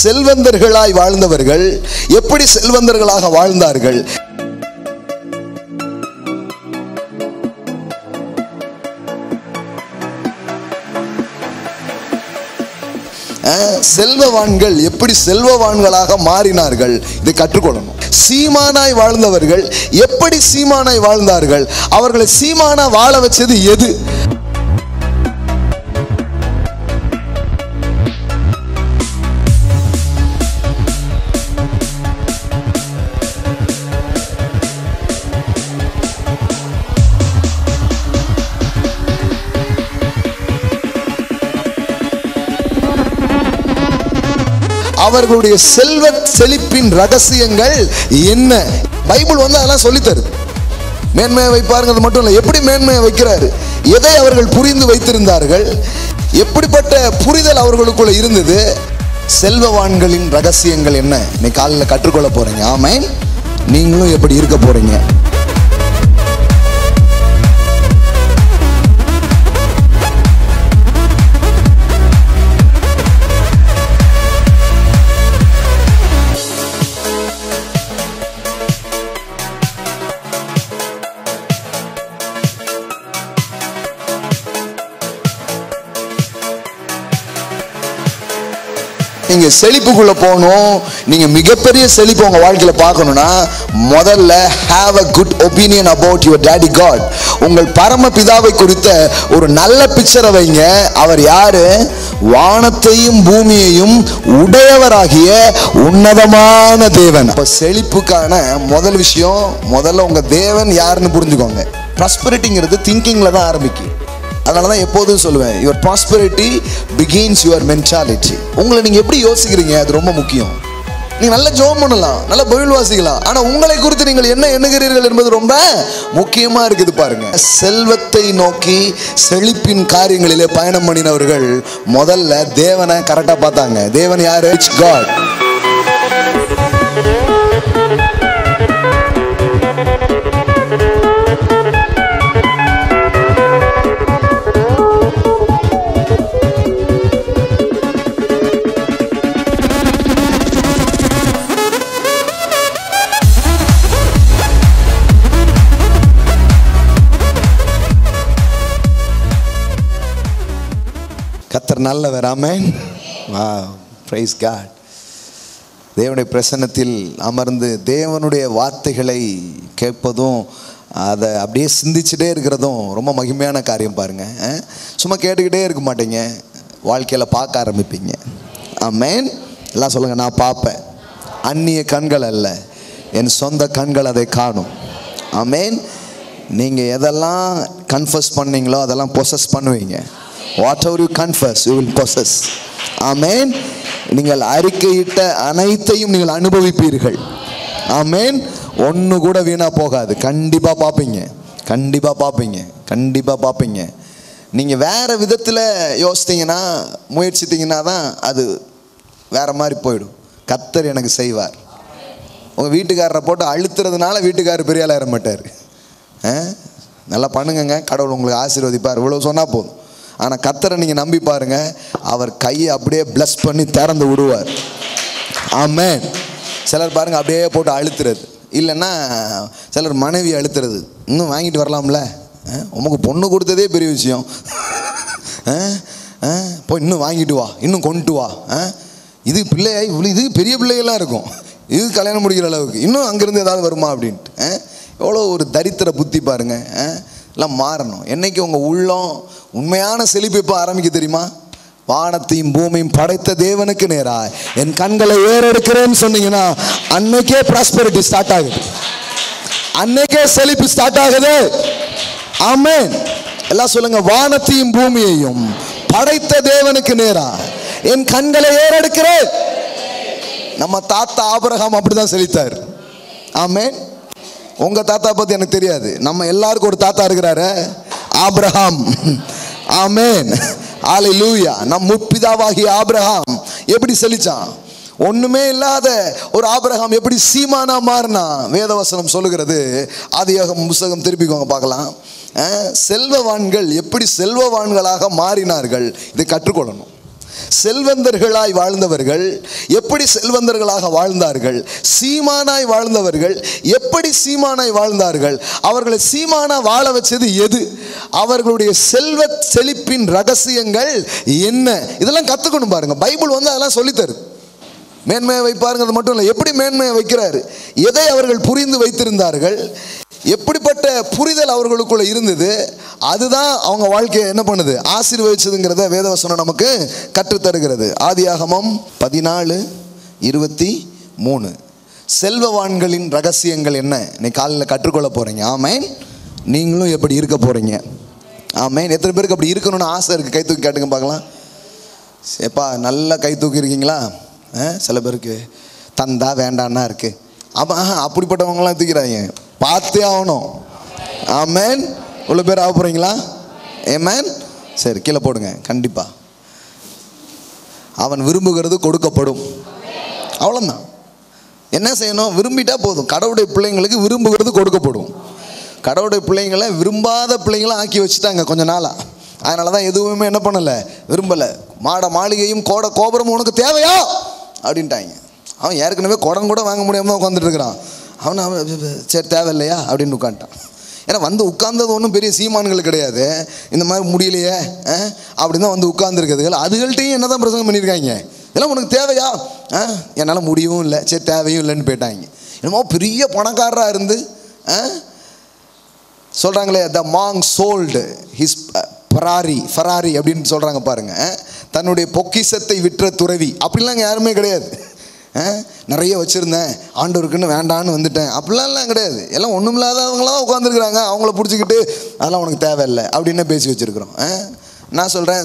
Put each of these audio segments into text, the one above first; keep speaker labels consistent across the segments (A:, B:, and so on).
A: செல்வந்தர்களாய் வாழ்ந்தவர்கள் எப்படி செல்வந்தர்களாக வாழ்ந்தார்கள்? செல்வவான்கள் எப்படி செல்வவான்களாக மாறினார்கள்? இதை கற்றுக்கொள்ளணும். சீமானாய் வாழ்ந்தவர்கள் எப்படி சீமானாய் வாழ்ந்தார்கள்? அவர்களை சீமானா வாழ வச்சது எது? அவர்களுடைய செல்வ செழிப்பின் ரகசியங்கள் என்ன? பைபிள் அதெல்லாம் சொல்லி தருது. மேன்மையை வைப்பாருங்கிறது மட்டும் இல்லை, எப்படி மேன்மையை வைக்கிறாரு, எதை அவர்கள் புரிந்து வைத்திருந்தார்கள், எப்படிப்பட்ட புரிதல் அவர்களுக்குள்ள இருந்தது, செல்வவான்களின் ரகசியங்கள் என்ன? இன்னைக்கு காலையில் கற்றுக்கொள்ள போறீங்க. ஆமென். நீங்களும் எப்படி இருக்க போறீங்க? நீங்க செழிப்புக்குள்ள போகணும், நீங்க மிகப்பெரிய செழிப்பு உங்க வாழ்க்கையில பார்க்கணும்னா முதல்ல have a good opinion about your daddy God. உங்கள் பரம பிதாவை குறித்த ஒரு நல்ல பிக்சரை வைங்க. அவர் யாரு? வானத்தையும் பூமியையும் உடையவராகிய உன்னதமான தேவன். அப்ப செழிப்புக்கான முதல் விஷயம், முதல்ல உங்க தேவன் யாருன்னு புரிஞ்சுக்கோங்க. ப்ராஸ்பெரிட்டிங்கிறது திங்கிங்ல தான் ஆரம்பிக்கும். அதனால தான் எப்போதும் சொல்லுவேன், your prosperity begins your mentality. உங்களை நீங்கள் எப்படி யோசிக்கிறீங்க அது ரொம்ப முக்கியம். நீங்கள் நல்ல ஜெபம் பண்ணலாம், நல்ல பைபிள் வாசிக்கலாம், ஆனால் உங்களை குறித்து நீங்கள் என்ன எண்ணுகிறீர்கள் என்பது ரொம்ப முக்கியமாக இருக்குது. பாருங்க, செல்வத்தை நோக்கி செழிப்பின் காரியங்களிலே பயணம் பண்ணினவர்கள் முதல்ல தேவனை கரெக்டாக பார்த்தாங்க. தேவன் யாரு? காட். கர்த்தர் நல்லவர். ஆமென். Praise God. தேவனுடைய பிரசன்னத்தில் அமர்ந்து தேவனுடைய வார்த்தைகளை கேட்பதும் அதை அப்படியே சிந்திச்சுட்டே இருக்கிறதும் ரொம்ப மகிமையான காரியம். பாருங்க, சும்மா கேட்டுக்கிட்டே இருக்க மாட்டீங்க, வாழ்க்கையில் பார்க்க ஆரம்பிப்பீங்க. ஆமென். எல்லாம் சொல்லுங்க, நான் பார்ப்பேன். அந்நிய கண்கள் அல்ல, என் சொந்த கண்கள் அதை காணும். ஆமென். நீங்கள் எதெல்லாம் கன்ஃபஸ் பண்ணீங்களோ அதெல்லாம் பொசஸ் பண்ணுவீங்க. Whatever you confess, you will possess. ஆமென். நீங்கள் அறிக்கையிட்ட அனைத்தையும் நீங்கள் அனுபவிப்பீர்கள். ஆமென். ஒன்று கூட வீணா போகாது. கண்டிப்பாக பார்ப்பீங்க, கண்டிப்பாக பார்ப்பீங்க, கண்டிப்பாக பார்ப்பீங்க. நீங்கள் வேறு விதத்தில் யோசித்தீங்கன்னா, முயற்சித்தீங்கன்னா தான் அது வேறு மாதிரி போயிடும். கர்த்தர் எனக்கு செய்வார். உங்கள் வீட்டுக்காரரை போட்டு அழுத்துறதுனால வீட்டுக்காரர் பெரிய ஆளாக மாட்டார். நல்லா பண்ணுங்க, கடவுள் உங்களுக்கு ஆசீர்வதிப்பார். இவ்வளோ சொன்னால் போதும். ஆனால் கர்த்தரை நீங்கள் நம்பி பாருங்க, அவர் கையை அப்படியே பிளஸ் பண்ணி திறந்து விடுவார். ஆமென். சிலர் பாருங்க அப்படியே போட்டு அழுத்துறது, இல்லைன்னா சிலர் மனைவி அழுத்துறது. இன்னும் வாங்கிட்டு வரலாம்ல, உமக்கு பொண்ணு கொடுத்ததே பெரிய விஷயம், போய் இன்னும் வாங்கிட்டு வா, இன்னும் கொண்டு வா. இது பிள்ளை, இது பெரிய பிள்ளைகள்லாம் இருக்கும், இது கல்யாணம் முடிக்கிற அளவுக்கு இன்னும் அங்கேருந்து ஏதாவது வருமா அப்படின்ட்டு. எவ்வளோ ஒரு தரித்திர புத்தி பாருங்க. எல்லாம் மாறணும். என்னைக்கு உங்கள் உள்ளம் உண்மையான செழிப்பு எப்போ ஆரம்பிக்க தெரியுமா? வானத்தையும் பூமியும் படைத்த தேவனுக்கு நேராக என் கண்களை ஏறெடுக்கிறேன்னு சொன்னீங்கன்னா அன்னைக்கே ப்ராஸ்பெரிட்டி ஸ்டார்ட் ஆகுது, அன்னைக்கே செழிப்பு ஸ்டார்ட் ஆகுது. ஆமென். எல்லாம் சொல்லுங்க, வானத்தையும் பூமியையும் படைத்த தேவனுக்கு நேராக என் கண்களை ஏறெடுக்கிறேன். நம்ம தாத்தா ஆபிரகாம் அப்படிதான் செழித்தார். ஆமென். உங்க தாத்தா பத்தி எனக்கு தெரியாது, நம்ம எல்லாருக்கும் ஒரு தாத்தா இருக்கிறாரு, ஆபிரகாம். ஆமென். ஹல்லேலூயா. நம் முற்பிதாவாகிய ஆபிரகாம் எப்படி செழிச்சான்? ஒண்ணுமே இல்லாத ஒரு ஆபிரகாம் எப்படி சீமானா மாறினா? வேதவசனம் சொல்லுகிறது. ஆதியாகமம் புத்தகம் திருப்பிக்கோங்க பார்க்கலாம். செல்வவான்கள் எப்படி செல்வவான்களாக மாறினார்கள், இதை கற்றுக்கொள்ளணும். செல்வந்தர்களாய் வாழ்ந்தவர்கள் எப்படி செல்வந்தர்களாக வாழ்ந்தார்கள், சீமானாய் வாழ்ந்தவர்கள் எப்படி சீமானாய் வாழ்ந்தார்கள், அவர்களை சீமானா வாழ வச்சது எது, அவர்களுடைய செல்வ செழிப்பின் ரகசியங்கள் என்ன, இதெல்லாம் கற்றுக்கணும் பாருங்க. பைபிள் வந்து அதெல்லாம் சொல்லித்தருது. மேன்மையை வைப்பாருங்கிறது மட்டும் இல்லை, எப்படி மேன்மையை வைக்கிறாரு, எதை அவர்கள் புரிந்து வைத்திருந்தார்கள், எப்படிப்பட்ட புரிதல் அவர்களுக்குள்ள இருந்தது, அதுதான் அவங்க வாழ்க்கையை என்ன பண்ணுது, ஆசீர்வதிச்சதுங்கிறத வேதவசனம் நமக்கு கற்றுத்தருகிறது. ஆதியாகமம் 14:23. செல்வவான்களின் ரகசியங்கள் என்ன, இன்னைக்கு காலையில் கற்றுக்கொள்ள போறீங்க. ஆமேன். நீங்களும் எப்படி இருக்க போறீங்க? ஆமேன். எத்தனை பேருக்கு அப்படி இருக்கணும்னு ஆசை இருக்குது? கை தூக்கி காட்டுங்க பார்க்கலாம். எப்பா நல்லா கை தூக்கி இருக்கீங்களா? சில பேருக்கு தந்தா வேண்டான்னா இருக்கு. அப்படிப்பட்டவங்களாம் தூக்கிறாங்க, பார்த்தே ஆகணும். ஆமேன். இவ்வளோ பேர் ஆக போகிறீங்களா? ஏமேன். சரி, கீழே போடுங்க. கண்டிப்பாக அவன் விரும்புகிறது கொடுக்கப்படும். அவ்வளோதான். என்ன செய்யணும்? விரும்பிட்டா போதும். கடவுளுடைய பிள்ளைங்களுக்கு விரும்புகிறது கொடுக்கப்படும். கடவுளுடைய பிள்ளைங்களை விரும்பாத பிள்ளைங்களாம் ஆக்கி வச்சுட்டாங்க கொஞ்ச நாளாக. அதனால தான் எதுவுமே என்ன பண்ணலை, விரும்பலை. மாளிகையும் கோபுரமும் உனக்கு தேவையா அப்படின்ட்டாங்க. அவன் ஏற்கனவே குடம் கூட வாங்க முடியாமல் உட்காந்துட்டு இருக்கிறான். அவன் சரி தேவையில்லையா அப்படின்னு உட்காந்துட்டான். ஏன்னா வந்து உட்கார்ந்தது ஒன்றும் பெரிய சீமான்கள் கிடையாது. இந்த மாதிரி முடியலையே அப்படின்னு தான் வந்து உட்கார்ந்துருக்குதுகள். அதுகள்கிட்டையும் என்ன தான் பிரசங்கம் பண்ணியிருக்காங்க, இதெல்லாம் உனக்கு தேவையா, என்னால் முடியவும் இல்லை, சரி தேவையும் இல்லைன்னு போயிட்டாங்க. என்னமோ பெரிய பணக்காரராக இருந்து சொல்கிறாங்களே, த மாங் சோல்டு ஹிஸ் ஃபராரி அப்படின்னு சொல்கிறாங்க பாருங்க. தன்னுடைய பொக்கிஷத்தை விற்ற துறவி அப்படிலாம் யாருமே கிடையாது. நிறைய வச்சுருந்தேன், ஆண்டவருக்குன்னு வேண்டான்னு வந்துட்டேன், அப்படிலாம் கிடையாது. எல்லாம் ஒன்றும் இல்லாதவங்களாம் உட்காந்துருக்குறாங்க. அவங்கள பிடிச்சிக்கிட்டு அதெல்லாம் உனக்கு தேவையில்லை அப்படின்னு பேசி வச்சுருக்குறோம். நான் சொல்கிறேன்,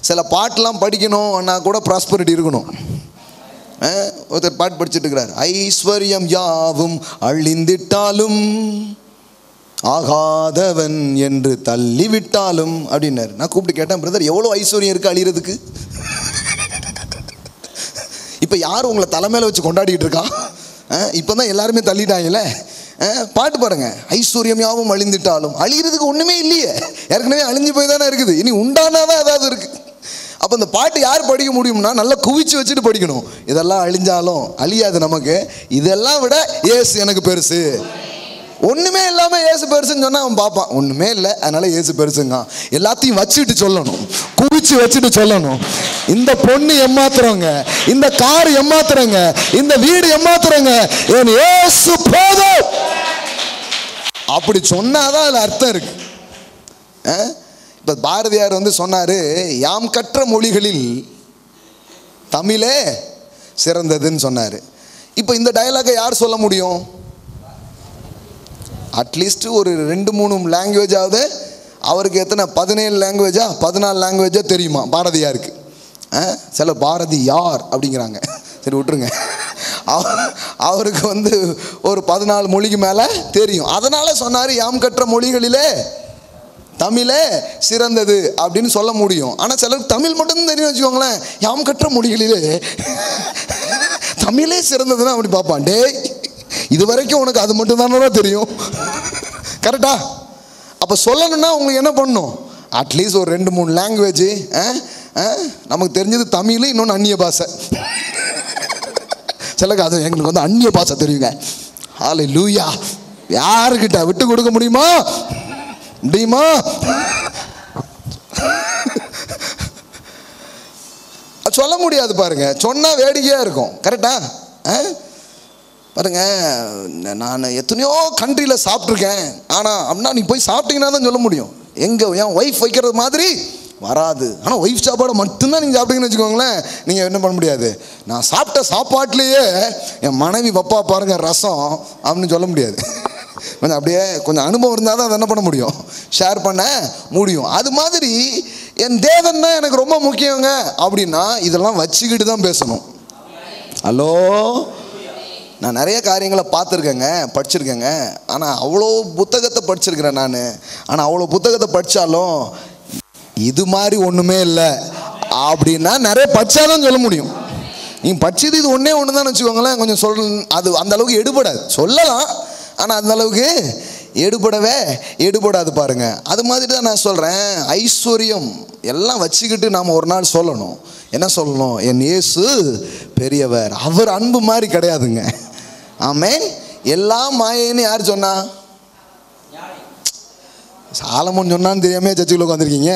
A: சில பாட்டெலாம் படிக்கணும்னா கூட ப்ராஸ்பரிட்டி இருக்கணும். ஒருத்தர் பாட்டு படிச்சுட்டு இருக்கிறார், ஐஸ்வர்யம் யாவும் அழிந்திட்டாலும் ஆகாதவன் என்று தள்ளிவிட்டாலும் அப்படின்னாரு. நான் கூப்பிட்டு கேட்டேன், பிரதர் எவ்வளோ ஐஸ்வர்யம் இருக்குது அழிகிறதுக்கு? இப்போ யார் உங்களை தலைமையில் வச்சு கொண்டாடிக்கிட்டு இருக்கா? இப்போ தான் எல்லாருமே தள்ளிட்டாங்கல்ல. பாட்டு பாருங்க, ஐஸ்வர்யம் யாவும் அழிந்துட்டாலும். அழிகிறதுக்கு ஒன்றுமே இல்லையே, ஏற்கனவே அழிஞ்சு போய் தானே இருக்குது, இனி உண்டானாதான் ஏதாவது இருக்குது. அப்போ இந்த பாட்டு யார் படிக்க முடியும்னா நல்லா குவிச்சு வச்சுட்டு படிக்கணும். இதெல்லாம் அழிஞ்சாலும் அழியாது நமக்கு, இதெல்லாம் விட ஏசு எனக்கு பெருசு. ஒன்றுமே இல்லாமல் ஏசு பெருசுன்னு சொன்னால் அவன் பார்ப்பான், ஒன்றுமே இல்லை அதனால ஏசு பெருசுங்க. எல்லாத்தையும் வச்சுட்டு சொல்லணும், குவிச்சு வச்சுட்டு சொல்லணும், இந்த பொண்ணு ஏமாத்துறவங்க, இந்த கார் ஏமாத்துறவங்க, இந்த வீடு ஏமாத்துறவங்க, என் ஏசு போதும் அப்படி சொன்னாதான் அதில் அர்த்தம் இருக்கு. இப்போ பாரதியார் வந்து சொன்னார், யாம் கற்ற மொழிகளில் தமிழே சிறந்ததுன்னு சொன்னார். இப்போ இந்த டயலாகை யார் சொல்ல முடியும்? அட்லீஸ்ட் ஒரு 2-3 லாங்குவேஜாவது அவருக்கு. எத்தனை 17 லாங்குவேஜா 14 லாங்குவேஜா தெரியுமா பாரதியாருக்கு? சில பாரதி யார் அப்படிங்கிறாங்க, சரி விட்டுருங்க. அவருக்கு வந்து ஒரு 14 மொழிக்கு மேலே தெரியும். அதனால் சொன்னார், யாம் கற்ற மொழிகளிலே தமிழே சிறந்தது அப்படின்னு சொல்ல முடியும். ஆனால் சிலருக்கு தமிழ் மட்டும்தான் தெரியும் வச்சுக்கோங்களேன். யாம் கற்ற மொழிகளிலே தமிழே சிறந்ததுன்னா அப்படி பார்ப்பான். டே, இது வரைக்கும் உனக்கு அது மட்டும் தானே தெரியும், கரெக்டா? அப்போ சொல்லணும்னா உங்களுக்கு என்ன பண்ணணும்? அட்லீஸ்ட் ஒரு 2-3 லாங்குவேஜ். நமக்கு தெரிஞ்சது தமிழ், இன்னொன்று அந்நிய பாஷை. சிலக்கு அது எங்களுக்கு வந்து அந்நிய பாஷை தெரியுங்க. ஹல்லேலூயா. யாருக்கிட்ட விட்டு கொடுக்க முடியுமா? சொல்ல முடியாது பாருங்க. சொன்னா வேடிக்கையா இருக்கும், கரெக்டா? பாருங்க, நான் எத்தனையோ கண்ட்ரியில் சாப்பிட்ருக்கேன். ஆனால் அப்படின்னா நீ போய் சாப்பிட்டீங்கன்னா தான் சொல்ல முடியும். எங்கே என் ஒய்ஃப் வைக்கிறது மாதிரி வராது. ஆனால் ஒய்ஃப் சாப்பாடை மட்டும்தான் நீங்கள் சாப்பிட்டீங்கன்னு வச்சுக்கோங்களேன், நீங்கள் என்ன பண்ண முடியாது. நான் சாப்பிட்ட சாப்பாட்லேயே என் மனைவி பப்பா பாருங்க ரசம் அப்படின்னு சொல்ல முடியாது. கொஞ்சம் அப்படியே கொஞ்சம் அனுபவம் இருந்தால் தான் அதை என்ன பண்ண முடியும், ஷேர் பண்ண முடியும். அது மாதிரி என் தேவன் தான் எனக்கு ரொம்ப முக்கியங்க அப்படின்னா இதெல்லாம் வச்சுக்கிட்டு தான் பேசணும். ஹலோ, நான் நிறைய காரியங்களை பார்த்துருக்கேங்க, படிச்சிருக்கேங்க. ஆனால் அவ்வளோ புத்தகத்தை படிச்சிருக்கிறேன் நான். ஆனால் அவ்வளோ புத்தகத்தை படித்தாலும் இது மாதிரி ஒன்றுமே இல்லை அப்படின்னா நிறைய படித்தாதான் சொல்ல முடியும். நீங்கள் படிச்சது இது ஒன்றே ஒன்று தான் வச்சுக்கோங்களேன், கொஞ்சம் அது அந்த அளவுக்கு எடுபடாது. சொல்லலாம், ஆனால் அந்த அளவுக்கு எடுபடாது பாருங்க. அது மாதிரி தான் நான் சொல்கிறேன், ஐஸ்வர்யம் எல்லாம் வச்சுக்கிட்டு நாம் ஒரு நாள் சொல்லணும். என்ன சொல்லணும்? என் இயேசு பெரியவர். அவர் அன்பு மாதிரி கிடையாதுங்க. ஆமென். எல்லாம் மாயைன்னு யார் சொன்னா? சாலமோன் சொன்னான்னு தெரியாம சர்ச்சுக்குள்ள உட்காந்துருக்கீங்க.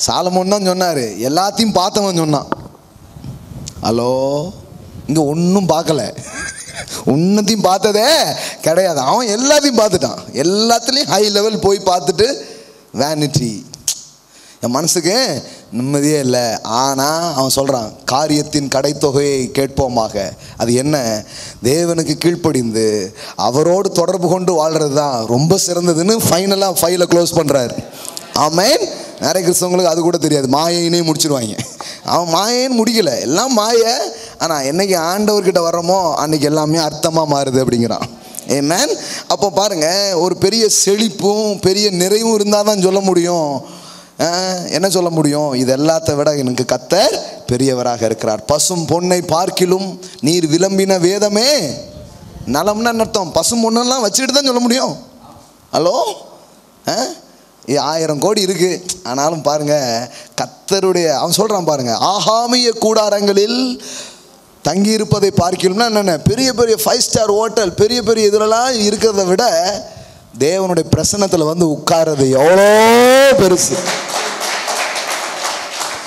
A: சாலமோன் தான் சொன்னார், எல்லாத்தையும் பார்த்தவன் சொன்னான். ஹலோ, இங்கே ஒன்றும் பார்க்கல, ஒன்றத்தையும் பார்த்ததே கிடையாது. அவன் எல்லாத்தையும் பார்த்துட்டான். எல்லாத்துலேயும் ஹை லெவல் போய் பார்த்துட்டு வேனிட்டி, என் மனசுக்கு நிம்மதியே இல்லை. ஆனால் அவன் சொல்கிறான், காரியத்தின் கடைத்தொகையை கேட்போமாக. அது என்ன? தேவனுக்கு கீழ்ப்படிந்து அவரோடு தொடர்பு கொண்டு வாழ்கிறது தான் ரொம்ப சிறந்ததுன்னு ஃபைனலாக ஃபைலை க்ளோஸ் பண்ணுறாரு. ஆமென். நிறைய கிறிஸ்தவங்களுக்கு அது கூட தெரியாது, மாயையினே முடிச்சிருவாங்க. அவன் மாயைன்னு முடிக்கலை, எல்லாம் மாய. ஆனால் என்னைக்கு ஆண்டவர்கிட்ட வர்றோமோ அன்னைக்கு எல்லாமே அர்த்தமாக மாறுது அப்படிங்கிறான். ஆமென். அப்போ பாருங்கள், ஒரு பெரிய செழிப்பும் பெரிய நிறைவும் இருந்தால் தான் சொல்ல முடியும். என்ன சொல்ல முடியும்? இது எல்லாத்த விட எனக்கு கர்த்தர் பெரியவராக இருக்கிறார். பசும் பொன்னை பார்க்கிலும் நீர் விளம்பின வேதமே நலம்னு அர்த்தம். பசும் பொண்ணெல்லாம் வச்சுக்கிட்டு தான் சொல்ல முடியும். ஹலோ, 1000 கோடி இருக்கு, ஆனாலும் பாருங்க கர்த்தருடைய, அவன் சொல்றான் பாருங்க, ஆகாமிய கூடாரங்களில் தங்கி இருப்பதை பார்க்கணும்னா என்னென்ன, பெரிய பெரிய 5 ஸ்டார் ஹோட்டல், பெரிய பெரிய இதிலெல்லாம் இருக்கிறத விட தேவனுடைய பிரசன்னத்தில் வந்து உட்கார்றது எவ்வளோ பெருசு.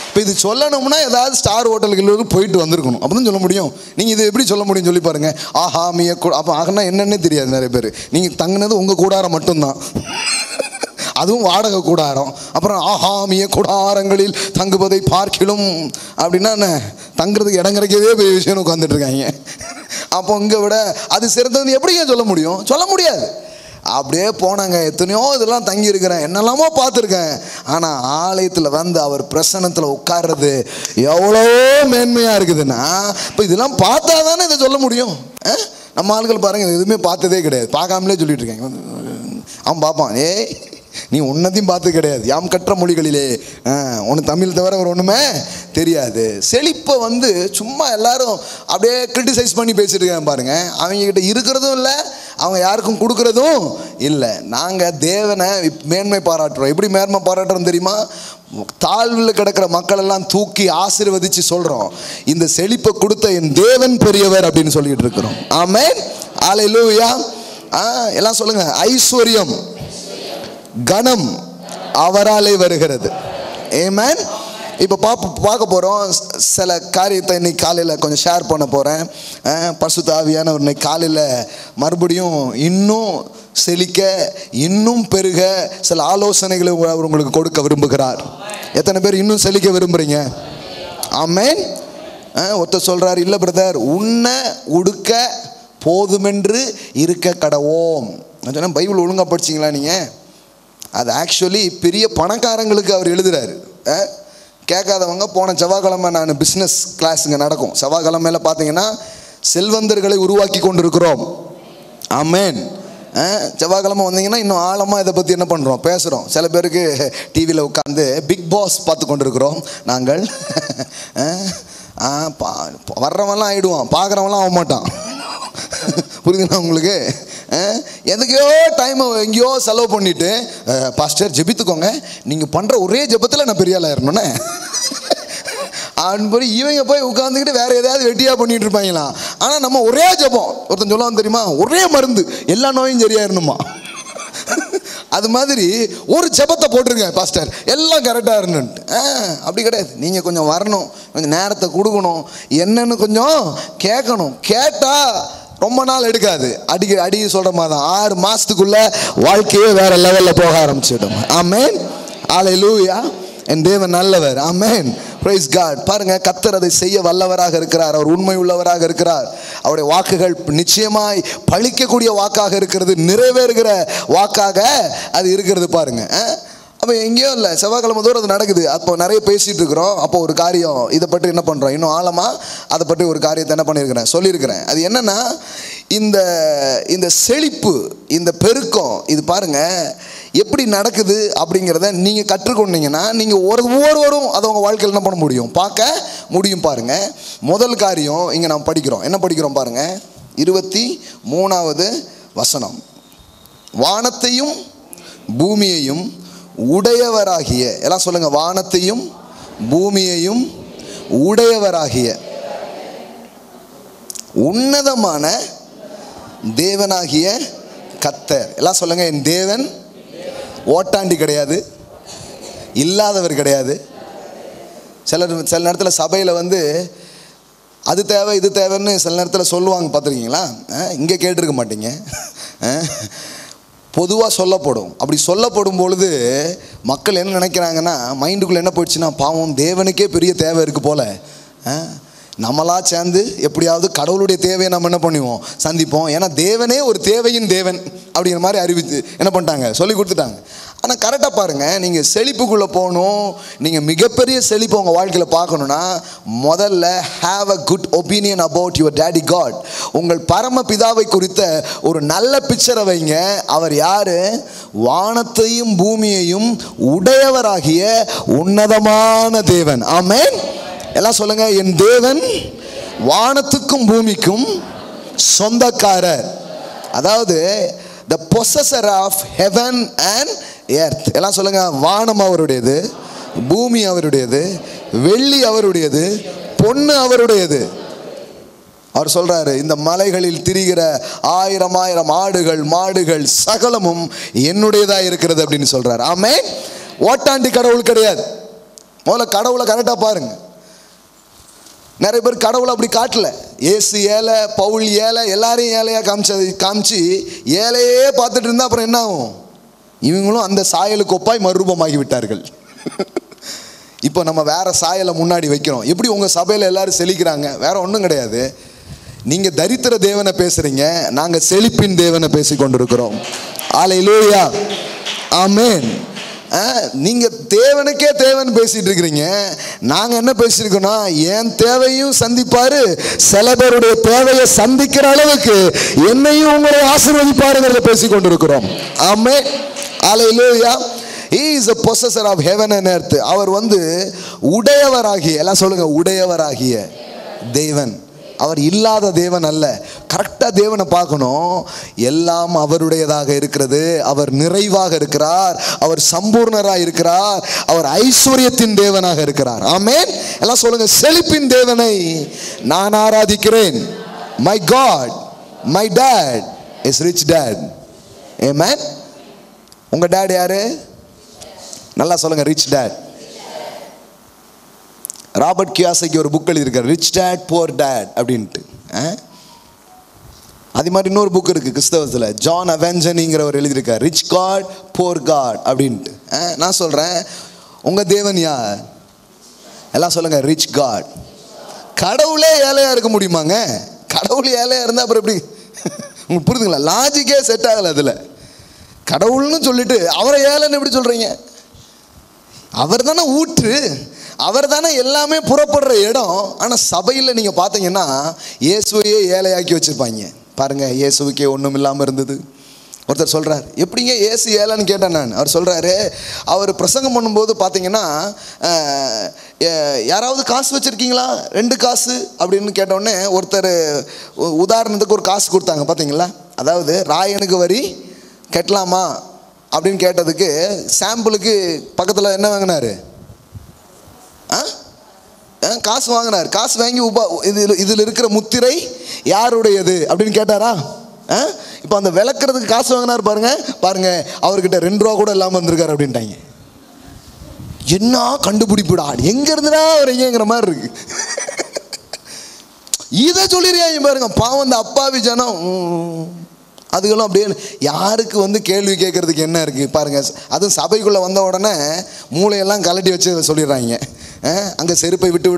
A: இப்போ இது சொல்லணும்னா ஏதாவது ஸ்டார் ஹோட்டலுக்கு போயிட்டு வந்திருக்கணும், அப்போ தான் சொல்ல முடியும். நீங்கள் இது எப்படி சொல்ல முடியும் சொல்லி பாருங்கள். ஆஹாமிய அப்போ ஆகனா என்னன்னே தெரியாது நிறைய பேர். நீங்கள் தங்கினது உங்கள் கூடாரம் மட்டும்தான், அதுவும் வாடகை கூடாரம். அப்புறம் ஆஹாமிய கூடாரங்களில் தங்குவதை பார்க்கிலும் அப்படின்னா என்ன, தங்குறதுக்கு இடம் கிடைக்கவே பெரிய விஷயம்னு உட்காந்துட்டு இருக்காங்க. அப்போ இங்கே விட அது சிறந்தது எப்படிங்க சொல்ல முடியும்? சொல்ல முடியாது. அப்படியே போனாங்க, எத்தனையோ இதெல்லாம் தங்கியிருக்கிறேன், என்னெல்லாமோ பார்த்துருக்கேன். ஆனால் ஆலயத்தில் வந்து அவர் பிரசன்னத்தில் உட்கார்றது எவ்வளோ மேன்மையாக இருக்குதுன்னா, இப்போ இதெல்லாம் பார்த்தா தானே இதை சொல்ல முடியும். நம்ம ஆளுகள் பாருங்கள், எதுவுமே பார்த்ததே கிடையாது, பார்க்காமலே சொல்லிட்டு இருக்காங்க. அவன் பார்ப்பான், ஏய் நீ ஒன்றத்தையும் பார்த்து கிடையாது, யாம் கற்ற மொழிகளிலே ஒன்று தமிழ் தவிர ஒரு ஒன்றுமே தெரியாது. செழிப்பை வந்து சும்மா எல்லாரும் அப்படியே கிரிட்டிசைஸ் பண்ணி பேசிட்டு இருக்காங்க பாருங்க. அவங்ககிட்ட இருக்கிறதும் இல்லை, அவங்க யாருக்கும் கொடுக்கறதும் இல்லை. நாங்கள் தேவனை மேன்மை பாராட்டுறோம். எப்படி மேன்மை பாராட்டுறோம் தெரியுமா? தாழ்வில் கிடக்கிற மக்கள் எல்லாம் தூக்கி ஆசீர்வதிச்சு சொல்கிறோம், இந்த செழிப்பை கொடுத்த என் தேவன் பெரியவர் அப்படின்னு சொல்லிட்டு இருக்கிறோம். ஆமென். அல்லேலூயா. எல்லாம் சொல்லுங்க, ஐஸ்வர்யம் கணம் அவராலே வருகிறது. ஆமென். இப்போ பார்க்க போகிறோம் சில காரியத்தை. இன்னைக்கு காலையில் கொஞ்சம் ஷேர் பண்ண போகிறேன். பரிசுத்த ஆவியானவர் இன்னைக்கு காலையில் மறுபடியும் இன்னும் செழிக்க, இன்னும் பெருக சில ஆலோசனைகளை அவர் உங்களுக்கு கொடுக்க விரும்புகிறார். எத்தனை பேர் இன்னும் செழிக்க விரும்புகிறீங்க? ஆமென். ஒருத்தர் சொல்கிறார், இல்லை பிரதர், உண்ண உடுக்க போதுமென்று இருக்க கடவோம். நான் சொன்னேன், பைபிள் ஒழுங்காக படிச்சிங்களா நீங்கள்? அது ஆக்சுவலி பெரிய பணக்காரங்களுக்கு அவர் எழுதுறாரு. கேட்காதவங்க, போன செவ்வாய்க்கிழமை நான் பிஸ்னஸ் கிளாஸுங்க நடக்கும். செவ்வாய்க்கிழமையில் பார்த்தீங்கன்னா செல்வந்தர்களை உருவாக்கி கொண்டு இருக்கிறோம். ஆமென். செவ்வாய்க்கிழமை வந்தீங்கன்னா இன்னும் ஆழமாக இதை பற்றி என்ன பண்ணுறோம், பேசுகிறோம். சில பேருக்கு டிவியில் உட்காந்து பிக் பாஸ் பார்த்து கொண்டு இருக்கிறோம் நாங்கள். வர்றவன்லாம் ஆகிடுவான், பார்க்குறவன்லாம் ஆக மாட்டான். புரியுதுங்களா உங்களுக்கு? எதுக்கையோ டைம் எங்கேயோ செலவு பண்ணிட்டு, பாஸ்டர் ஜெபித்துக்கோங்க, நீங்கள் பண்ணுற ஒரே ஜெபத்தில் நான் பெரிய ஆளாக இருக்கணும்னே அப்படின்னு இவங்க போய் உட்காந்துக்கிட்டு வேற ஏதாவது வெட்டியாக பண்ணிட்டு இருப்பாங்களாம். ஆனால் நம்ம ஒரே ஜெபம். ஒருத்தன் சொல்லுவான் தெரியுமா, ஒரே மருந்து எல்லா நோயும் சரியாயிருணுமா. அது மாதிரி ஒரு ஜெபத்தை போட்டிருங்க பாஸ்டர், எல்லாம் கரெக்டாக இருந்துட்டு. அப்படி கிடையாது. நீங்கள் கொஞ்சம் வரணும், கொஞ்சம் நேரத்தை கொடுக்கணும், என்னன்னு கொஞ்சம் கேட்கணும். கேட்டால் ரொம்ப நாள் எடுக்காது. அடி சொல்கிற மாதிரி தான் 6 மாதத்துக்குள்ள வாழ்க்கையே வேற லெவலில் போக ஆரம்பிச்சிடும். ஆமென். அல்லேலூயா. என் தேவன் நல்லவர். ஆமென். Praise God. பாருங்க, கர்த்தர் அதை செய்ய வல்லவராக இருக்கிறார். அவர் உண்மை உள்ளவராக இருக்கிறார். அவருடைய வாக்குகள் நிச்சயமாய் பழிக்கக்கூடிய வாக்காக இருக்கிறது, நிறைவேறுகிற வாக்காக அது இருக்கிறது. பாருங்க, அப்போ எங்கேயோ இல்லை, செவ்வாய்க்கிழமை தூரம் அது நடக்குது. அப்போ நிறைய பேசிகிட்டு இருக்கிறோம். அப்போ ஒரு காரியம், இதை பற்றி என்ன பண்ணுறோம், இன்னும் ஆழமாக அதை பற்றி ஒரு காரியத்தை என்ன பண்ணியிருக்கிறேன், சொல்லியிருக்கிறேன். அது என்னென்னா, இந்த செழிப்பு, இந்த பெருக்கம், இது பாருங்கள் எப்படி நடக்குது அப்படிங்கிறத நீங்கள் கற்றுக்கொண்டீங்கன்னா நீங்கள் ஒவ்வொருவரும் அதை உங்கள் வாழ்க்கையில் என்ன பண்ண முடியும், பார்க்க முடியும். பாருங்கள், முதல் காரியம் இங்கே நாம் படிக்கிறோம். என்ன படிக்கிறோம் பாருங்கள், 23வது வசனம். வானத்தையும் பூமியையும் உடையவராகிய, எல்லாம் சொல்லுங்க, வானத்தையும் பூமியையும் உடையவராகிய உன்னதமான தேவனாகிய கர்த்தர். எல்லாம் சொல்லுங்க, என் தேவன் ஓட்டாண்டி கிடையாது, இல்லாதவர் கிடையாது. சில நேரத்தில் சபையில் அது தேவை இது தேவைன்னு சில நேரத்தில் சொல்லுவாங்க, பார்த்துருக்கீங்களா? இங்கே கேட்டிருக்க மாட்டீங்க. பொதுவாக சொல்லப்படும். அப்படி சொல்லப்படும் பொழுது மக்கள் என்ன நினைக்கிறாங்கன்னா, மைண்டுக்குள்ளே என்ன போயிடுச்சுன்னா, பாவம் தேவனுக்கே பெரிய தேவை இருக்குது போல், நம்மளா சேர்ந்து எப்படியாவது கடவுளுடைய தேவையை நம்ம என்ன பண்ணுவோம், சந்திப்போம். ஏன்னா தேவனே ஒரு தேவையின் தேவன் அப்படிங்கிற மாதிரி அறிவித்து என்ன பண்ணிட்டாங்க, சொல்லி கொடுத்துட்டாங்க. ஆனால் கரெக்டாக பாருங்கள், நீங்கள் செழிப்புக்குள்ளே போகணும், நீங்கள் மிகப்பெரிய செழிப்பு உங்கள் வாழ்க்கையில் பார்க்கணுன்னா முதல்ல have a good opinion about your daddy god. உங்கள் பரம பிதாவை குறித்த ஒரு நல்ல பிக்சரை வைங்க. அவர் யார்? வானத்தையும் பூமியையும் உடையவராகிய உன்னதமான தேவன். ஆமென். எல்லாம் சொல்லுங்க, என் தேவன் வானத்துக்கும் பூமிக்கும் சொந்தக்காரர். அதாவது the possessor of heaven and earth. எல்லாம் சொல்லுங்க, வானம் அவருடையது, பூமி அவருடையது, வெள்ளி அவருடையது, பொன்னு அவருடையது. அவர் சொல்றாரு, இந்த மலைகளில் திரிகிற 1000 ஆடுகள் மாடுகள் சகலமும் என்னுடையதா இருக்கிறது அப்படின்னு சொல்றாரு. ஆமென். ஓட்டாண்டி கடவுள் கிடையாது. முதல்ல கடவுளை கரெக்டா பாருங்க. நிறைய பேர் கடவுளை அப்படி காட்டல. ஏசு ஏழை, பவுல் ஏழை, எல்லாரையும் ஏழையாக காமிச்சு ஏழையே பார்த்துட்டு இருந்தா அப்புறம் என்ன ஆகும்? இவங்களும் அந்த சாயலுக்கு ஒப்பாய் மறுரூபமாகி விட்டார்கள். இப்போ நம்ம வேற சாயலை முன்னாடி வைக்கிறோம். எப்படி உங்கள் சபையில் எல்லாரும் செழிக்கிறாங்க? வேற ஒன்றும் கிடையாது. நீங்கள் தரித்திர தேவனை பேசுறீங்க, நாங்கள் செழிப்பின் தேவனை பேசி கொண்டிருக்கிறோம். அல்லேலூயா, ஆமென். நீங்கள் தேவனுக்கே தேவன் பேசிட்டு இருக்கிறீங்க, நாங்கள் என்ன பேசியிருக்கோம்னா, என் தேவையும் சந்திப்பாரு, சில பேருடைய தேவையை சந்திக்கிற அளவுக்கு என்னையும் உங்களை ஆசீர்வதிப்பாருங்கிறத பேசி கொண்டிருக்கிறோம். ஆமென். அல்லேலூயா. He is a possessor of heaven and earth. அவர் உடையவராகிய, எல்லாம் சொல்லுங்க, உடையவராகிய தேவன். அவர் இல்லாத தேவன் அல்ல. கரெக்டாக தேவனை பார்க்கணும். எல்லாம் அவருடையதாக இருக்கிறது. அவர் நிறைவாக இருக்கிறார், அவர் சம்பூர்ணராக இருக்கிறார், அவர் ஐஸ்வர்யத்தின் தேவனாக இருக்கிறார். ஆமென். எல்லாம் சொல்லுங்க, செழிப்பின் தேவனை நான் ஆராதிக்கிறேன். My God, my dad is rich dad. Amen. உங்க டாட் யாரு? நல்லா சொல்லுங்க, ரிச் டாட். ராபர்ட் கியாசைக்கு ஒரு புக் எழுதியிருக்காரு, ரிச் டேட் புவர் டேட் அப்படின்ட்டு. அது மாதிரி இன்னொரு புக் இருக்குது கிறிஸ்தவத்தில், ஜான் அவெஞ்சனிங்கிறவர் எழுதியிருக்கார், ரிச் காட் புவர் காட் அப்படின்ட்டு. நான் சொல்கிறேன், உங்கள் தேவன் யார்? எல்லாம் சொல்லுங்கள், ரிச் காட். கடவுளே ஏழையாக இருக்க முடியுமாங்க? கடவுள் ஏழையாக இருந்தால் அப்புறம் எப்படி? உங்களுக்கு புரிதுங்களா? லாஜிக்கே செட் ஆகலை அதில். கடவுள்னு சொல்லிட்டு அவரை ஏழைன்னு எப்படி சொல்கிறீங்க? அவர் தானே ஊற்று, அவர் தானே எல்லாமே புறப்படுற இடம். ஆனால் சபையில் நீங்கள் பார்த்தீங்கன்னா இயேசுவையே ஏழையாக்கி வச்சுருப்பாங்க. பாருங்கள், இயேசுவுக்கே ஒன்றும் இல்லாமல் இருந்தது. ஒருத்தர் சொல்கிறார், எப்படிங்க இயேசு ஏழைன்னு கேட்டேன் நான். அவர் சொல்கிறாரு, அவர் பிரசங்கம் பண்ணும்போது பார்த்தீங்கன்னா, யாராவது காசு வச்சுருக்கீங்களா? 2 காசு அப்படின்னு கேட்டோடனே ஒருத்தர் உதாரணத்துக்கு ஒரு காசு கொடுத்தாங்க. பார்த்தீங்களா? அதாவது ராயனுக்கு வரி கட்டலாமா அப்படின்னு கேட்டதுக்கு சாம்பிளுக்கு பக்கத்தில் என்ன வாங்கினார்? காசு வாங்கினார். காசு வாங்கி இதில் இருக்கிற முத்திரை யாருடையது அப்படின்னு கேட்டாரா? இப்போ அந்த விளக்குறதுக்கு காசு வாங்கினார். பாருங்க அவர்கிட்ட 2 ரூபா கூட இல்லாமல் வந்திருக்காரு அப்படின்ட்டாங்க. என்ன கண்டுபிடிப்புடா, எங்க இருந்துடா வரீங்கிற மாதிரி இருக்கு. இதை சொல்லிடுறாங்க பாருங்க. பாவம் அந்த அப்பாவி ஜனம். அதுகளும் அப்படியே யாருக்கு கேள்வி கேட்கறதுக்கு என்ன இருக்குது பாருங்கள். அதுவும் சபைக்குள்ளே வந்த உடனே மூளையெல்லாம் கழட்டி வச்சு சொல்லிடுறாங்க. அங்கே செருப்பை விட்டு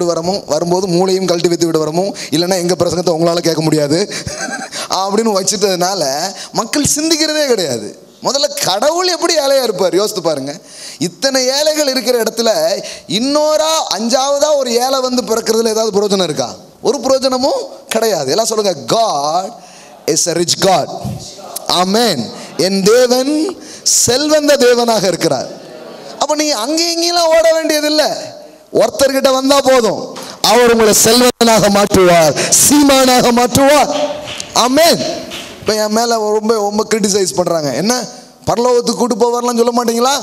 A: வரும்போது மூளையும் கழட்டி விட்டு வரமும், இல்லைன்னா எங்கள் பிரசங்கத்தை உங்களால் கேட்க முடியாது அப்படின்னு வச்சுட்டதுனால மக்கள் சிந்திக்கிறதே கிடையாது. முதல்ல கடவுள் எப்படி ஏழையாக இருப்பார் யோசித்து பாருங்கள். இத்தனை ஏழைகள் இருக்கிற இடத்துல இன்னொரா 5ஆவதா ஒரு ஏழை பிறக்கிறதுல ஏதாவது பிரயோஜனம் இருக்கா? ஒரு பிரயோஜனமும் கிடையாது. எல்லாம் சொல்லுங்க, God is a rich God. Amen. என் தேவன் செல்வந்த தேவனாக இருக்கிறார். அப்போ நீங்க அங்கேயும் இங்கெல்லாம் ஓட வேண்டியதில்லை. ஒருத்தர்கிட்ட வந்தா போதும், அவர் உங்களை செல்வனாக மாற்றுவார், சீமானாக மாற்றுவார். ஆமென். இப்போ என் மேலே ரொம்ப ரொம்ப கிரிட்டிசைஸ் பண்ணுறாங்க. என்ன பரலோகத்துக்கு கூட்டு போவார்லாம் சொல்ல மாட்டீங்களா?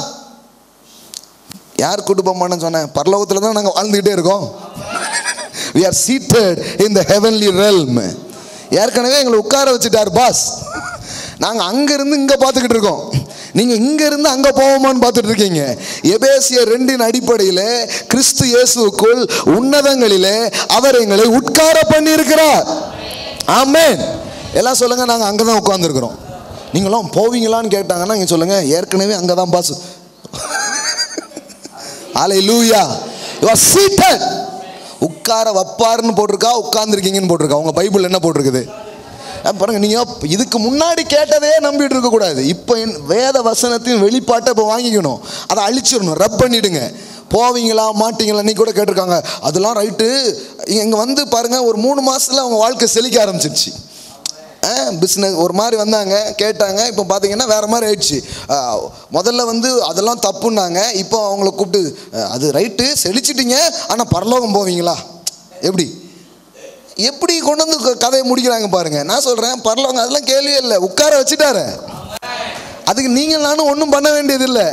A: யார் கூட்டு போக மாட்டேன்னு சொன்னேன்? பரலோகத்தில் தான் நாங்கள் வாழ்ந்துக்கிட்டே இருக்கோம். We are seated in the heavenly realm. ஏற்கனவே எங்களை உட்கார வச்சுட்டார் பாஸ். நாங்கள் அங்கேருந்து இங்கே பார்த்துக்கிட்டு இருக்கோம். நீங்கள் இங்கேருந்து அங்கே போவோமான்னு பார்த்துட்டு இருக்கீங்க. எபேசியர் 2 அடிப்படையில் கிறிஸ்து இயேசுவுக்குள் உன்னதங்களிலே அவர் எங்களை உட்கார பண்ணி இருக்கிறார். ஆமென். எல்லாம் சொல்லுங்க, நாங்கள் அங்கே தான் உட்கார்ந்துருக்கிறோம். நீங்களும் போவீங்களான்னு கேட்டாங்கன்னா நீங்கள் சொல்லுங்க, ஏற்கனவே அங்கே தான் boss. Hallelujah. You are seated. உட்கார வப்பாருன்னு போட்டிருக்கா, உட்கார்ந்துருக்கீங்கன்னு போட்டிருக்கா? உங்கள் பைபிள் என்ன போட்டிருக்குது பாருங்க. நீங்கள் இதுக்கு முன்னாடி கேட்டதே நம்பிட்டு இருக்கக்கூடாது. இப்போ வேத வசனத்தின் வெளிப்பாட்டை இப்போ வாங்கிக்கணும், அதை அழிச்சிடணும், ரப் பண்ணிடுங்க. போவீங்களா மாட்டீங்களா நீ கூட கேட்டிருக்காங்க, அதெல்லாம் ரைட்டு. இங்கே வந்து பாருங்கள், ஒரு 3 மாதத்தில் அவங்க வாழ்க்கை செழிக்க ஆரம்பிச்சிருச்சு. பிஸ்னஸ் ஒரு மாதிரி வந்தாங்க, கேட்டாங்க. இப்போ பார்த்தீங்கன்னா வேறு மாதிரி ஆயிடுச்சு. முதல்ல வந்து அதெல்லாம் தப்புன்னாங்க, இப்போ அவங்கள கூப்பிட்டு அது ரைட்டு செழிச்சிட்டிங்க, ஆனால் பரலோகம் போவீங்களா? எப்படி எப்படி கொண்டு வந்து கதையை முடிக்கிறாங்க பாருங்க. நான் சொல்கிறேன், பரலோகம் அதெல்லாம் கேள்வியே இல்லை, உட்கார வச்சுட்டாரு. அதுக்கு நீங்கள் நானும் ஒன்றும் பண்ண வேண்டியதில்லை.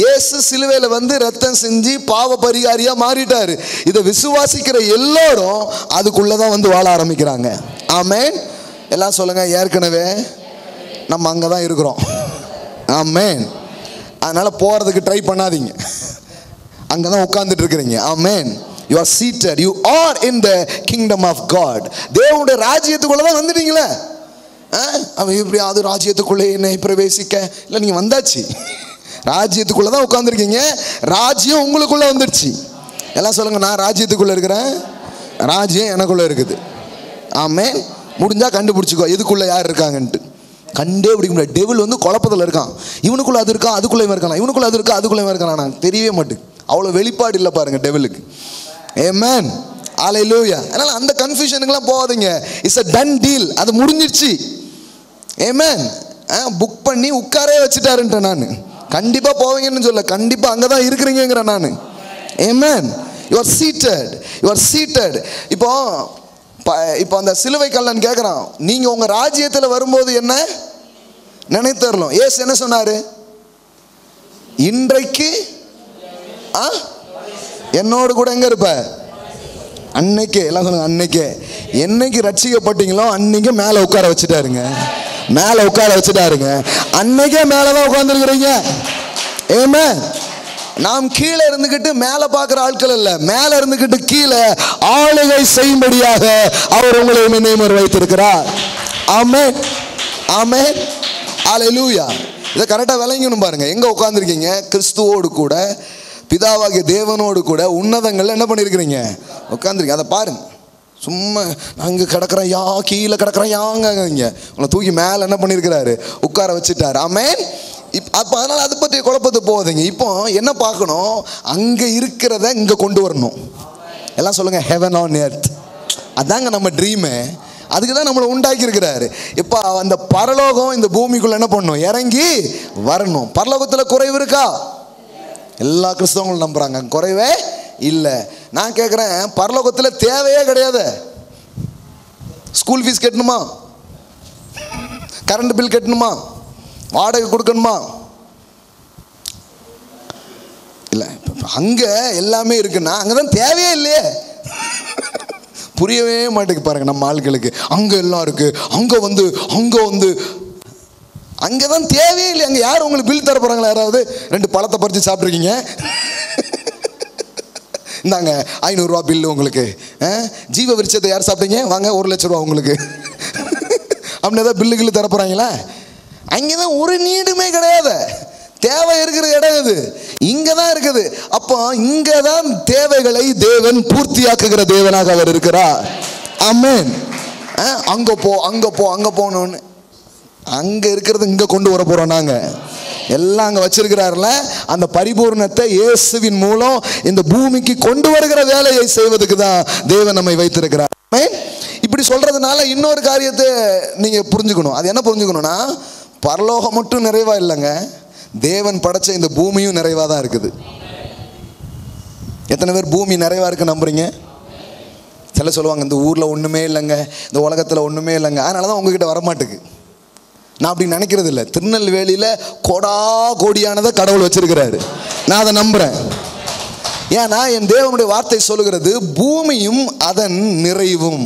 A: இயேசு சிலுவையில் வந்து ரத்தம் செஞ்சு பாவ பரிகாரியாக மாறிட்டார். இதை விசுவாசிக்கிற எல்லோரும் அதுக்குள்ளே தான் வந்து வாழ ஆரம்பிக்கிறாங்க. ஆமென். எல்லாம் சொல்லுங்க, ஏற்கனவே நம்ம அங்கே தான் இருக்கிறோம். ஆமென். அதனால் போகிறதுக்கு ட்ரை பண்ணாதீங்க, அங்கே தான் உட்கார்ந்துட்டு இருக்கிறீங்க. ஆமென். You are seated. You are in the kingdom of God. தேவனுடைய ராஜ்யத்துக்குள்ளே தான் வந்துட்டீங்களே. அவன் இப்படி அது ராஜ்யத்துக்குள்ளே என்னை பிரவேசிக்க இல்லை, நீங்கள் வந்தாச்சு, ராஜ்யத்துக்குள்ளே தான் உட்காந்துருக்கீங்க. ராஜ்யம் உங்களுக்குள்ளே வந்துடுச்சு. எல்லாம் சொல்லுங்கள், நான் ராஜ்யத்துக்குள்ளே இருக்கிறேன், ராஜ்யம் எனக்குள்ளே இருக்குது. ஆமென். முடிஞ்சால் கண்டுபிடிச்சிக்கோ எதுக்குள்ளே யார் இருக்காங்கன்ட்டு. கண்டே பிடிக்க முடியாது. டெவில் வந்து குழப்பத்தில் இருக்கான். இவனுக்குள்ளே அது இருக்கா, அதுக்குள்ளே இருக்கானா, இவனுக்குள்ளே அது இருக்கா, அதுக்குள்ளே இருக்கானா, நான் தெரியவே மாட்டேன். அவ்வளோ வெளிப்பாடு இல்லை பாருங்க டெவிலுக்கு. ஆமென். ஹல்லேலூயா. அதனால் அந்த கன்ஃபியூஷனுக்குலாம் போகாதீங்க. It's a done deal. அது முடிஞ்சிடுச்சு. ஆமென். புக் பண்ணி உட்காரே வச்சுட்டாருன்றேன் நான். கண்டிப்பாக போவீங்கன்னு சொல்ல, கண்டிப்பாக அங்கே தான் இருக்கிறீங்கிறேன் நான். ஆமென். You are seated. You are seated. இப்போ அந்த சிலுவை கல்லன் கேட்குறான், நீங்கள் உங்கள் ராஜ்யத்தில் வரும்போது என்ன நினைத்தரலாம்? ஏசு என்ன சொன்னார்? இன்றைக்கு என்னோடு கூட எங்கே இருப்ப? அன்னைக்கே. எல்லாம் சொல்லுங்க, அன்னைக்கே. என்னைக்கு ரட்சிக்கப்பட்டீங்களோ அன்னைக்கே மேலே உட்கார வச்சுட்டாருங்க, மேலே உட்கார வச்சுட்டாருங்க. அன்னைக்கே மேலே தான் உட்காந்துருக்கிறீங்க. ஆமென். நாம் கீழே இருந்துக்கிட்டு மேலே பார்க்குற ஆட்கள் இல்லை, மேலே இருந்துக்கிட்டு கீழே ஆளுகை செய்யும்படியாக அவர் உங்களை நினைமர் வைத்திருக்கிறார். ஆமென். ஆமென். ஹல்லேலூயா. இதை கரெக்டாக விளங்கணும் பாருங்க. எங்கே உட்காந்துருக்கீங்க? கிறிஸ்துவோடு கூட, பிதாவாகிய தேவனோடு கூட உன்னதங்கள் என்ன பண்ணியிருக்கிறீங்க? உட்காந்துருக்கீங்க. அதை பாருங்க. சும்மா அங்கே கிடக்கிறேன் யா, கீழே கிடக்கிறேன் யாங்க, உங்களை தூக்கி மேலே என்ன பண்ணியிருக்கிறாரு? உட்கார வச்சுட்டார். ஆமென். அப்போ அதனால் அதை பற்றி குழப்பத்து போகுதுங்க. இப்போ என்ன பார்க்கணும்? அங்கே இருக்கிறத இங்கே கொண்டு வரணும். எல்லாம் சொல்லுங்கள், ஹெவன் ஆன் எர்த். அதாங்க நம்ம ட்ரீமு. அதுக்கு தான் நம்மளை உண்டாக்கி இருக்கிறாரு. இப்போ அந்த பரலோகம் இந்த பூமிக்குள்ளே என்ன பண்ணணும்? இறங்கி வரணும். பரலோகத்தில் குறைவு இருக்கா? எல்லா கிறிஸ்தவங்களும் நம்புகிறாங்க குறைவே இல்லை. நான் கேட்குறேன், பரலோகத்தில் தேவையே கிடையாது. ஸ்கூல் ஃபீஸ் கட்டணுமா? கரண்ட் பில் கட்டணுமா? வாடகை கொடுக்கணுமா? இல்லை. அங்கே எல்லாமே இருக்குன்னா அங்கே தான் தேவையே இல்லையே. புரியவே மாட்டேங்குது பாருங்க நம்ம ஆட்களுக்கு. அங்கே எல்லாம் இருக்கு, அங்கே வந்து அங்கே தான் தேவையே இல்லை. அங்கே யார் உங்களுக்கு பில் தர போகிறாங்களா? யாராவது 2 பழத்தை பறித்து சாப்பிட்ருக்கீங்க, இந்தாங்க 500 ரூபா பில்லு உங்களுக்கு. ஜீவ விருட்சத்தை யார் சாப்பிட்டீங்க? வாங்க 1 லட்ச ரூபா உங்களுக்கு. அப்படின்னு ஏதாவது பில்லு கில்லு தர போகிறாங்களா? அங்கே தான் ஒரு நீடுமே கிடையாது. தேவை இருக்கிற இடம் இது இங்கே தான் இருக்குது. அப்போ இங்கே தான் தேவைகளை தேவன் பூர்த்தியாக்குகிற தேவனாக அவர் இருக்கிறார். ஆமென். அங்கே போகணுன்னு அங்கே இருக்கிறது இங்கே கொண்டு வர போகிறோம். நாங்கள் எல்லாம் அங்கே வச்சிருக்கிறாருல, அந்த பரிபூர்ணத்தை இயேசுவின் மூலம் இந்த பூமிக்கு கொண்டு வருகிற வேலையை செய்வதுக்கு தான் தேவன் நம்மை வைத்திருக்கிறார். ஆமென். இப்படி சொல்கிறதுனால இன்னொரு காரியத்தை நீங்கள் புரிஞ்சுக்கணும். அது என்ன புரிஞ்சுக்கணும்னா, பரலோகம் மட்டும் நிறைவா இல்லைங்க, தேவன் படைச்ச இந்த பூமியும் நிறைவாக தான் இருக்குது. எத்தனை பேர் பூமி நிறைவாக இருக்குன்னு நம்புறீங்க? சில சொல்லுவாங்க, இந்த ஊரில் ஒன்றுமே இல்லைங்க, இந்த உலகத்தில் ஒன்றுமே இல்லைங்க, அதனால தான் உங்ககிட்ட வரமாட்டுக்கு. நான் அப்படி நினைக்கிறது இல்லை. திருநெல்வேலியில் கோடா கோடியானதை கடவுள் வச்சிருக்கிறாரு. நான் அதை நம்புறேன். ஏன்னா என் தேவனுடைய வார்த்தை சொல்லுகிறது, பூமியும் அதன் நிறைவும்.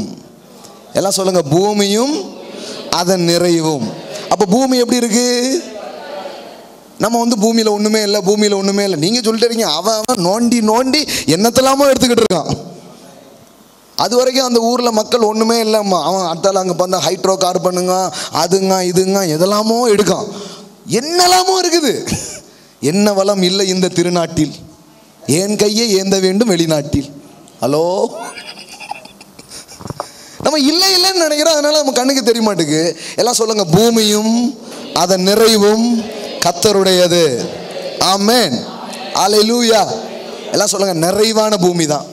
A: எல்லாம் சொல்லுங்க, பூமியும் அதன் நிறைவும். அப்போ பூமி எப்படி இருக்கு? நம்ம பூமியில் ஒன்றுமே இல்லை, பூமியில் ஒன்றுமே இல்லை. நீங்கள் சொல்லிட்டு இருக்கீங்க, அவன் நோண்டி நோண்டி என்னத்தெல்லாமோ எடுத்துக்கிட்டு இருக்கான். அது வரைக்கும் அந்த ஊரில் மக்கள் ஒன்றுமே இல்லைம்மா. அவன் அடுத்தால அங்கே பார்த்தா ஹைட்ரோ கார்பனுங்க, அதுங்க இதுங்க எதெல்லாமோ எடுக்கான். என்னெல்லாமோ இருக்குது. என்ன வளம் இல்லை இந்த திருநாட்டில், ஏன் கையை ஏந்த வேண்டும் வெளிநாட்டில். ஹலோ, நம்ம இல்லை இல்லைன்னு நினைக்கிறோம், அதனால நம்ம கண்ணுக்கு தெரிய மாட்டேங்குது. எல்லாம் சொல்லுங்க, பூமியும் அதன் நிறைவும் கர்த்தருடையது. ஆமென், அல்லேலூயா. எல்லாம் சொல்லுங்க, நிறைவான பூமி தான்.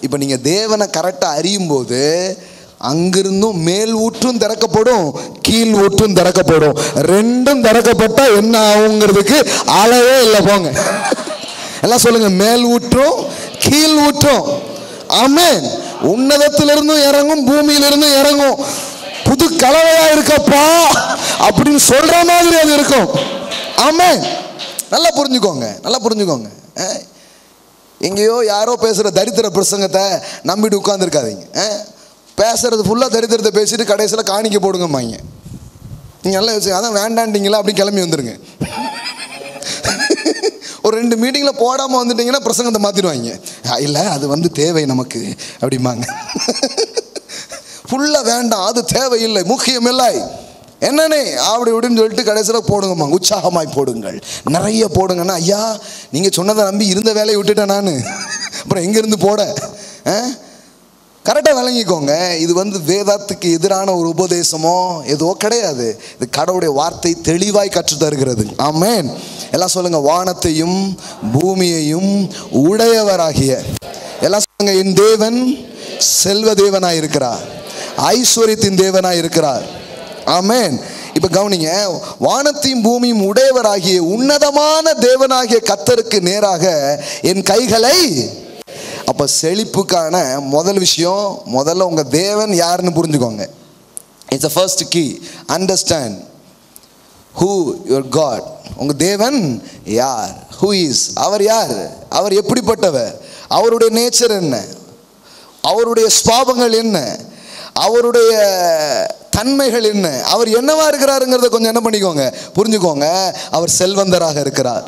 A: இப்போ நீங்கள் தேவனை கரெக்டாக அறியும் போது அங்கிருந்தும் மேல் ஊற்றும் திறக்கப்படும், கீழ் ஊற்றும் திறக்கப்படும். ரெண்டும் திறக்கப்பட்டால் என்ன ஆகுங்கிறதுக்கு அளவே இல்லை. போங்க, எல்லாம் சொல்லுங்க, மேல் ஊற்றும் கீழ் ஊற்றும். ஆமென். உன்னதத்திலிருந்தும் இறங்கும், பூமியிலிருந்தும் இறங்கும். புது கலவையா இருக்கப்பா அப்படின்னு சொல்ற மாதிரி அது இருக்கும். ஆமென். நல்லா புரிஞ்சுக்கோங்க, நல்லா புரிஞ்சுக்கோங்க. எங்கேயோ யாரோ பேசுகிற தரித்திர பிரசங்கத்தை நம்பிட்டு உட்காந்துருக்காதீங்க. பேசுறது ஃபுல்லாக தரித்திரத்தை பேசிட்டு கடைசியில் காணிக்க போடுங்கம்மாங்க. நீங்கள் நல்லா யோசிச்சு, அதான் வேண்டாண்டிங்களா அப்படி கிளம்பி வந்துடுங்க. ஒரு 2 மீட்டிங்கில் போடாமல் வந்துட்டிங்கன்னா பிரசங்கத்தை மாற்றிடுவாங்க. இல்லை, அது தேவை நமக்கு அப்படிம்பாங்க. ஃபுல்லாக வேண்டாம், அது தேவையில்லை, முக்கியமில்லை, என்னன்னே அப்படி இப்படின்னு சொல்லிட்டு கடைசியில் போடுங்கம்மா. உற்சாகமாய் போடுங்கள், நிறைய போடுங்கன்னா. ஐயா, நீங்கள் சொன்னதை நம்பி இருந்த வேலையை விட்டுட்டேன் நான், அப்புறம் எங்கேருந்து போட? கரெக்டாக விளங்கிக்கோங்க. இது வேதத்துக்கு எதிரான ஒரு உபதேசமோ ஏதோ கிடையாது. இது கடவுளுடைய வார்த்தை தெளிவாய் கற்றுத் தருகிறது. ஆமென். எல்லாம் சொல்லுங்க, வானத்தையும் பூமியையும் உடையவராகிய. எல்லாம் சொல்லுங்க, என் தேவன் செல்வ தேவனாய் இருக்கிறார், ஐஸ்வர்யத்தின் தேவனாய் இருக்கிறார். ஆமென். இப்ப கவனிங்க, வானத்தையும் பூமியும் உடையவராகிய உன்னதமான தேவனாகிய கர்த்தருக்கு நேராக என் கைகளை. அப்ப செழிப்புக்கான முதல் விஷயம், முதல்ல உங்க தேவன் யாருன்னு புரிஞ்சுக்கோங்க. It's a first key. Understand who your God. உங்க தேவன் யார்? Who is? அவர் யார்? அவர் எப்படிப்பட்டவர்? அவருடைய நேச்சர் என்ன? அவருடைய ஸ்வபாவங்கள் என்ன? அவருடைய தன்மைகள் என்ன? அவர் என்னவா இருக்கிறாருங்கிறத கொஞ்சம் என்ன பண்ணிக்கோங்க, புரிஞ்சுக்கோங்க. அவர் செல்வந்தராக இருக்கிறார்.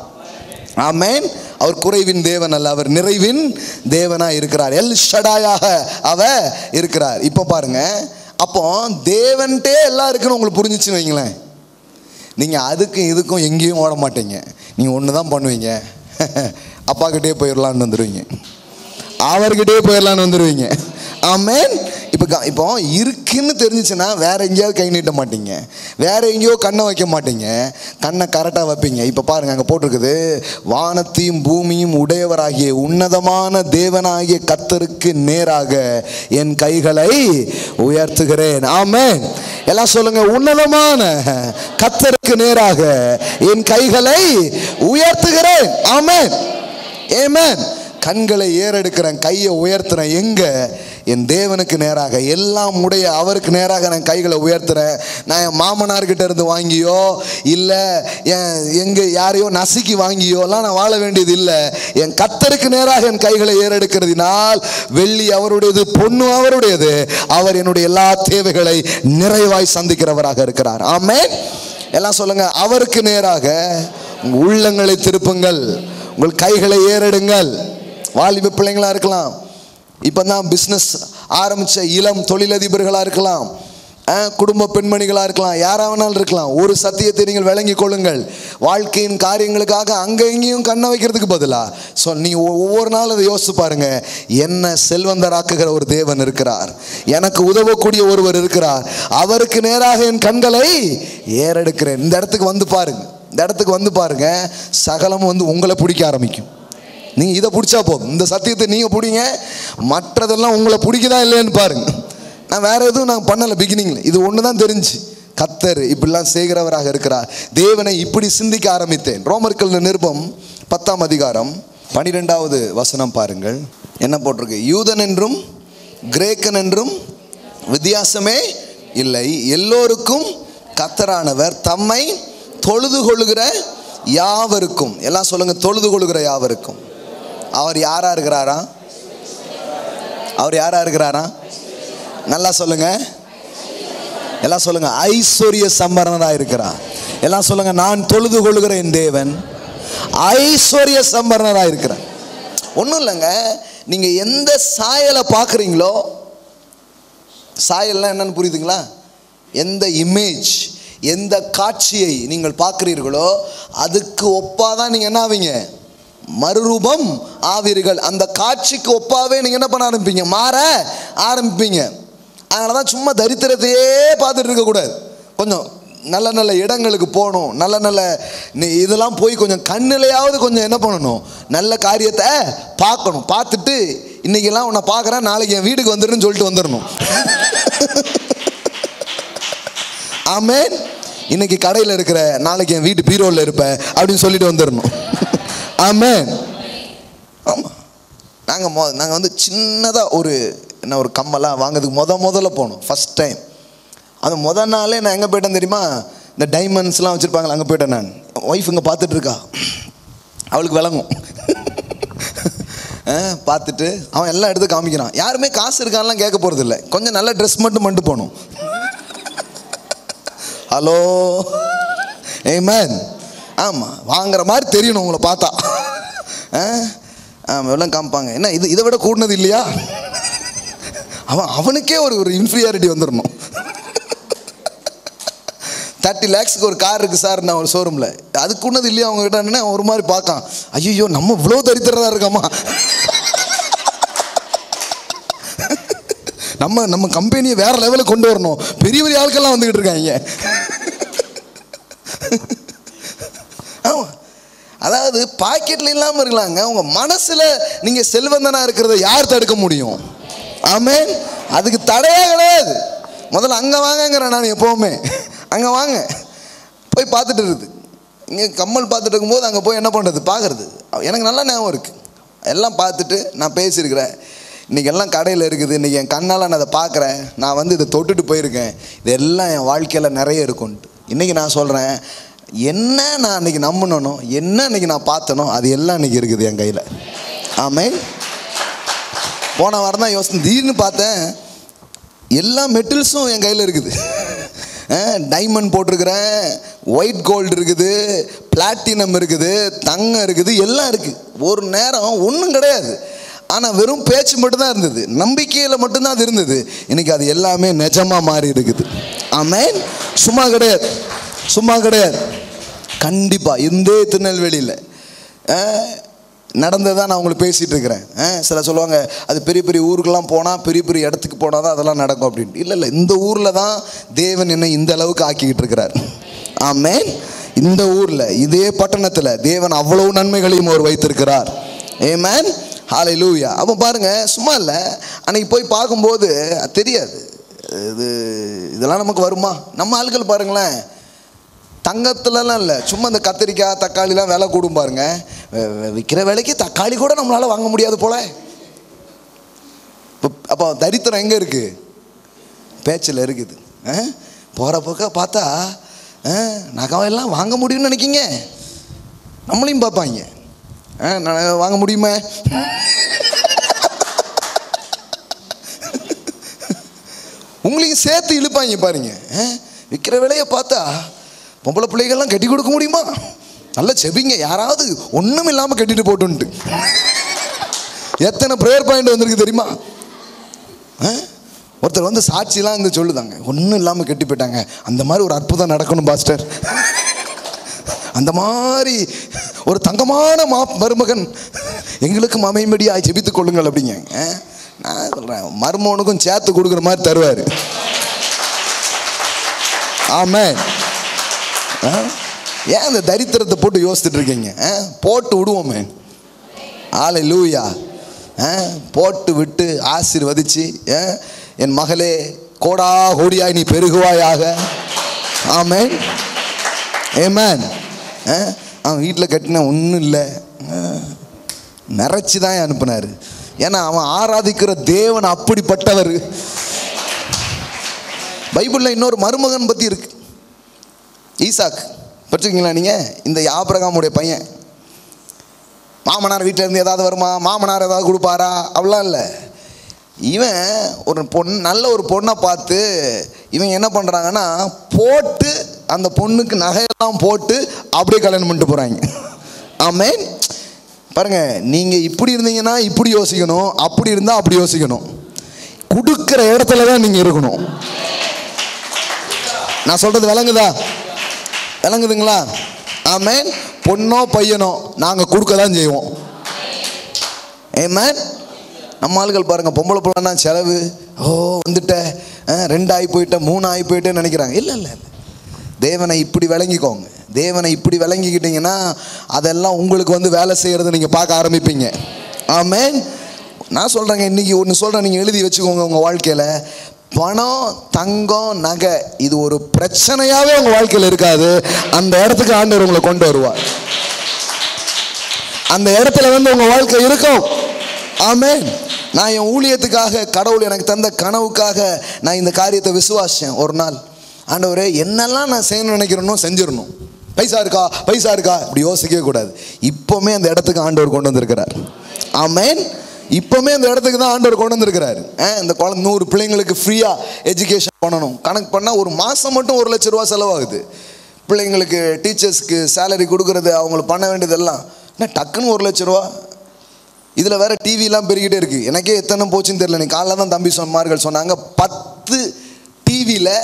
A: ஆமென். அவர் குறைவின் தேவன் அல்ல, அவர் நிறைவின் தேவனாக இருக்கிறார். எல் ஷடாயாக அவர் இருக்கிறார். இப்போ பாருங்க, அப்போ தேவன்ட்டே எல்லாம் இருக்குன்னு உங்களுக்கு புரிஞ்சிச்சுன்னு வைங்களேன், நீங்கள் அதுக்கும் இதுக்கும் எங்கேயும் ஓட மாட்டீங்க. நீங்கள் ஒன்று தான் பண்ணுவீங்க, அப்பாக்கிட்டே போயிடலான்னு வந்துடுவீங்க, அவர்கிட்டே போயிடலான்னு வந்துடுவீங்க. ஆமென். இப்போ இருக்குன்னு தெரிஞ்சிச்சுன்னா வேற எங்கேயாவது கை நீட்ட மாட்டீங்க, வேற எங்கேயோ கண்ணை வைக்க மாட்டீங்க, கண்ணை கரெக்டாக வைப்பீங்க. இப்போ பாருங்க, அங்கே போட்டிருக்குது, வானத்தையும் பூமியும் உடையவராகிய உன்னதமான தேவனாகிய கர்த்தருக்கு நேராக என் கைகளை உயர்த்துகிறேன். ஆமென். எல்லாம் சொல்லுங்க, உன்னதமான கர்த்தருக்கு நேராக என் கைகளை உயர்த்துகிறேன். ஆமென், ஆமென். கண்களை ஏறெடுக்கிறேன், கையை உயர்த்துறேன். எங்க? என் தேவனுக்கு நேராக, எல்லாம் உடைய அவருக்கு நேராக நான் கைகளை உயர்த்துறேன். நான் என் மாமனார்கிட்ட இருந்து வாங்கியோ இல்லை எங்க யாரையோ நசுக்கி வாங்கியோலாம் நான் வாழ வேண்டியது இல்லை. என் கர்த்தருக்கு நேராக என் கைகளை ஏறெடுக்கிறதினால் வெள்ளி அவருடையது, பொண்ணு அவருடையது. அவர் என்னுடைய எல்லா தேவைகளை நிறைவாய் சந்திக்கிறவராக இருக்கிறார். ஆமென். எல்லாம் சொல்லுங்க, அவருக்கு நேராக உள்ளங்களை திருப்புங்கள், உங்கள் கைகளை ஏறெடுங்கள். வாலிப பிள்ளைங்களா இருக்கலாம், இப்போ தான் பிஸ்னஸ் ஆரம்பித்த இளம் தொழிலதிபர்களாக இருக்கலாம், குடும்ப பெண்மணிகளாக இருக்கலாம், யாராவனாலும் இருக்கலாம். ஒரு சத்தியத்தை நீங்கள் விளங்கி கொள்ளுங்கள். வாழ்க்கையின் காரியங்களுக்காக அங்கே எங்கேயும் கண்ணை வைக்கிறதுக்கு பதிலாக நீங்கள் ஒவ்வொரு நாளும் அதை யோசிச்சு பாருங்க, என்ன செல்வந்தராக்குகிற ஒரு தேவன் இருக்கிறார், எனக்கு உதவக்கூடிய ஒருவர் இருக்கிறார், அவருக்கு நேராக என் கண்களை ஏறெடுக்கிறேன். இந்த இடத்துக்கு வந்து பாருங்க, இந்த இடத்துக்கு வந்து பாருங்க, சகலமும் உங்களை பிடிக்க ஆரம்பிக்கும். நீங்கள் இதை பிடிச்சா போதும், இந்த சத்தியத்தை நீங்கள் பிடிங்க, மற்றதெல்லாம் உங்களை பிடிக்குதா இல்லைன்னு பாருங்க. நான் வேற எதுவும் நான் பண்ணலை பிகினிங்கில், இது ஒன்று தான் தெரிஞ்சு, கர்த்தர் இப்படிலாம் செய்கிறவராக இருக்கிறார். தேவனை இப்படி சிந்திக்க ஆரம்பித்தேன். ரோமர்கள் நிருபம் 10ஆம் அதிகாரம் 12வது வசனம் பாருங்கள், என்ன போட்டிருக்கு? யூதன் என்றும் கிரேக்கன் என்றும் வித்தியாசமே இல்லை, எல்லோருக்கும் கர்த்தரானவர் தம்மை தொழுது கொள்ளுகிற யாவருக்கும், எல்லாம் சொல்லுங்க, தொழுது கொள்ளுகிற யாவருக்கும். அவர் யாரா இருக்கிறாரா? அவர் யாரா இருக்கிறாரா? நல்லா சொல்லுங்க, எல்லாம் சொல்லுங்க, ஐஸ்வர்ய சம்பரனராக இருக்கிறார். எல்லாம் சொல்லுங்க, நான் தொழுது கொள்ளுகிற என் தேவன் ஐஸ்வர்ய சம்பரனராக இருக்கிறார். ஒன்றும் இல்லைங்க, நீங்க எந்த சாயலை பார்க்குறீங்களோ, சாயல்னா என்னன்னு புரியுதுங்களா? எந்த இமேஜ், எந்த காட்சியை நீங்கள் பார்க்கிறீர்களோ அதுக்கு ஒப்பாதான் நீங்க என்ன ஆவீங்க? மறுரூபம் ஆவீர்கள். அந்த காட்சிக்கு ஒப்பாவே நீங்க என்ன பண்ண ஆரம்பிப்பீங்க? மாற ஆரம்பிப்பீங்க. அதனாலதான் சும்மா தரித்திரத்தையே பார்த்துட்டு இருக்கக்கூடாது. கொஞ்சம் நல்ல நல்ல இடங்களுக்கு போகணும். நல்ல நல்ல இதெல்லாம் போய் கொஞ்சம் கண்ணிலையாவது கொஞ்சம் என்ன பண்ணணும்? நல்ல காரியத்தை பார்க்கணும். பார்த்துட்டு இன்னைக்கெல்லாம் உன்னை பார்க்குறேன், நாளைக்கு என் வீட்டுக்கு வந்துடுன்னு சொல்லிட்டு வந்துடணும். ஆமென். இன்னைக்கு கடையில் இருக்கிற, நாளைக்கு என் வீட்டு பீரோவில் இருப்பேன் அப்படின்னு சொல்லிட்டு வந்துடணும். ஆமென். ஆமாம். நாங்கள் வந்து சின்னதாக ஒரு கம்மலாக வாங்கிறதுக்கு முதல்ல போனோம். First time. அது முதல் நாளே நான் எங்கே போயிட்டேன் தெரியுமா? இந்த டைமண்ட்ஸ்லாம் வச்சுருப்பாங்களா, அங்கே போயிட்டேன் நான். ஒய்ஃப் இங்கே பார்த்துட்ருக்கா, அவளுக்கு விளங்கும். பார்த்துட்டு அவன் எல்லாம் எடுத்து காமிக்கிறான். யாருமே காசு இருக்கான்லாம் கேட்க போகிறது இல்லை, கொஞ்சம் நல்ல ட்ரெஸ் மட்டும் பண்ணிட்டு போகணும். ஹலோ, ஆமென். ஆமாம், வாங்குற மாதிரி தெரியணும் உங்களை பார்த்தா. ஆமாம், எல்லாம் காமிப்பாங்க. என்ன இது, இதை விட கூடுனது இல்லையா? அவனுக்கே ஒரு இன்ஃபீரியாரிட்டி வந்துடணும். 30 lakhs ஒரு கார் இருக்குது சார், நான் ஒரு ஷோரூமில், அதுக்கு கூடது இல்லையா அவங்க கிட்ட? ஒரு மாதிரி பார்க்கான், ஐயோ நம்ம இவ்வளோ தரித்திரதா இருக்காமா, நம்ம கம்பெனியை வேற லெவலுக்கு கொண்டு வரணும், பெரிய பெரிய ஆட்கள்லாம் வந்துகிட்டு இருக்காங்க. அதாவது பாக்கெட்ல இல்லாமல் இருக்கலாங்க, உங்க மனசுல நீங்க செல்வந்தனா இருக்கிறத யார் தடுக்க முடியும்? ஆமென். அதுக்கு தடையே கிடையாது. முதல்ல அங்கே வாங்கங்கிறேன் நான் எப்போவுமே. அங்கே வாங்க, போய் பார்த்துட்டு இருக்குது. இங்கே கம்மல் பார்த்துட்டு இருக்கும்போது அங்கே போய் என்ன பண்ணுறது, பார்க்குறது. எனக்கு நல்லா ஞாபகம் இருக்குது. எல்லாம் பார்த்துட்டு நான் பேசியிருக்கிறேன். இன்றைக்கி எல்லாம் கடையில் இருக்குது, இன்றைக்கி என் கண்ணால் நான் அதை பார்க்குறேன். நான் வந்து இதை தொட்டுட்டு போயிருக்கேன். இதெல்லாம் என் வாழ்க்கையில் நிறைய இருக்கும்ட்டு. இன்றைக்கி நான் சொல்கிறேன், என்ன நான் அன்றைக்கி நம்பினோ, என்ன இன்றைக்கி நான் பார்த்தனோ, அது எல்லாம் இன்றைக்கி இருக்குது என் கையில். ஆமென். போன வாரம் தான் யோசனை, திடீர்னு பார்த்தேன் எல்லா மெட்டல்ஸும் என் கையில் இருக்குது. டைமண்ட் போட்டிருக்கிறேன், ஒயிட் கோல்டு இருக்குது, பிளாட்டினம் இருக்குது, தங்கம் இருக்குது, எல்லாம் இருக்குது. ஒரு நேரம் ஒன்றும் கிடையாது, ஆனால் வெறும் பேச்சு மட்டும்தான் இருந்தது, நம்பிக்கையில் மட்டும்தான் அது இருந்தது. இன்னைக்கு அது எல்லாமே நிஜமாக மாறி இருக்குது. ஆமென். சும்மா கிடையாது, சும்மா கிடையாது. கண்டிப்பாக இந்த திருநெல்வேலியில் நடந்ததான் நான் உங்களுக்கு பேசிகிட்டு இருக்கிறேன். சில சொல்லுவாங்க, அது பெரிய பெரிய ஊருக்கெல்லாம் போனால், பெரிய பெரிய இடத்துக்கு போனால் தான் அதெல்லாம் நடக்கும் அப்படின்ட்டு. இல்லை, இந்த ஊரில் தான் தேவன் என்னை இந்த அளவுக்கு ஆக்கிக்கிட்டு இருக்கிறார். ஆமென். இந்த ஊரில், இதே பட்டணத்தில் தேவன் அவ்வளவு நன்மைகளையும் அவர் வைத்திருக்கிறார். ஆமென். ஹல்லேலூயா. அப்போ பாருங்கள், சும்மா இல்லை, அன்னைக்கு போய் பார்க்கும்போது தெரியாது இதெல்லாம் நமக்கு வருமா. நம்ம ஆட்கள் பாருங்களேன், தங்கத்துலலாம் இல்லை, சும்மா இந்த கத்திரிக்காய் தக்காளிலாம் விலை கூடும் பாருங்க. விற்கிற விலைக்கு தக்காளி கூட நம்மளால் வாங்க முடியாது போல. அப்போ தரித்திரம் எங்கே இருக்குது? பேச்சில் இருக்குது. போகிற போக்க பார்த்தா நகையெல்லாம் வாங்க முடியும்னு நினைக்கிங்க, நம்மளையும் பார்ப்பாங்க. வாங்க முடியுமா? உங்களையும் சேர்த்து இழுப்பாங்க பாருங்க. விற்கிற விலையை பார்த்தா பொம்பளை பிள்ளைகள்லாம் கட்டி கொடுக்க முடியுமா? நல்லா செபிங்க, யாராவது ஒன்றும் இல்லாமல் கட்டிட்டு போட்டுன்ட்டு. எத்தனை ப்ரேயர் பாயிண்ட் வந்திருக்கு தெரியுமா? ஒருத்தர் வந்து சாட்சிலாம் இருந்து சொல்லுதாங்க, ஒன்றும் இல்லாமல் கட்டி போயிட்டாங்க, அந்த மாதிரி ஒரு அற்புதம் நடக்கணும் பாஸ்டர், அந்த மாதிரி ஒரு தங்கமான மருமகன் எங்களுக்கும் அமையும்படியாக ஜெபித்துக் கொள்ளுங்கள் அப்படிங்க. நான் சொல்கிறேன், மருமகனுக்கும் சேர்த்து கொடுக்குற மாதிரி தருவார். ஆமென். ஏன் அந்த தரித்திரத்தை போட்டு யோசிச்சுட்டு இருக்கீங்க? போட்டு விடுவோமே. ஹல்லேலூயா. போட்டு விட்டு ஆசீர்வதிச்சு, என் மகளே கோடா கோடியாய் நீ பெருகுவாயாக. ஆமென். ஆமென். அவன் வீட்டில் கட்டின ஒன்றும் இல்லை, நிறைச்சி தான் அனுப்புனார். ஏன்னா அவன் ஆராதிக்கிற தேவன் அப்படிப்பட்டவர். பைபிளில் இன்னொரு மருமகன் பற்றி இருக்கு. ஈசாக் படிச்சிருக்கீங்களா நீங்கள்? இந்த ஆபிரகாமுடைய பையன். மாமனார் வீட்டில் இருந்து ஏதாவது வருமா, மாமனார் ஏதாவது கொடுப்பாரா, அப்படிலாம் இல்லை. இவன் ஒரு நல்ல ஒரு பொண்ணை பார்த்து இவங்க என்ன பண்ணுறாங்கன்னா, போட்டு அந்த பொண்ணுக்கு நகையெல்லாம் போட்டு அப்படியே கல்யாணம் பண்ணிட்டு போகிறாங்க. ஆமென். பாருங்க, நீங்கள் இப்படி இருந்தீங்கன்னா இப்படி யோசிக்கணும், அப்படி இருந்தால் அப்படி யோசிக்கணும். கொடுக்குற இடத்துல தான் நீங்கள் இருக்கணும். நான் சொல்கிறது விளங்குதா? விளங்குதுங்களா? ஆமென். பொண்ணோ பையனோ நாங்கள் கொடுக்க தான் செய்வோம். ஆமென். நம்ம ஆளுகள் பாருங்கள், பொம்பளை பிள்ளைன்னா செலவு, வந்துட்ட 2 ஆகி போயிட்டேன் 3 ஆகி போயிட்டேன்னு நினைக்கிறாங்க. இல்லை இல்லை இல்லை, தேவனை இப்படி விளங்கிக்கோங்க. தேவனை இப்படி விளங்கிக்கிட்டீங்கன்னா அதெல்லாம் உங்களுக்கு வேலை செய்கிறது நீங்கள் பார்க்க ஆரம்பிப்பீங்க. ஆமென். நான் சொல்கிறேங்க, இன்றைக்கி ஒன்று சொல்கிறேன், நீங்கள் எழுதி வச்சுக்கோங்க. உங்கள் வாழ்க்கையில் பணம், தங்கம், நகை இது ஒரு பிரச்சனையாகவே உங்கள் வாழ்க்கையில் இருக்காது. அந்த இடத்துக்கு ஆண்டவர் உங்களை கொண்டு வருவார். அந்த இடத்துல உங்கள் வாழ்க்கை இருக்கும். ஆமென். நான் என் ஊழியத்துக்காக, கடவுள் எனக்கு தந்த கனவுக்காக நான் இந்த காரியத்தை விசுவாசித்தேன். ஒரு நாள், ஆண்டவரே என்னெல்லாம் நான் செய்யணும்னு நினைக்கிறேனோ செஞ்சிடணும். பைசா இருக்கா பைசா இருக்கா இப்படி யோசிக்கவே கூடாது. இப்போவுமே அந்த இடத்துக்கு ஆண்டவர் கொண்டு வந்திருக்கிறார். ஆமென். இப்போவுமே அந்த இடத்துக்கு தான் ஆண்டவர் கொண்டு வந்திருக்கிறார். இந்த 100 பிள்ளைங்களுக்கு ஃப்ரீயாக எஜுகேஷன் பண்ணணும். கணக்கு பண்ணால் ஒரு மாதம் மட்டும் 1 லட்ச ரூபா செலவாகுது. பிள்ளைங்களுக்கு டீச்சர்ஸ்க்கு சேலரி கொடுக்குறது, அவங்களுக்கு பண்ண வேண்டியதெல்லாம் என்ன டக்குன்னு 1 லட்ச ரூபா. இதில் வேறு டிவிலாம் பெருகிட்டே இருக்குது. எனக்கே எத்தனை போச்சுன்னு தெரியல. நீ காலைல தான் தம்பி சொன்னார்கள் சொன்னாங்க, 10 டிவியில்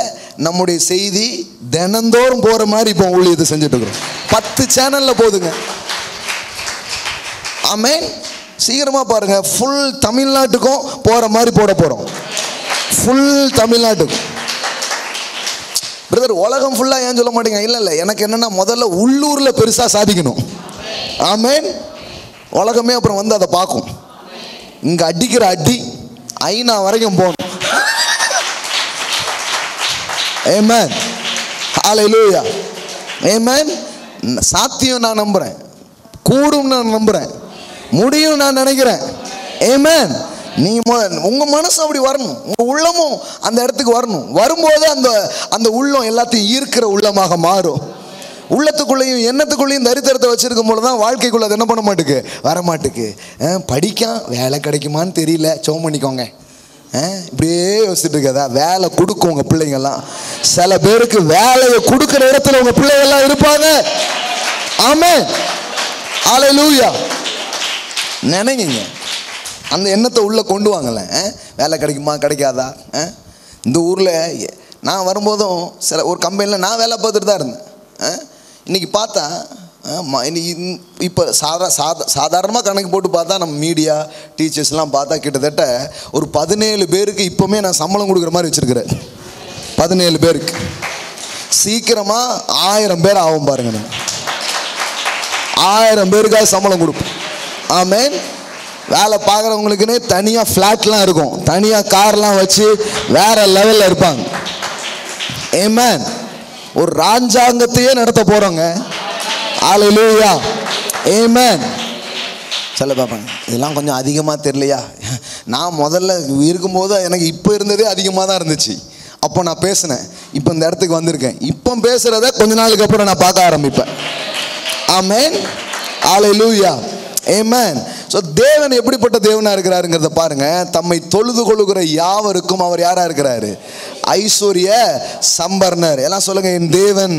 A: நம்முடைய செய்தி தினந்தோறும் போகிற மாதிரி இப்போ ஊழியத்தை செஞ்சுட்டு இருக்கிறோம். 10 சேனலில் போகுதுங்க. ஆமென். சீக்கிரமாக பாருங்கள், ஃபுல் தமிழ்நாட்டுக்கும் போகிற மாதிரி போட போகிறோம். ஃபுல் தமிழ்நாட்டுக்கும். பிரதர் உலகம் ஃபுல்லாக ஏன் சொல்ல மாட்டேங்க? இல்லை இல்லை, எனக்கு என்னென்னா முதல்ல உள்ளூரில் பெருசாக சாதிக்கணும். ஆமென். உலகமே அப்புறம் அதை பார்க்கும். இங்கே அடிக்கிற அடி ஐநா வரைக்கும் போகணும். ஆமென். ஹல்லேலூயா. ஆமென். சாத்தியம் நான் நம்புகிறேன், கூடும் நான் நம்புகிறேன், முடியும் நான் நினைக்கிறேன். ஆமென். நீங்கள் உங்கள் மனசு அப்படி வரணும், உங்கள் உள்ளமும் அந்த இடத்துக்கு வரணும். வரும்போது அந்த உள்ளம் எல்லாத்தையும் ஈர்க்கிற உள்ளமாக மாறும். உள்ளத்துக்குள்ளேயும் எண்ணத்துக்குள்ளேயும் தரித்திரத்தை வச்சிருக்கும் போது தான் வாழ்க்கைக்குள்ள அது என்ன பண்ண மாட்டுக்கு, வர மாட்டுக்கு. படிக்க வேலை கிடைக்குமான்னு தெரியல, சோம் பண்ணிக்கோங்க. இப்படியே யோசிச்சுட்டு இருக்காதா? வேலை கொடுக்கும் உங்கள் பிள்ளைங்கள்லாம். சில பேருக்கு வேலையை கொடுக்குற இடத்துல உங்கள் பிள்ளைகள்லாம் இருப்பாங்க. ஆமென். ஹல்லேலூயா. நினைங்க, அந்த எண்ணத்தை உள்ளே கொண்டு வாங்கல. வேலை கிடைக்குமா கிடைக்காதா? இந்த ஊரில் நான் வரும்போதும் ஒரு கம்பெனியில் நான் வேலை பார்த்துட்டு தான் இருந்தேன். இன்றைக்கி பார்த்தா இப்போ சாதாரணமாக கணக்கு போட்டு பார்த்தா நம்ம மீடியா டீச்சர்ஸ்லாம் பார்த்தா கிட்டத்தட்ட ஒரு 17 பேருக்கு இப்போவுமே நான் சம்பளம் கொடுக்குற மாதிரி வச்சுருக்கிறேன். 17 பேருக்கு சீக்கிரமாக 1000 பேர் ஆகும் பாருங்க. நம்ம 1000 பேருக்காக சம்பளம் கொடுப்போம். ஆமென். வேலை பார்க்குறவங்களுக்குன்னே தனியாக ஃப்ளாட்லாம் இருக்கும், தனியாக கார்லாம் வச்சு வேறு லெவலில் இருப்பாங்க. ஆமென். ஒரு ராஜாங்கத்தையே நடத்த போகிறோங்க. ஹல்லேலூயா. ஆமென். சொல்ல பார்ப்பாங்க, இதெல்லாம் கொஞ்சம் அதிகமாக தெரியலையா? நான் முதல்ல இருக்கும்போது எனக்கு இப்போ இருந்ததே அதிகமாக தான் இருந்துச்சு. அப்போ நான் பேசினேன், இப்போ இந்த இடத்துக்கு வந்திருக்கேன். இப்போ பேசுகிறத கொஞ்ச நாளுக்கு அப்புறம் நான் பார்க்க ஆரம்பிப்பேன். ஆமென். ஹல்லேலூயா. ஆமென். ஸோ தேவன் எப்படிப்பட்ட தேவனாக இருக்கிறாருங்கிறத பாருங்க. தம்மை தொழுது கொள்ளுகிற யாவருக்கும் அவர் யாராக இருக்கிறாரு? ஐஸ்வர்ய சம்பர்ணர். எல்லாம் சொல்லுங்க, என் தேவன்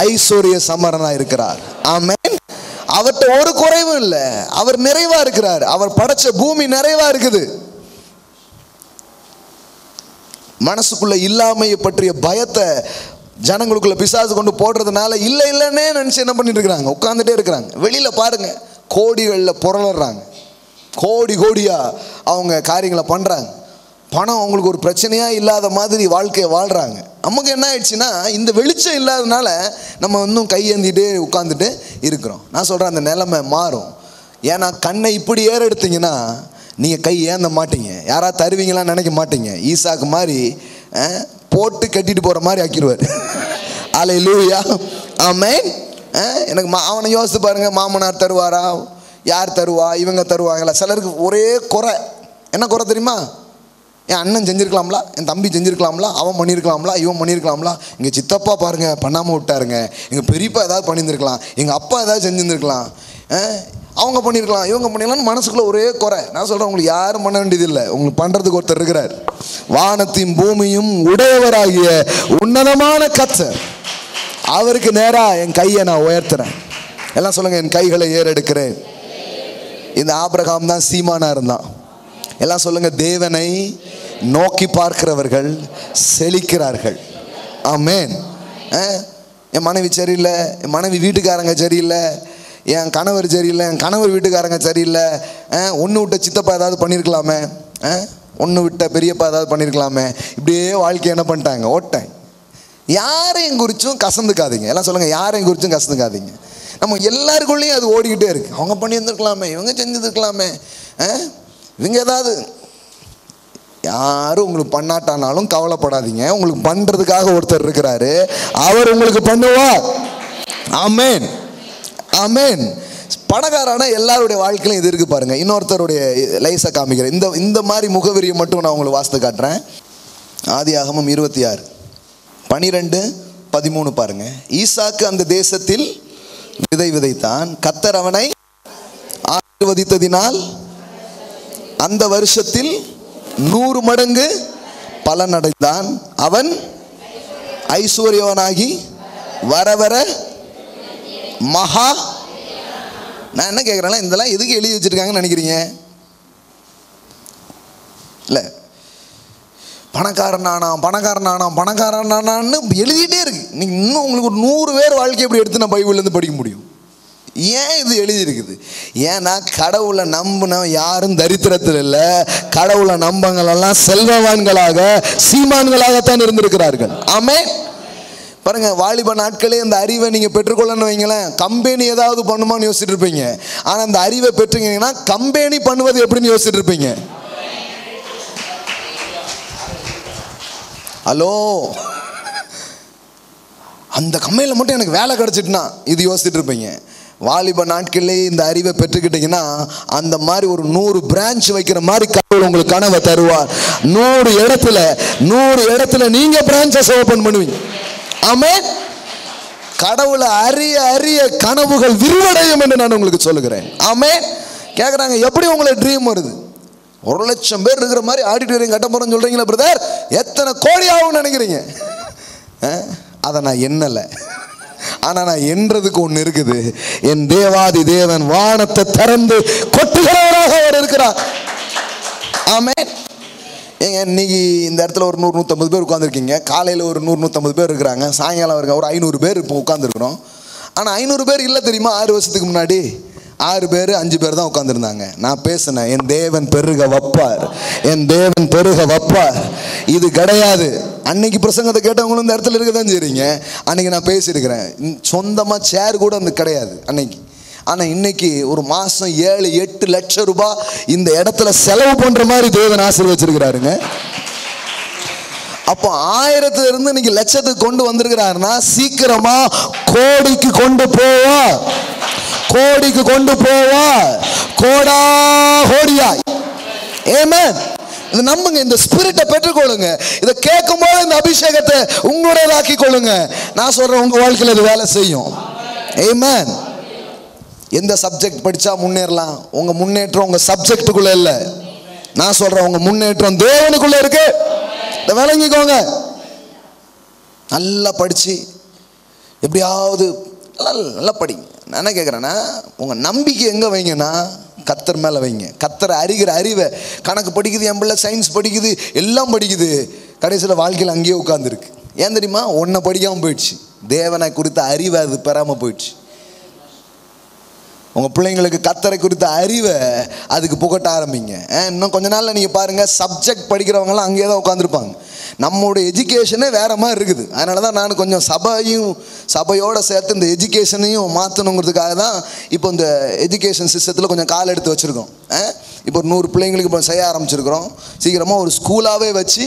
A: ஐஸ்வர்ய சம்பர்ணனாக இருக்கிறார். ஆமென். அவர்கிட்ட ஒரு குறைவும் இல்லை, அவர் நிறைவா இருக்கிறார். அவர் படைச்ச பூமி நிறைவா இருக்குது. மனசுக்குள்ள இல்லாமையை பற்றிய பயத்தை ஜனங்களுக்குள்ள பிசாசு கொண்டு போடுறதுனால இல்லை இல்லைன்னே நினச்சி என்ன பண்ணிட்டு இருக்கிறாங்க, உட்காந்துட்டே இருக்கிறாங்க. வெளியில் பாருங்க, கோடிகளில் புரளுறாங்க, கோடி கோடியாக அவங்க காரியங்களை பண்ணுறாங்க. பணம் அவங்களுக்கு ஒரு பிரச்சனையாக இல்லாத மாதிரி வாழ்க்கையை வாழ்கிறாங்க. நமக்கு என்ன ஆயிடுச்சுன்னா, இந்த வெளிச்சம் இல்லாதனால நம்ம இன்னும் கையேந்திட்டு உட்காந்துட்டு இருக்கிறோம். நான் சொல்கிறேன், அந்த நிலைமை மாறும். ஏன்னா கண்ணை இப்படி ஏறெடுத்தீங்கன்னா நீங்கள் கை ஏந்த மாட்டீங்க, யாராவது தருவீங்களான்னு நினைக்க மாட்டீங்க. ஈசாக்கு மாதிரி போட்டு கட்டிட்டு போகிற மாதிரி ஆக்கிடுவார். ஹல்லேலூயா. ஆமென். எனக்கு அவனை யோசித்து பாருங்கள், மாமனார் தருவாரா, யார் தருவா, இவங்க தருவாங்களா? சிலருக்கு ஒரே குறை. என்ன குறை தெரியுமா? என் அண்ணன் செஞ்சுருக்கலாம்ல, என் தம்பி செஞ்சுருக்கலாம்ல, அவன் பண்ணியிருக்கலாம்ல, இவன் பண்ணியிருக்கலாம்ல. எங்கள் சித்தப்பா பாருங்கள் பண்ணாமல் விட்டாருங்க. எங்கள் பெரியப்பா ஏதாவது பண்ணியிருந்துருக்கலாம், எங்கள் அப்பா ஏதாவது செஞ்சுருந்துருக்கலாம், அவங்க பண்ணியிருக்கலாம், இவங்க பண்ணிடலாம்னு மனசுக்குள்ளே ஒரே குறை. நான் சொல்கிறேன், உங்களுக்கு யாரும் பண்ண வேண்டியதில்லை. உங்களுக்கு பண்ணுறதுக்கு ஒருத்தர் இருக்கிறார். வானத்தையும் பூமியும் உடையவராகிய உன்னதமான கர்த்தர். அவருக்கு நேராக என் கையை நான் உயர்த்துறேன். எல்லாம் சொல்லுங்கள், என் கைகளை ஏறெடுக்கிறேன். இந்த ஆபிரகாம் தான் சீமானா இருந்தான். எல்லாம் சொல்லுங்கள், தேவனை நோக்கி பார்க்கிறவர்கள் செழிக்கிறார்கள். ஆமென். என் மனைவி சரியில்லை, என் மனைவி வீட்டுக்காரங்க சரியில்லை, என் கணவர் சரியில்லை, என் கணவர் வீட்டுக்காரங்க சரியில்லை, ஒன்று விட்ட சித்தப்பா ஏதாவது பண்ணியிருக்கலாமே, ஒன்று விட்ட பெரியப்பா ஏதாவது பண்ணியிருக்கலாமே, இப்படியே வாழ்க்கை என்ன பண்ணிட்டாங்க, ஓட்டேன். யாரையும் குறிச்சும் கசந்துக்காதீங்க. எல்லாம் சொல்லுங்கள், யாரையும் குறிச்சும் கசந்துக்காதீங்க. நம்ம எல்லாருக்குள்ளேயும் அது ஓடிக்கிட்டே இருக்குது. அவங்க பண்ணியிருந்துருக்கலாமே, இவங்க செஞ்சுருக்கலாமே, இவங்க ஏதாவது. யாரும் உங்களுக்கு பண்ணாட்டானாலும் கவலைப்படாதீங்க. உங்களுக்கு பண்ணுறதுக்காக ஒருத்தர் இருக்கிறாரு, அவர் உங்களுக்கு பண்ணுவார். ஆமென், ஆமென். பணக்காரான எல்லாருடைய வாழ்க்கையிலும் இது இருக்குது பாருங்கள். இன்னொருத்தருடைய லைஸை காமிக்கிறேன். இந்த மாதிரி முகவரியை மட்டும் நான் உங்களுக்கு வாசித்து காட்டுறேன். ஆதியாகமம் 26:12-13 பாருங்க. ஈசாக்கு அந்த தேசத்தில் விதை விதைத்தான். கர்த்தர் அவனை ஆசீர்வதித்ததினால் அந்த வருஷத்தில் 100 மடங்கு பலன் அடைந்தான். அவன் ஐஸ்வர்யவனாகி வர வர மகா. நான் என்ன கேட்குறேன்னா, இதெல்லாம் எதுக்கு எழுதி வச்சிருக்காங்கன்னு நினைக்கிறீங்க? இல்லை, பணக்காரனானான்னு எழுதிட்டே இருக்கு. நீங்கள் இன்னும் உங்களுக்கு ஒரு 100 பேர் வாழ்க்கை எப்படி எடுத்து நான் பைபிள்லேருந்து படிக்க முடியும்? ஏன் இது எழுதியிருக்குது? ஏன்னா கடவுளை நம்பின யாரும் தரித்திரத்தில் இல்லை. கடவுளை நம்பங்களெல்லாம் செல்வவான்களாக சீமான்களாகத்தான் இருந்திருக்கிறார்கள். ஆமென். பாருங்க, வாலிப நாட்களே இந்த அறிவை நீங்கள் பெற்றுக்கொள்ளன்னு வைங்களேன். கம்பெனி ஏதாவது பண்ணுமான்னு யோசிச்சுட்டு இருப்பீங்க. ஆனால் அந்த அறிவை பெற்றுங்கன்னா கம்பெனி பண்ணுவது எப்படின்னு யோசிச்சுட்டு இருப்பீங்க. ஹலோ, அந்த கம்பெனியில் மட்டும் எனக்கு வேலை கிடச்சிட்டுனா இது யோசிச்சுட்டு இருப்பீங்க. வாலிப நாட்களே இந்த அறிவை பெற்றுக்கிட்டீங்கன்னா அந்த மாதிரி ஒரு 100 பிரான்ச் வைக்கிற மாதிரி கடவுள் உங்களுக்கு கனவை தருவார். 100 இடத்துல நீங்க பிரான்ச்சஸ் ஓபன் பண்ணுவீங்க. ஆமென். கடவுளை அறிய அறிய கனவுகள் விரிவடையும் என்று நான் உங்களுக்கு சொல்லுகிறேன். ஆமென். கேட்குறாங்க, எப்படி உங்களுக்கு ட்ரீம் வருது? 1,00,000 பேர் இருக்கிற மாதிரி ஆடிட்டோரியம் கட்ட போறேன்னு சொல்றீங்களா பிரதர்? எத்தனை கோடி ஆகும்னு நினைக்கிறீங்க? அதை நான் எண்ணலை. ஆனால் நான் என்றதுக்கு ஒன்று இருக்குது. என் தேவாதி தேவன் வானத்தை திறந்து கொட்டுகிறவராக அவர் இருக்கிறார். ஆமென். ஏங்க, இன்னைக்கு இந்த இடத்துல ஒரு 100-150 பேர் உட்காந்துருக்கீங்க. காலையில் ஒரு 100-150 பேர் இருக்கிறாங்க. சாயங்காலம் இருக்க ஒரு 500 பேர் இப்போ உட்காந்துருக்குறோம். ஆனால் 500 பேர் இல்லை தெரியுமா? 6 வருஷத்துக்கு முன்னாடி 6 பேர் 5 பேர் தான் உட்காந்துருந்தாங்க. நான் பேசினேன், என் தேவன் பெருக வைப்பார், என் தேவன் பெருக வைப்பார். இது கிடையாது. அன்னைக்கு பிரசங்கத்தை கேட்டவங்களும் இந்த இடத்துல இருக்க தான் செய்றீங்க. அன்னைக்கு நான் பேசியிருக்கிறேன். சொந்தமாக சேர் கூட அந்த கிடையாது அன்னைக்கு. ஆனால் இன்னைக்கு ஒரு மாதம் 7-8 லட்சம் ரூபாய் இந்த இடத்துல செலவு பண்ணுற மாதிரி தேவன் ஆசீர்வச்சிருக்கிறாருங்க. அப்போ 1000த்துல இருந்து இன்னைக்கு லட்சத்துக்கு கொண்டு வந்திருக்கிறாருன்னா சீக்கிரமா கோடிக்கு கொண்டு போவா, கோடிக்கு கொண்டு போவா, கோடா கோடியாய். ஆமென். இது நம்புங்க, இந்த ஸ்பிரிட்டை பெற்றுக்கொள்ளுங்க. இதை கேட்கும் போது இந்த அபிஷேகத்தை உங்களுடையதாக்கி கொள்ளுங்க. நான் சொல்றேன், உங்க வாழ்க்கையில் இது வேலை செய்யும். ஆமென். எந்த சப்ஜெக்ட் படிச்சா முன்னேறலாம்? உங்க முன்னேற்றம் உங்க சப்ஜெக்டுக்குள்ள இல்லை. நான் சொல்றேன், உங்க முன்னேற்றம் தேவனுக்குள்ள இருக்கு. இதை விளங்கிக்கோங்க. நல்லா படிச்சு எப்படியாவது நல்லா படிங்க. நான் என்ன கேட்குறேன்னா, உங்க நம்பிக்கை எங்க வைங்கன்னா கர்த்தர் மேலே வைங்க. கர்த்தரை அறிகிற அறிவை, கணக்கு படிக்குது, என் பிள்ளை சயின்ஸ் படிக்குது, எல்லாம் படிக்குது, கடைசியில் வாழ்க்கையில் அங்கேயே உட்காந்துருக்கு. ஏன் தெரியுமா? ஒன்றை படிக்காமல் போயிடுச்சு. தேவனை குறித்த அறிவை அது பெறாமல் போயிடுச்சு. உங்கள் பிள்ளைங்களுக்கு கர்த்தரை குறித்த அறிவை அதுக்கு புகட்ட ஆரம்பிங்க. இன்னும் கொஞ்ச நாளில் நீங்கள் பாருங்கள், சப்ஜெக்ட் படிக்கிறவங்களாம் அங்கேயே தான் உட்காந்துருப்பாங்க. நம்மளுடைய எஜுகேஷனே வேறு மாதிரி இருக்குது. அதனால தான் நான் கொஞ்சம் சபையோடு சேர்த்து இந்த எஜுகேஷனையும் மாற்றணுங்கிறதுக்காக தான் இப்போ இந்த எஜுகேஷன் சிஸ்டத்தில் கொஞ்சம் கால் எடுத்து வச்சுருக்கோம். இப்போ ஒரு 100 பிள்ளைங்களுக்கு இப்போ செய்ய ஆரம்பிச்சிருக்கிறோம். சீக்கிரமாக ஒரு ஸ்கூலாகவே வச்சு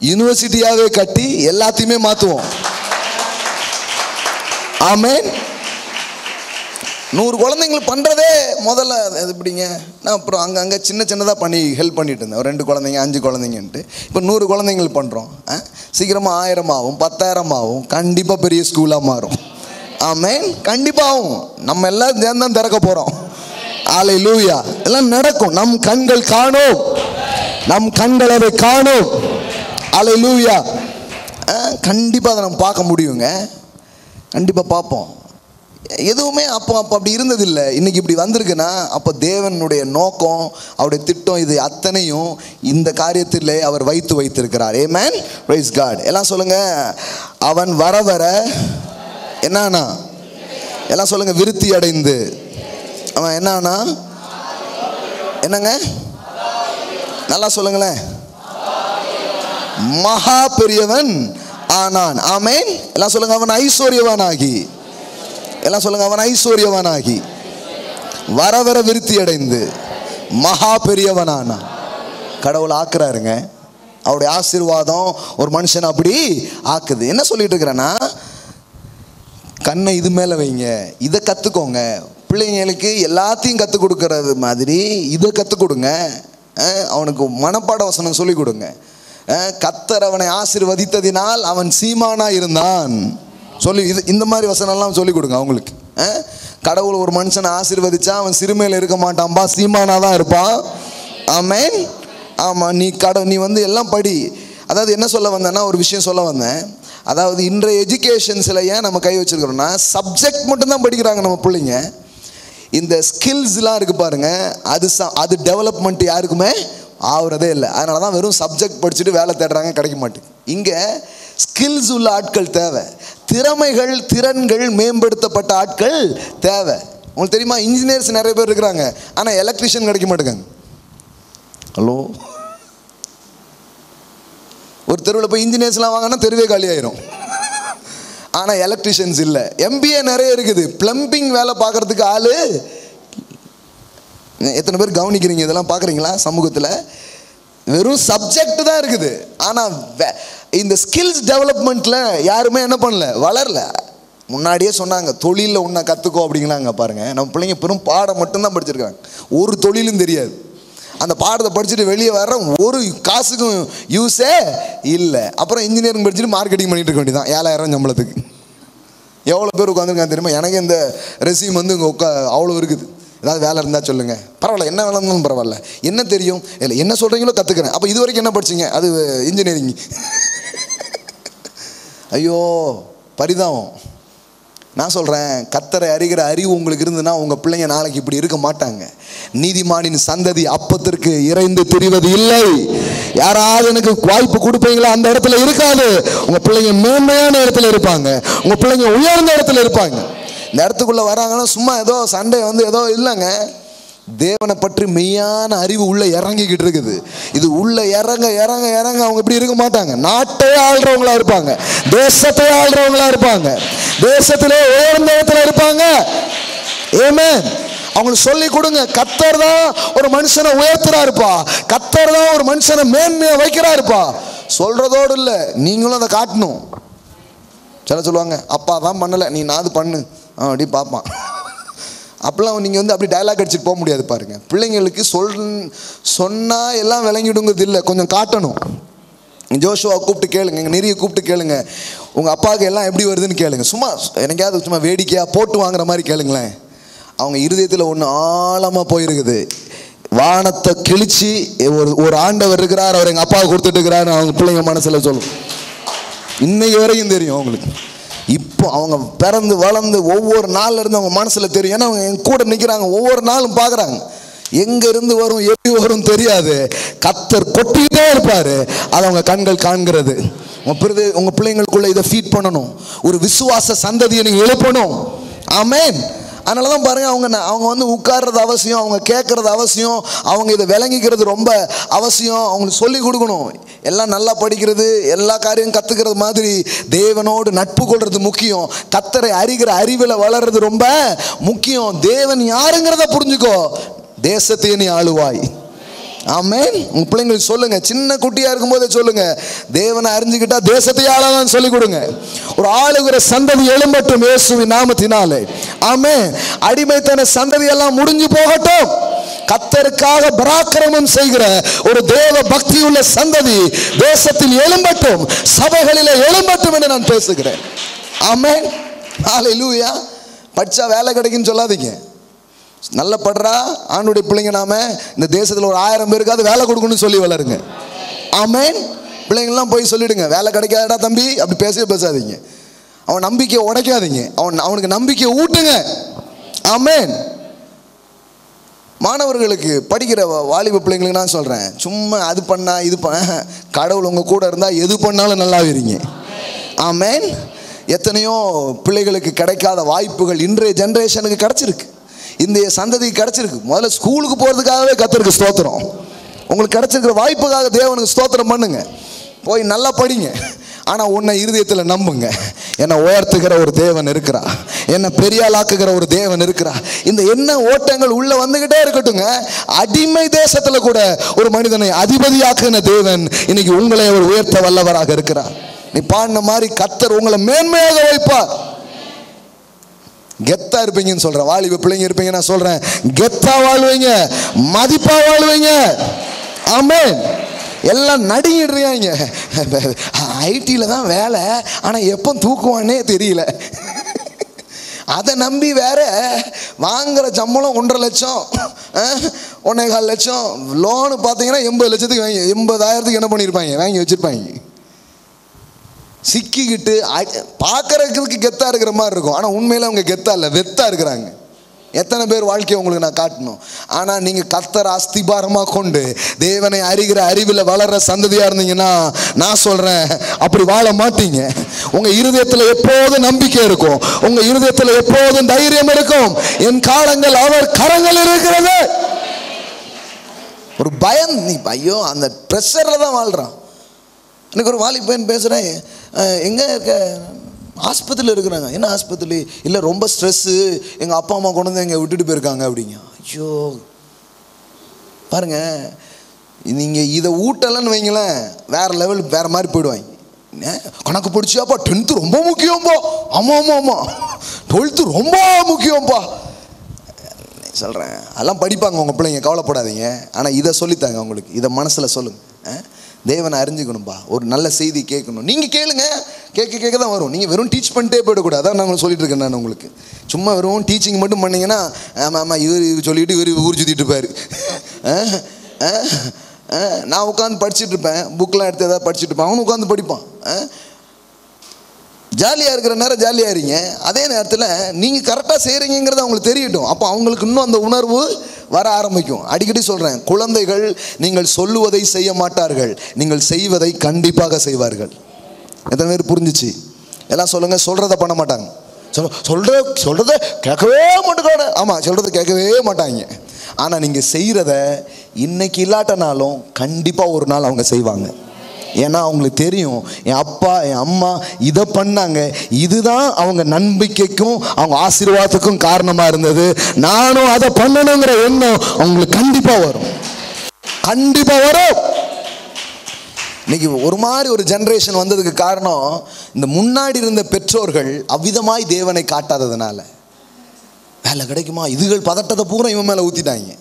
A: யூனிவர்சிட்டியாகவே கட்டி எல்லாத்தையுமே மாற்றுவோம். ஆமென். 100 குழந்தைங்களுக்கு பண்ணுறதே முதல்ல அது எப்படிங்க? நான் அப்புறம் அங்கங்கே சின்ன சின்னதாக பண்ணி ஹெல்ப் பண்ணிட்டு இருந்தேன். ஒரு 2 குழந்தைங்க 5 குழந்தைங்கன்ட்டு. இப்போ 100 குழந்தைங்களுக்கு பண்ணுறோம். சீக்கிரமாக 1000 ஆகும், 10,000 ஆகும், கண்டிப்பாக பெரிய ஸ்கூலாக மாறும். ஆமென். கண்டிப்பாக ஆகும். நம்ம எல்லாம் சேர்ந்து தான் திறக்க போகிறோம். அல்லேலூயா. எல்லாம் நடக்கும். நம் கண்கள் காணும், நம் கண்கள் அதை காணும். அல்லேலூயா. கண்டிப்பாக அதை நம்ம பார்க்க முடியுங்க. கண்டிப்பாக பார்ப்போம். எதுவுமே அப்போ அப்படி இருந்ததில்லை. இன்னைக்கு இப்படி வந்திருக்குன்னா அப்போ தேவனுடைய நோக்கம், அவருடைய திட்டம், இது அத்தனையும் இந்த காரியத்திலே அவர் வைத்திருக்கிறார். ஆமென். Praise God. எல்லாம் சொல்லுங்க, அவன் வர வர என்னன்னா, எல்லாம் சொல்லுங்க, விருத்தி அடைந்து. அவன் என்னன்னா, என்னங்க, நல்லா சொல்லுங்களேன், மகா பெரியவன் ஆனான். ஆமென். எல்லாம் சொல்லுங்க, அவன் ஐஸ்வர்யவானாகி. எல்லாம் சொல்லுங்க, அவன் ஐஸ்வர்யவானாகி வர வர விருத்தி அடைந்து மகா பெரியவனானான். கடவுள் ஆக்குறாருங்க. அவருடைய ஆசீர்வாதம் ஒரு மனுஷன் அப்படி ஆக்குது. என்ன சொல்லிட்டு இருக்கிறேன்னா, கண்ணை இது மேலே வைங்க, இதை கற்றுக்கோங்க. பிள்ளைங்களுக்கு எல்லாத்தையும் கற்றுக் கொடுக்கறது மாதிரி இதை கற்றுக் கொடுங்க. அவனுக்கு மனப்பாட வசனம் சொல்லிக் கொடுங்க. கர்த்தர் அவனை ஆசீர்வதித்ததினால் அவன் சீமானா இருந்தான் சொல்லி இந்த மாதிரி வசனம்லாம் சொல்லிக் கொடுங்க அவங்களுக்கு. கடவுள் ஒரு மனுஷனை ஆசீர்வதிச்சா அவன் சிறுமையில் இருக்க மாட்டான்பா, சீமானா தான் இருப்பான். ஆமென். ஆமாம். நீ வந்து எல்லாம் படி. அதாவது என்ன சொல்ல வந்தேன்னா, ஒரு விஷயம் சொல்ல வந்தேன். அதாவது இன்றைய எஜுகேஷன்ஸில் ஏன் நம்ம கை வச்சுருக்கிறோன்னா, சப்ஜெக்ட் மட்டும்தான் படிக்கிறாங்க நம்ம பிள்ளைங்க. இந்த ஸ்கில்ஸ்லாம் இருக்குது பாருங்கள், அது டெவலப்மெண்ட் யாருக்குமே ஆகுறதே இல்லை. அதனால தான் வெறும் சப்ஜெக்ட் படிச்சுட்டு வேலை தேடுறாங்க, கிடைக்க மாட்டேங்குது. இங்கே ஸ்கில்ஸ் உள்ள ஆட்கள் தேவை, திறமைகள் திறன்கள் மேம்படுத்தப்பட்ட ஆட்கள் தேவை. உங்களுக்கு தெரியுமா, இன்ஜினியர்ஸ் நிறைய பேர் இருக்கிறாங்க, ஆனால் எலக்ட்ரிஷியன் கிடைக்க மாட்டேங்க. ஹலோ, ஒரு தெருவில் போய் இன்ஜினியர்ஸ்லாம் வாங்கினா தெருவே காலி ஆயிரும். ஆனால் எலக்ட்ரிஷியன்ஸ் இல்லை. எம்பிஏ நிறைய இருக்குது, பிளம்பிங் வேலை பார்க்குறதுக்கு ஆள். எத்தனை பேர் கவனிக்கிறீங்க? இதெல்லாம் பார்க்குறீங்களா? சமூகத்தில் வெறும் சப்ஜெக்ட் தான் இருக்குது, ஆனால் இந்த ஸ்கில்ஸ் டெவலப்மெண்ட்டில் யாருமே என்ன பண்ணல, வளரல. முன்னாடியே சொன்னாங்க, தொழிலில் ஒன்றை கற்றுக்கோ அப்படிங்களாங்க. பாருங்கள், நம்ம பிள்ளைங்க பெரும் பாடம் மட்டும்தான் படிச்சிருக்காங்க, ஒரு தொழிலும் தெரியாது. அந்த பாடத்தை படிச்சுட்டு வெளியே வர்ற ஒரு காசுக்கும் யூஸே இல்லை. அப்புறம் இன்ஜினியரிங் படிச்சுட்டு மார்க்கெட்டிங் பண்ணிட்டு இருக்க வேண்டியதான் 7000 சம்பளத்துக்கு. எவ்வளோ பேர் உட்காந்துருக்காங்க தெரியுமா? எனக்கு இந்த ரெசியூம் வந்து இங்கே அவ்வளோ இருக்குது. ஏதாவது வேலை இருந்தால் சொல்லுங்கள். பரவாயில்ல, என்ன வேலை இருந்தாலும் பரவாயில்ல. என்ன தெரியும்? இல்லை, என்ன சொல்கிறீங்களோ கற்றுக்கிறேன். அப்போ இது வரைக்கும் என்ன படிச்சிங்க? அது இன்ஜினியரிங். ஐயோ, பரிதாபம். நான் சொல்கிறேன், கர்த்தரை அறிகிற அறிவு உங்களுக்கு இருந்ததுன்னா உங்கள் பிள்ளைங்க நாளைக்கு இப்படி இருக்க மாட்டாங்க. நீதிமானின் சந்ததி அப்பத்திற்கு இறைந்து திரிவது இல்லை. யாராவது எனக்கு வாய்ப்பு கொடுப்பீங்களா? அந்த இடத்துல இருக்காது. உங்கள் பிள்ளைங்க மேன்மையான இடத்துல இருப்பாங்க, உங்கள் பிள்ளைங்க உயர்ந்த இடத்துல இருப்பாங்க. இந்த இடத்துக்குள்ளே வராங்கன்னா சும்மா ஏதோ சண்டை வந்து ஏதோ இல்லைங்க. தேவனை பற்றி மெய்யான அறிவு உள்ள இறங்கிக்கிட்டு இருக்குது. இது உள்ள இறங்க இறங்க இறங்க அவங்க இப்படி இருக்க மாட்டாங்க. நாட்டை ஆள்றவங்களா இருப்பாங்க, தேசத்தை ஆள்றவங்களா இருப்பாங்க, தேசத்திலே உயர்ந்த இடத்துல இருப்பாங்க. ஆமென். அவங்களுக்கு சொல்லி கொடுங்க, கர்த்தர் தான் ஒரு மனுஷனை உயர்த்துறாருப்பா, கர்த்தர் தான் ஒரு மனுஷனை மேன்மையா வைக்கிறாருப்பா. சொல்றதோடு இல்லை, நீங்களும் அதை காட்டணும். சில சொல்லுவாங்க, அப்பா தான் பண்ணலை, நீ நாது பண்ணு அப்படி பார்ப்பான். அப்பெல்லாம் நீங்கள் வந்து அப்படி டைலாக் அடிச்சுட்டு போக முடியாது. பாருங்கள், பிள்ளைங்களுக்கு சொன்னால் எல்லாம் விளங்கிடுங்கிறது இல்லை, கொஞ்சம் காட்டணும். ஜோஷுவா கூப்பிட்டு கேளுங்க, எங்கள் நிறைய கூப்பிட்டு கேளுங்க, உங்கள் அப்பாவுக்கு எல்லாம் எப்படி வருதுன்னு கேளுங்க. சும்மா எனக்காவது சும்மா வேடிக்கையாக போட்டு வாங்குற மாதிரி கேளுங்களேன். அவங்க இருதயத்தில் ஒன்று ஆழமாக போயிருக்குது. வானத்தை கிழிச்சு ஒரு ஆண்டவர் இருக்கிறார், அவர் எங்கள் அப்பாவுக்கு கொடுத்துட்டு இருக்கிறாரு அவங்க பிள்ளைங்க மனசில் சொல்லும். இன்னைக்கு வரைக்கும் தெரியும் அவங்களுக்கு. இப்போ அவங்க பிறந்து வளர்ந்து ஒவ்வொரு நாள்ல இருந்து அவங்க மனசில் தெரியும். ஏன்னா அவங்க என் கூட நிற்கிறாங்க, ஒவ்வொரு நாளும் பார்க்குறாங்க. எங்கேருந்து வரும் எப்படி வரும் தெரியாது, கர்த்தர் கொட்டிக்கிட்டே இருப்பார். அதை அவங்க கண்கள் காண்கிறது. உங்கள் பிள்ளைங்களுக்குள்ள இதை ஃபீட் பண்ணணும், ஒரு விசுவாச சந்ததியை நீங்கள் எழுப்பணும். ஆமென். அதனால தான் பாருங்கள், அவங்க வந்து உட்கார்றது அவசியம், அவங்க கேட்குறது அவசியம், அவங்க இதை விளங்கிக்கிறது ரொம்ப அவசியம். அவங்களுக்கு சொல்லி கொடுக்கணும். எல்லாம் நல்லா படிக்கிறது, எல்லா காரியம் கற்றுக்கிறது மாதிரி தேவனோடு நட்பு கொள்வது முக்கியம். கர்த்தரை அறிகிற அறிவில் வளர்றது ரொம்ப முக்கியம். தேவன் யாருங்கிறத புரிஞ்சுக்கோ, தேசத்தையே நீ ஆளுவாய். ஆமென். உங்க பிள்ளைங்களுக்கு சொல்லுங்க, சின்ன குட்டியா இருக்கும் போதே சொல்லுங்க, தேவனை அறிஞ்சுக்கிட்டா தேசத்தை ஆளலாம் சொல்லி கொடுங்க. ஒரு ஆளுகிற சந்ததி எழும்பட்டும் இயேசுவின் நாமத்தினாலே. ஆமென். அடிமைத்தன சந்ததி எல்லாம் முடிஞ்சு போகட்டும். கர்த்தருக்காக பராக்கிரமம் செய்கிற ஒரு தேவ பக்தி உள்ள சந்ததி தேசத்தில் எழும்பட்டும், சபைகளிலே எழும்பட்டும் என்று நான் பேசுகிறேன். ஆமென். ஹல்லேலூயா. படிச்சா வேலை கிடைக்குன்னு சொல்லாதீங்க. நல்ல படுறா ஆண்டுடைய பிள்ளைங்க நாம இந்த தேசத்தில் ஒரு 1000 பேருக்காவது வேலை கொடுக்கணும்னு சொல்லி வளருங்க. ஆமென். பிள்ளைங்கள்லாம் போய் சொல்லிடுங்க, வேலை கிடைக்காதடா தம்பி அப்படி பேசவே பேசாதீங்க. அவன் நம்பிக்கையை உடைக்காதீங்க, அவனுக்கு நம்பிக்கையை ஊட்டுங்க. ஆமென். மாணவர்களுக்கு படிக்கிற வாலிப பிள்ளைங்களுக்கு நான் சொல்கிறேன், சும்மா அது பண்ணா இது கடவுள் உங்கள் கூட இருந்தால் எது பண்ணாலும் நல்லா இருங்க. ஆமென். எத்தனையோ பிள்ளைகளுக்கு கிடைக்காத வாய்ப்புகள் இன்றைய ஜென்ரேஷனுக்கு கிடச்சிருக்கு, இந்திய சந்ததிக்கு கிடச்சிருக்கு. முதல்ல ஸ்கூலுக்கு போகிறதுக்காகவே கர்த்தருக்கு ஸ்தோத்திரம். உங்களுக்கு கிடச்சிருக்கிற வாய்ப்புக்காக தேவனுக்கு ஸ்தோத்திரம் பண்ணுங்க. போய் நல்லா படிங்க. ஆனால் உன்னை இருதயத்தில் நம்புங்க, என்னை உயர்த்துகிற ஒரு தேவன் இருக்கிறா, என்னை பெரியாளாக்குகிற ஒரு தேவன் இருக்கிறா. இந்த என்ன ஓட்டங்கள் உள்ள வந்துகிட்டே இருக்கட்டுங்க. அடிமை தேசத்தில் கூட ஒரு மனிதனை அதிபதியாக்குன தேவன் இன்னைக்கு உங்களை அவர் உயர்த்த வல்லவராக இருக்கிறார். நீ பாடின மாதிரி கர்த்தர் உங்களை மேன்மையாக வைப்பார். கெத்தா இருப்பீங்கன்னு சொல்றேன். வாலிப பிள்ளைங்க இருப்பீங்க, நான் சொல்றேன், கெத்தா வாழ்வீங்க, மதிப்பா வாழ்வீங்க. ஆமென். எல்லாம் நடுங்கிடுறாங்க. ஐடியில் தான் வேலை, ஆனால் எப்போ தூக்குவானே தெரியல. அதை நம்பி வேற வாங்குற சம்பளம் 1.5 லட்சம் 1.25 லட்சம் லோனு பார்த்தீங்கன்னா 80 லட்சத்துக்கு வாங்கி 80,000க்கு என்ன பண்ணியிருப்பாங்க, வாங்கி வச்சிருப்பாங்க. சிக்கிக்கிட்டு பார்க்கறதுக்கு கெத்தா இருக்கிற மாதிரி இருக்கும், ஆனால் உண்மையில அவங்க கெத்தா இல்லை, வெத்தா இருக்கிறாங்க. எத்தனை பேர் வாழ்க்கையை உங்களுக்கு நான் காட்டணும். ஆனால் நீங்கள் கர்த்தரை அஸ்திபாரமாக கொண்டு தேவனை அறிகிற அறிவில் வளர்ற சந்ததியாக இருந்தீங்கன்னா நான் சொல்கிறேன், அப்படி வாழ மாட்டீங்க. உங்கள் இருதயத்தில் எப்போதும் நம்பிக்கை இருக்கும், உங்கள் இருதயத்தில் எப்போதும் தைரியம் இருக்கும். என் காலங்கள் அவர் கரங்கள் இருக்கிறது. ஒரு பயம், நீ ஐயோ அந்த ப்ரெஷரில் தான் வாழ்கிறான். எனக்கு ஒரு வாலிபன் பேசுகிறேன், எங்கே இருக்க, ஆஸ்பத்திரியில் இருக்கிறாங்க. என்ன ஆஸ்பத்திரி? இல்லை ரொம்ப ஸ்ட்ரெஸ்ஸு, எங்கள் அப்பா அம்மா கொண்டு வந்து எங்கே விட்டுட்டு போயிருக்காங்க அப்படிங்க. ஐயோ பாருங்க, நீங்கள் இதை ஊட்டலன்னு வைங்களேன், வேறு லெவல் வேறு மாதிரி போயிடுவாங்க. கணக்கு படிச்சியாப்பா, 10th ரொம்ப முக்கியம்பா. ஆமாம் ஆமாம் ஆமாம், 12th ரொம்ப முக்கியம்பா சொல்கிறேன். அதெல்லாம் படிப்பாங்க உங்கள் பிள்ளைங்க, கவலைப்படாதீங்க. ஆனால் இதை சொல்லித்தாங்க அவங்களுக்கு, இதை மனசில் சொல்லுங்கள். தேவனை அறிஞ்சுக்கணும்பா, ஒரு நல்ல செய்தி கேட்கணும். நீங்கள் கேளுங்க, கேட்க தான் வரும். நீங்கள் வெறும் டீச் பண்ணிட்டே போயிடக்கூடாது. அதான் நான் சொல்லிட்டு இருக்கேன். நான் உங்களுக்கு சும்மா வெறும் டீச்சிங் மட்டும் பண்ணிங்கன்னா, ஆமாம் ஆமாம் இவர் சொல்லிட்டு இவர் ஊர் சுற்றிட்டு இருப்பார். நான் உட்காந்து படிச்சுட்டு இருப்பேன், புக்கெலாம் எடுத்து எதாவது படிச்சுட்டு இருப்பேன், அவனு உட்காந்து படிப்பான். ஜாலியாக இருக்கிற நேரம் ஜாலியாக இருங்க. அதே நேரத்தில் நீங்கள் கரெக்டாக செய்கிறீங்கிறது அவங்களுக்கு தெரியட்டும். அப்போ அவங்களுக்கு இன்னும் அந்த உணர்வு வர ஆரம்பிக்கும். அடிக்கடி சொல்கிறேன், குழந்தைகள் நீங்கள் சொல்லுவதை செய்ய மாட்டார்கள், நீங்கள் செய்வதை கண்டிப்பாக செய்வார்கள். எத்தனை பேர் புரிஞ்சிச்சு? எல்லாம் சொல்லுங்கள், சொல்கிறத பண்ண மாட்டாங்க. சொல்கிறத கேட்கவே மாட்டாங்க. ஆமாம், சொல்கிறத கேட்கவே மாட்டாங்க. ஆனால் நீங்கள் செய்கிறத இன்னைக்கு இல்லாட்டனாலும் கண்டிப்பாக ஒரு நாள் அவங்க செய்வாங்க. ஏன்னா அவங்களுக்கு தெரியும், என் அப்பா என் அம்மா இதை பண்ணாங்க, இதுதான் அவங்க நம்பிக்கைக்கும் அவங்க ஆசீர்வாதத்துக்கும் காரணமாக இருந்தது, நானும் அதை பண்ணணுங்கிற எண்ணம் அவங்களுக்கு கண்டிப்பாக வரும். கண்டிப்பாக வரும். இன்னைக்கு ஒரு மாதிரி ஒரு ஜென்ரேஷன் வந்ததுக்கு காரணம், இந்த முன்னாடி இருந்த பெற்றோர்கள் அவ்விதமாய் தேவனை காட்டாததுனால. வேலை கிடைக்குமா, இதுகள் பதட்டத்தை பூரா இவன் மேலே ஊற்றிட்டாங்க.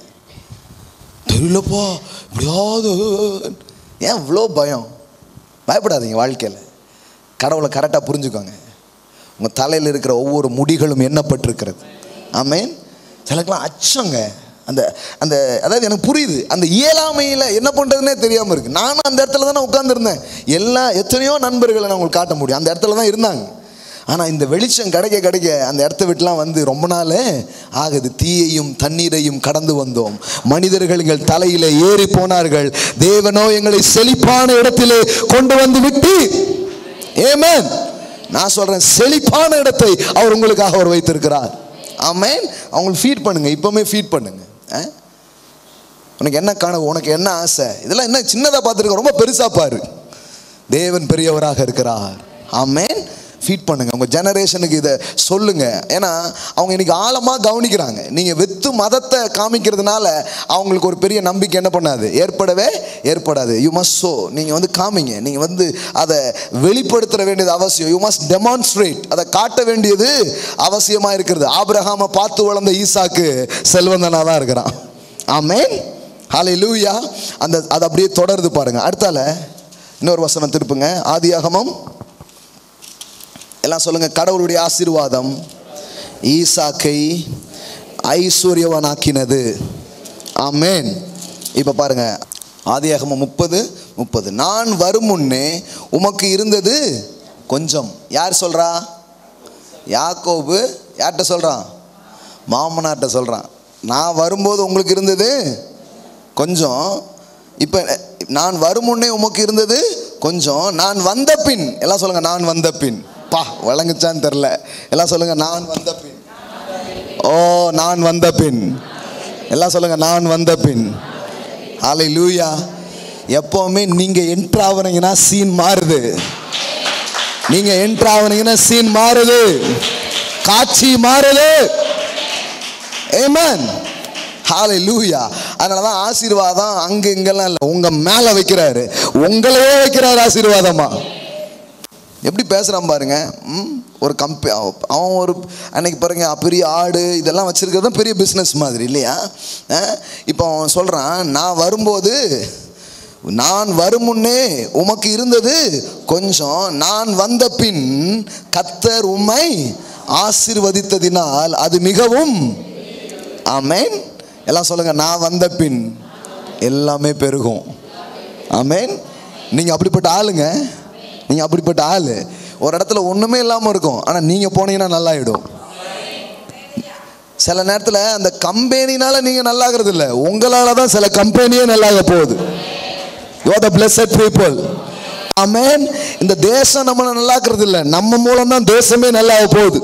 A: தெரியலப்பா இப்படியாவது. ஏன் இவ்வளோ பயம்? பயப்படாதீங்க. வாழ்க்கையில் கடவுளை கரெக்டாக புரிஞ்சுக்கோங்க. உங்கள் தலையில் இருக்கிற ஒவ்வொரு முடிகளும் எண்ணப்பட்டிருக்கிறது. ஆமேன். சிலக்கெல்லாம் அச்சங்க, அந்த அந்த அதாவது எனக்கு புரியுது, அந்த இயலாமையில் என்ன பண்ணுறதுனே தெரியாமல் இருக்குது. நானும் அந்த இடத்துல தானே உட்காந்துருந்தேன். எத்தனையோ நண்பர்களை நான் உங்களுக்கு காட்ட முடியும், அந்த இடத்துல தான் இருந்தாங்க. ஆனால் இந்த வெளிச்சம் கிடைக்க கிடைக்க அந்த இடத்த விட்டுலாம் வந்து ரொம்ப நாள் ஆகுது. தீயையும் தண்ணீரையும் கடந்து வந்தோம், மனிதர்கள் எங்கள் தலையிலே ஏறி போனார்கள், தேவனோ எங்களை செழிப்பான இடத்திலே கொண்டு வந்து விட்டு. ஆமென். நான் சொல்கிறேன், செழிப்பான இடத்தை அவர் உங்களுக்காக அவர் வைத்திருக்கிறார். ஆமென். அவங்களுக்கு ஃபீட் பண்ணுங்க, இப்போவுமே ஃபீட் பண்ணுங்க. உனக்கு என்ன கனவு, உனக்கு என்ன ஆசை, இதெல்லாம் என்ன சின்னதாக பார்த்துருக்க, ரொம்ப பெருசாக பாரு. தேவன் பெரியவராக இருக்கிறார். ஆமென். ஃபீட் பண்ணுங்க. உங்கள் ஜெனரேஷனுக்கு இதை சொல்லுங்க. ஏன்னா அவங்க இன்னைக்கு ஆழமாக கவனிக்கிறாங்க. நீங்கள் வெத்து மதத்தை காமிக்கிறதுனால அவங்களுக்கு ஒரு பெரிய நம்பிக்கை என்ன பண்ணாது, ஏற்படாது. You must show. நீங்கள் வந்து காமிங்க. நீங்கள் வந்து அதை வெளிப்படுத்த வேண்டியது அவசியம். You must demonstrate. அதை காட்ட வேண்டியது அவசியமாக இருக்கிறது. ஆபிரகாமை பார்த்து வளர்ந்த ஈசாக்கு செல்வந்தனாக தான் இருக்கிறான். ஆமென், ஹல்லேலூயா. அது அப்படியே தொடருது பாருங்க. அடுத்தால இன்னொரு வசனம் திருப்புங்க. ஆதியாகமம் எல்லாம் சொல்லுங்க. கடவுளுடைய ஆசீர்வாதம் ஈசாக்கை ஐஸ்வர்யவானாக்கினது. ஆமென். இப்போ பாருங்க, ஆதியாகமம் 30:30. நான் வரும் முன்னே உமக்கு இருந்தது கொஞ்சம். யார் சொல்றா? யாக்கோபு. யார்கிட்ட சொல்றான்? மாமனார்கிட்ட சொல்றான். நான் வரும்போது உங்களுக்கு இருந்தது கொஞ்சம். இப்போ நான் வரும் முன்னே உமக்கு இருந்தது கொஞ்சம், நான் வந்த பின். எல்லாம் சொல்லுங்க, நான் வந்த பின். பா, வழங்குச்சான்னு தெரில. எல்லாம் சொல்லுங்க, நான் வந்த பின். ஓ, நான் வந்த பின். எல்லாம் சொல்லுங்க, நான் வந்த பின். ஹல்லேலூயா. எப்பவுமே நீங்க என்ட்ரு ஆவறீங்கன்னா சீன் மாறுது. நீங்க என்ட்ரு ஆவறீங்கன்னா சீன் மாறுது, காட்சி மாறுது. ஆமென், ஹல்லேலூயா. அதனால தான் ஆசீர்வாதம் அங்க இங்கெல்லாம் இல்லை, உங்க மேல வைக்கிறாரு. உங்களையே வைக்கிறாரு ஆசீர்வாதமா. எப்படி பேசுறான் பாருங்க. ஒரு அவன் ஒரு அன்னைக்கு பாருங்க பெரிய ஆடு இதெல்லாம் வச்சிருக்கிறது தான் பெரிய பிஸ்னஸ் மாதிரி இல்லையா? இப்போ அவன் சொல்றான், நான் வரும்போது, நான் வரும் முன்னே உமக்கு இருந்தது கொஞ்சம், நான் வந்த பின் கர்த்தர் உம்மை ஆசீர்வதித்ததினால் அது மிகவும். ஆமென். எல்லாம் சொல்லுங்க, நான் வந்த பின் எல்லாமே பெருகும். ஆமென். நீங்க அப்படிப்பட்ட ஆளுங்க. நீங்க அப்படிப்பட்ட ஆளு. ஒரு இடத்துல ஒண்ணுமே இல்லாம இருக்கும், ஆனா நீங்க போனீங்கன்னா நல்லாயிடும். சில நேரத்தில் அந்த கம்பெனினால நீங்க நல்லாகிறது இல்லை, உங்களால தான் சில கம்பெனியே நல்லாக போகுது. You are the blessed people. ஆமென். இந்த தேசம் நம்மள நல்லாக்குறது இல்லை, நம்ம மூலம் தான் தேசமே நல்லா போகுது.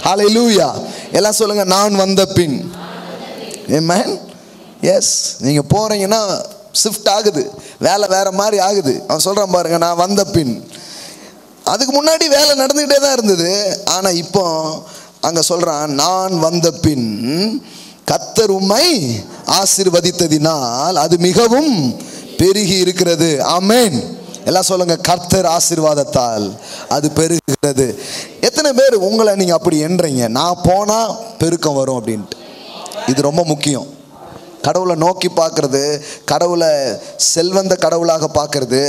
A: ஹல்லேலூயா. எல்லாம் சொல்லுங்க, நான் வந்த பின். ஆமென். எஸ், நீங்க போறீங்கன்னா ஷிஃப்ட் ஆகுது, வேலை வேற மாதிரி ஆகுது. அவன் சொல்றான் பாருங்க, நான் வந்த பின். அதுக்கு முன்னாடி வேலை நடந்துகிட்டே தான் இருந்தது, ஆனா இப்போ அங்க சொல்றான், நான் வந்த பின் கர்த்தர் உம்மை ஆசீர்வதித்ததினால் அது மிகவும் பெருகி இருக்கிறது. ஆமென். எல்லாம் சொல்லுங்க, கர்த்தர் ஆசீர்வாதத்தால் அது பெருகிறது. எத்தனை பேர் உங்களை நீங்க அப்படி எண்றீங்க, நான் போனா பெருக்கம் வரும் அப்படின்ட்டு? இது ரொம்ப முக்கியம். கடவுளை நோக்கி பார்க்கறது, கடவுளை செல்வந்த கடவுளாக பார்க்கறது,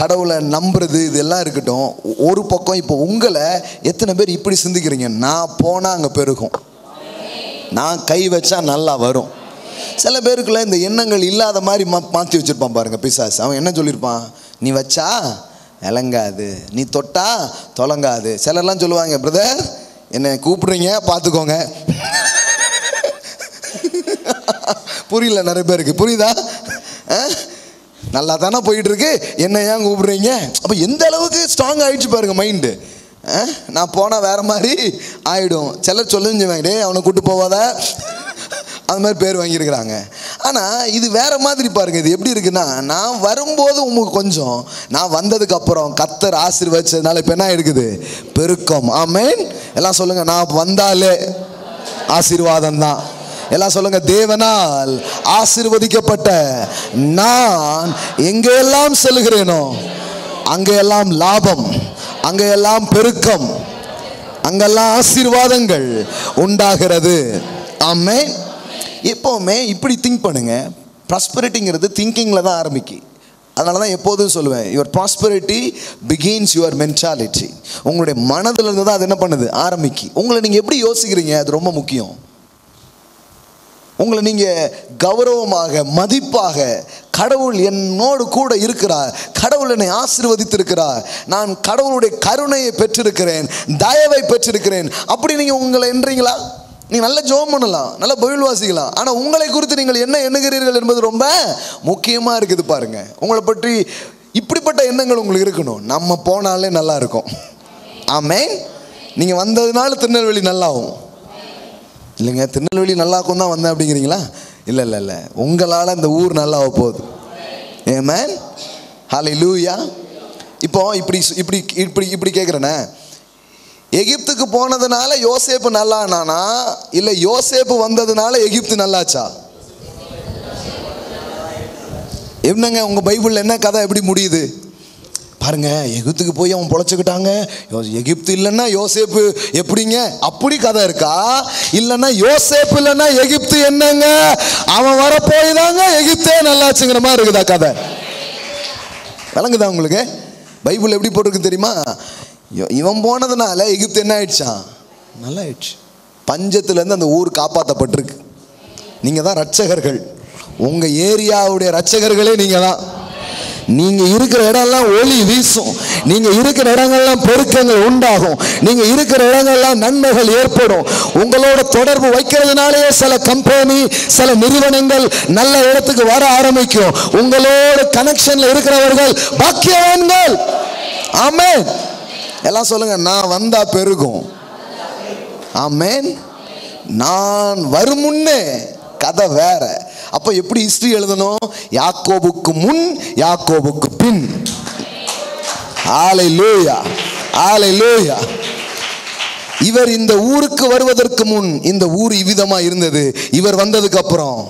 A: கடவுளை நம்புறது, இதெல்லாம் இருக்கட்டும். ஒரு பக்கம் இப்போ உங்களை எத்தனை பேர் இப்படி சிந்திக்கிறீங்க, நான் போனால் அங்கே பெருகும், நான் கை வச்சா நல்லா வரும். சில பேருக்குள்ள இந்த எண்ணங்கள் இல்லாத மாதிரி மாற்றி வச்சிருப்பான் பாருங்க பிசாசு. அவன் என்ன சொல்லியிருப்பான், நீ வச்சா இலங்காது, நீ தொட்டா தொலங்காது. சிலர்லாம் சொல்லுவாங்க, பிரதர் என்னை கூப்பிடுறீங்க பார்த்துக்கோங்க. புரியல நிறைய பேருக்கு, புரியுதா? நல்லா தானே போயிட்டு இருக்கு, என்ன ஏன் கூப்பிடுறீங்க? அப்போ எந்த அளவுக்கு ஸ்ட்ராங் ஆயிடுச்சு பாருங்க மைண்டு. நான் போனால் வேற மாதிரி ஆயிடும். சிலர் சொல்லுவாங்க, டே அவனை கூட்டு போவாத, அது மாதிரி பேர் வாங்கியிருக்கிறாங்க. ஆனால் இது வேற மாதிரி பாருங்க. இது எப்படி இருக்குன்னா, நான் வரும்போது உங்களுக்கு கொஞ்சம், நான் வந்ததுக்கு அப்புறம் கர்த்தர் ஆசீர்வதிச்சதுனால இப்போ என்ன இருக்குது, பெருக்கம். ஆமென். எல்லாம் சொல்லுங்க, நான் வந்தாலே ஆசீர்வாதம் தான். எல்லாம் சொல்லுங்க, தேவனால் ஆசீர்வதிக்கப்பட்ட நான் எங்கெல்லாம் செல்கிறேனோ அங்கெல்லாம் லாபம், அங்கெல்லாம் பெருக்கம், அங்கெல்லாம் ஆசீர்வாதங்கள் உண்டாகிறது. ஆமென். எப்போவுமே இப்படி திங்க் பண்ணுங்க. ப்ராஸ்பரிட்டிங்கிறது திங்கிங்கில் தான் ஆரம்பிக்கு. அதனால தான் எப்போதும் சொல்லுவேன், your prosperity begins your mentality. உங்களுடைய மனதில் இருந்து தான் அது என்ன பண்ணுது, ஆரம்பிக்கு. உங்களை நீங்கள் எப்படி யோசிக்கிறீங்க அது ரொம்ப முக்கியம். உங்களை நீங்கள் கௌரவமாக மதிப்பாக, கடவுள் என்னோடு கூட இருக்கிறார், கடவுள் என்னை ஆசீர்வதித்திருக்கிறார், நான் கடவுளுடைய கருணையை பெற்றிருக்கிறேன், தயவை பெற்றிருக்கிறேன், அப்படி நீங்கள் உங்களை எண்றீங்களா? நீங்கள் நல்ல ஜெபம் பண்ணலாம், நல்ல பைபிள் வாசிக்கலாம், ஆனால் உங்களை குறித்து நீங்கள் என்ன எண்ணுகிறீர்கள் என்பது ரொம்ப முக்கியமாக இருக்குது பாருங்க. உங்களை பற்றி இப்படிப்பட்ட எண்ணங்கள் உங்களுக்கு இருக்கணும். நம்ம போனாலே நல்லா இருக்கும். ஆமென். நீங்கள் வந்ததுனால திருநெல்வேலி நல்லாகும் இல்லைங்க, திருநெல்வேலி நல்லாக்கும் தான் வந்தேன் அப்படிங்கிறீங்களா? இல்லை இல்லை இல்லை, உங்களால் இந்த ஊர் நல்லா போகுது. ஆமென். ஹல்லேலூயா. இப்போ இப்படி இப்படி இப்படி இப்படி கேட்குறேனே, எகிப்துக்கு போனதுனால யோசேப்பு நல்லானானா, இல்லை யோசேப்பு வந்ததுனால எகிப்து நல்லாச்சா? என்னங்க உங்க பைபிள்ல என்ன கதை எப்படி முடியுது பாருங்க. எகிப்துக்கு போய் அவன் பொழைச்சுக்கிட்டாங்க. எகிப்து இல்லைன்னா யோசேப்பு எப்படிங்க? அப்படி கதை இருக்கா? இல்லைன்னா யோசேப்பு இல்லைன்னா எகிப்து என்னங்க? அவன் வர போய் தாங்க எகிப்தே நல்லாச்சுங்கிற மாதிரி இருக்குதா கதை? விளங்குதா உங்களுக்கு? பைபிள் எப்படி போட்டிருக்கு தெரியுமா? இவன் போனதுனால எகிப்து என்ன ஆயிடுச்சான்? நல்லா ஆயிடுச்சு. பஞ்சத்திலேருந்து அந்த ஊர் காப்பாற்றப்பட்டிருக்கு. நீங்கள் தான் ரட்சகர்கள். உங்கள் ஏரியாவுடைய ரட்சகர்களே நீங்கள் தான். நீங்க இருக்கிற இடம்லாம் ஒளி வீசும். நீங்க இருக்கிற இடங்கள்லாம் பெருக்கங்கள் உண்டாகும். நீங்க இருக்கிற இடங்கள்லாம் நன்மைகள் ஏற்படும். உங்களோட தொடர்பு வைக்கிறதுனாலே சில கம்பெனி, சில நிறுவனங்கள் நல்ல இடத்துக்கு வர ஆரம்பிக்கும். உங்களோட கனெக்ஷன்ல இருக்கிறவர்கள் பாக்கியவான்கள். ஆமென். எல்லாம் சொல்லுங்க, நான் வந்தா பெருகும். ஆமென். நான் வரும் முன்னே கதை வேற. அப்ப எப்படி ஹிஸ்டரி எழுதணும்? யாக்கோபுக்கு முன், யாக்கோபுக்கு பின். ஹல்லேலூயா, ஹல்லேலூயா. இவர் இந்த ஊருக்கு வருவதற்கு முன் இந்த ஊர் இவ்விதமா இருந்தது. இவர் வந்ததுக்கு அப்புறம்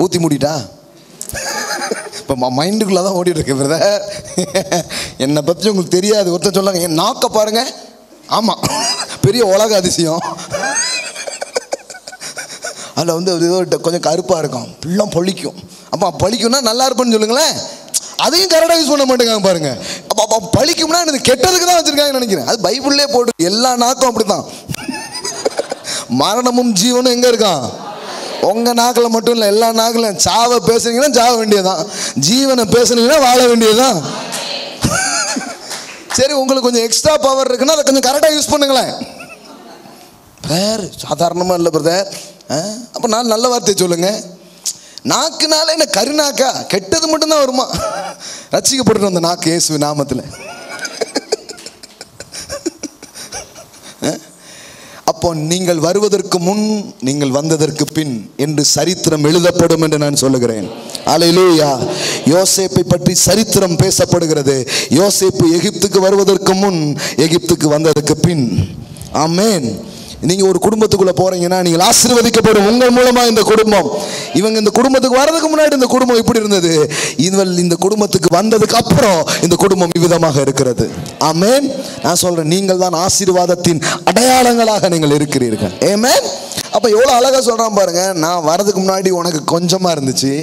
A: ஊத்தி மூடிட்டா. இப்போ மைண்டுக்குள்ள தான் ஓடிட்டு இருக்கு பிரதர். என்னை பற்றி உங்களுக்கு தெரியாது. ஒருத்தர் சொன்னாங்க, என் நாக்க பாருங்க. ஆமாம், பெரிய உலக அதிசயம். அதில் வந்து ஏதோ கொஞ்சம் கருப்பாக இருக்கும், ஃபுல்லாக பழிக்கும். அப்போ பழிக்கும்னா நல்லா இருப்பேன்னு சொல்லுங்களேன். அதையும் கரெக்டாக யூஸ் பண்ண மாட்டேங்க பாருங்க. அப்போ பழிக்கும்னா எனக்கு கெட்டதுக்கு தான் வச்சுருக்காங்கன்னு நினைக்கிறேன். அது பைபிள்லேயே போட்டு எல்லா நாக்கும் அப்படி தான். மரணமும் ஜீவனும் எங்கே இருக்கான்? உங்கள் நாக்கில் மட்டும் இல்லை, எல்லா நாக்கிலும். சாவை பேசுனீங்கன்னா சாவ வேண்டியதுதான், ஜீவனை பேசுனீங்கன்னா வாழ வேண்டியதுதான். சரி, உங்களுக்கு கொஞ்சம் எக்ஸ்ட்ரா பவர் இருக்குன்னா அதை கொஞ்சம் கரெக்டாக யூஸ் பண்ணுங்களேன். வேறு சாதாரணமாக இல்லை பிரதர். அப்போ நான் நல்ல வார்த்தையை சொல்லுங்க. நாக்குனால என்ன கருநாக்கா? கெட்டது மட்டும்தான் வருமா? ரட்சிக்கப்பட்டு வந்த நாக்கு இயேசு நாமத்தில். அப்போ நீங்கள் வருவதற்கு முன், நீங்கள் வந்ததற்கு பின் என்று சரித்திரம் எழுதப்படும் என்று நான் சொல்லுகிறேன். அல்லேலூயா. யோசேப்பை பற்றி சரித்திரம் பேசப்படுகிறது. யோசேப்பு எகிப்துக்கு வருவதற்கு முன், எகிப்துக்கு வந்ததற்கு பின். ஆமென். நீங்க ஒரு குடும்பத்துக்குள்ள போறீங்கன்னா நீங்கள் ஆசீர்வதிக்கப்படும். உங்கள் மூலமா இந்த குடும்பம், இவங்க இந்த குடும்பத்துக்கு வர்றதுக்கு முன்னாடி இந்த குடும்பம் இப்படி இருந்தது. இந்த குடும்பத்துக்கு வந்ததுக்கு அப்புறம் இந்த குடும்பம் இவ்விதமாக இருக்கிறது. ஆமென். நான் சொல்றேன், நீங்கள் தான் ஆசீர்வாதத்தின் அடையாளங்களாக நீங்கள் இருக்கிறீர்கள். ஆமென். அப்ப எவ்வளவு அழகா சொல்றான் பாருங்க. நான் வர்றதுக்கு முன்னாடி உனக்கு கொஞ்சமா இருந்துச்சு,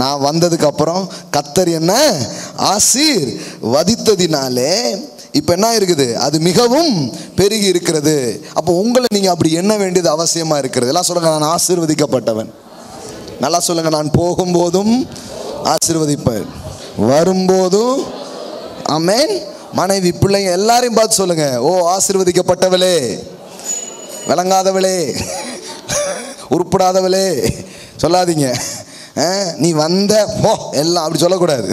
A: நான் வந்ததுக்கு அப்புறம் கர்த்தர் என்ன ஆசீர்வதித்ததினாலே இப்போ என்ன இருக்குது? அது மிகவும் பெருகி இருக்கிறது. அப்போ உங்களை நீங்கள் அப்படி எண்ண வேண்டியது அவசியமாக இருக்கிறது. எல்லாம் சொல்லுங்க, நான் ஆசீர்வதிக்கப்பட்டவன். நல்லா சொல்லுங்க, நான் போகும்போதும் ஆசீர்வதிப்பேன், வரும்போதும். ஆமென். மனைவி, பிள்ளைங்க எல்லாரையும் பார்த்து சொல்லுங்க, ஓ ஆசீர்வதிக்கப்பட்டவளே, விளங்காதவளே, உருப்படாதவளே சொல்லாதீங்க. நீ வந்த போ எல்லாம் அப்படி சொல்லக்கூடாது.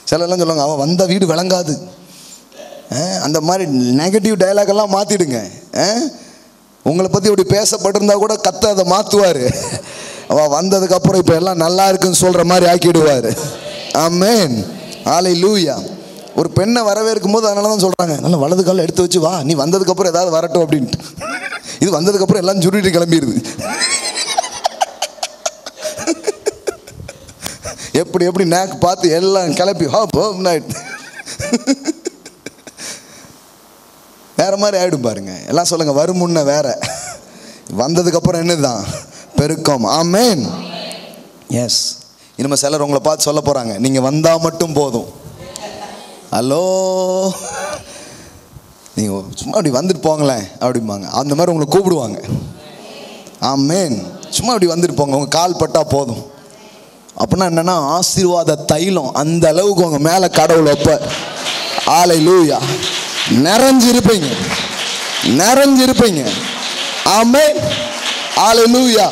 A: சிலர்லாம் சொல்லுவாங்க, அவன் வந்த வீடு விளங்காது. அந்த மாதிரி நெகட்டிவ் டைலாக் எல்லாம் மாற்றிடுங்க. உங்களை பற்றி இப்படி பேசப்பட்டிருந்தா கூட கர்த்தர் அதை மாற்றுவார். அவள் வந்ததுக்கப்புறம் இப்போ எல்லாம் நல்லா இருக்குன்னு சொல்கிற மாதிரி ஆக்கிடுவார். ஆமென். ஹல்லேலூயா. ஒரு பெண்ணை வரவேற்கும் போது அதனால தான் சொல்கிறாங்க, நல்லா வலது காலில் எடுத்து வச்சு வா, நீ வந்ததுக்கப்புறம் ஏதாவது வரட்டும் அப்படின்ட்டு. இது வந்ததுக்கப்புறம் எல்லாம் சுருட்டி கிளம்பிடுது. எப்படி எப்படி நேக்கு பார்த்து எல்லாம் கிளப்பி வேற மாதிரி ஆயிடும் பாருங்க. எல்லாம் சொல்லுங்க, வரும் முன்ன வேற, வந்ததுக்கு அப்புறம் என்னதுதான்? பெருக்கம். ஆமென். எஸ். இனிமே சிலர் உங்களை பார்த்து சொல்ல போறாங்க, நீங்க வந்தா மட்டும் போதும். ஹலோ, நீங்க சும்மா அப்படி வந்துட்டு போங்களேன் அப்படிம்பாங்க. அந்த மாதிரி உங்களை கூப்பிடுவாங்க. ஆமென். சும்மா அப்படி வந்துட்டு போங்க, உங்க கால் பட்டா போதும். அப்படின்னா என்னன்னா, ஆசீர்வாத தைலம் அந்த அளவுக்கு உங்க மேல கடவுள் வைப்பார். ஹல்லேலூயா. நிறைஞ்சிருப்பீங்க, நிறைஞ்சிருப்பீங்க. ஆமென். ஹல்லேலூயா.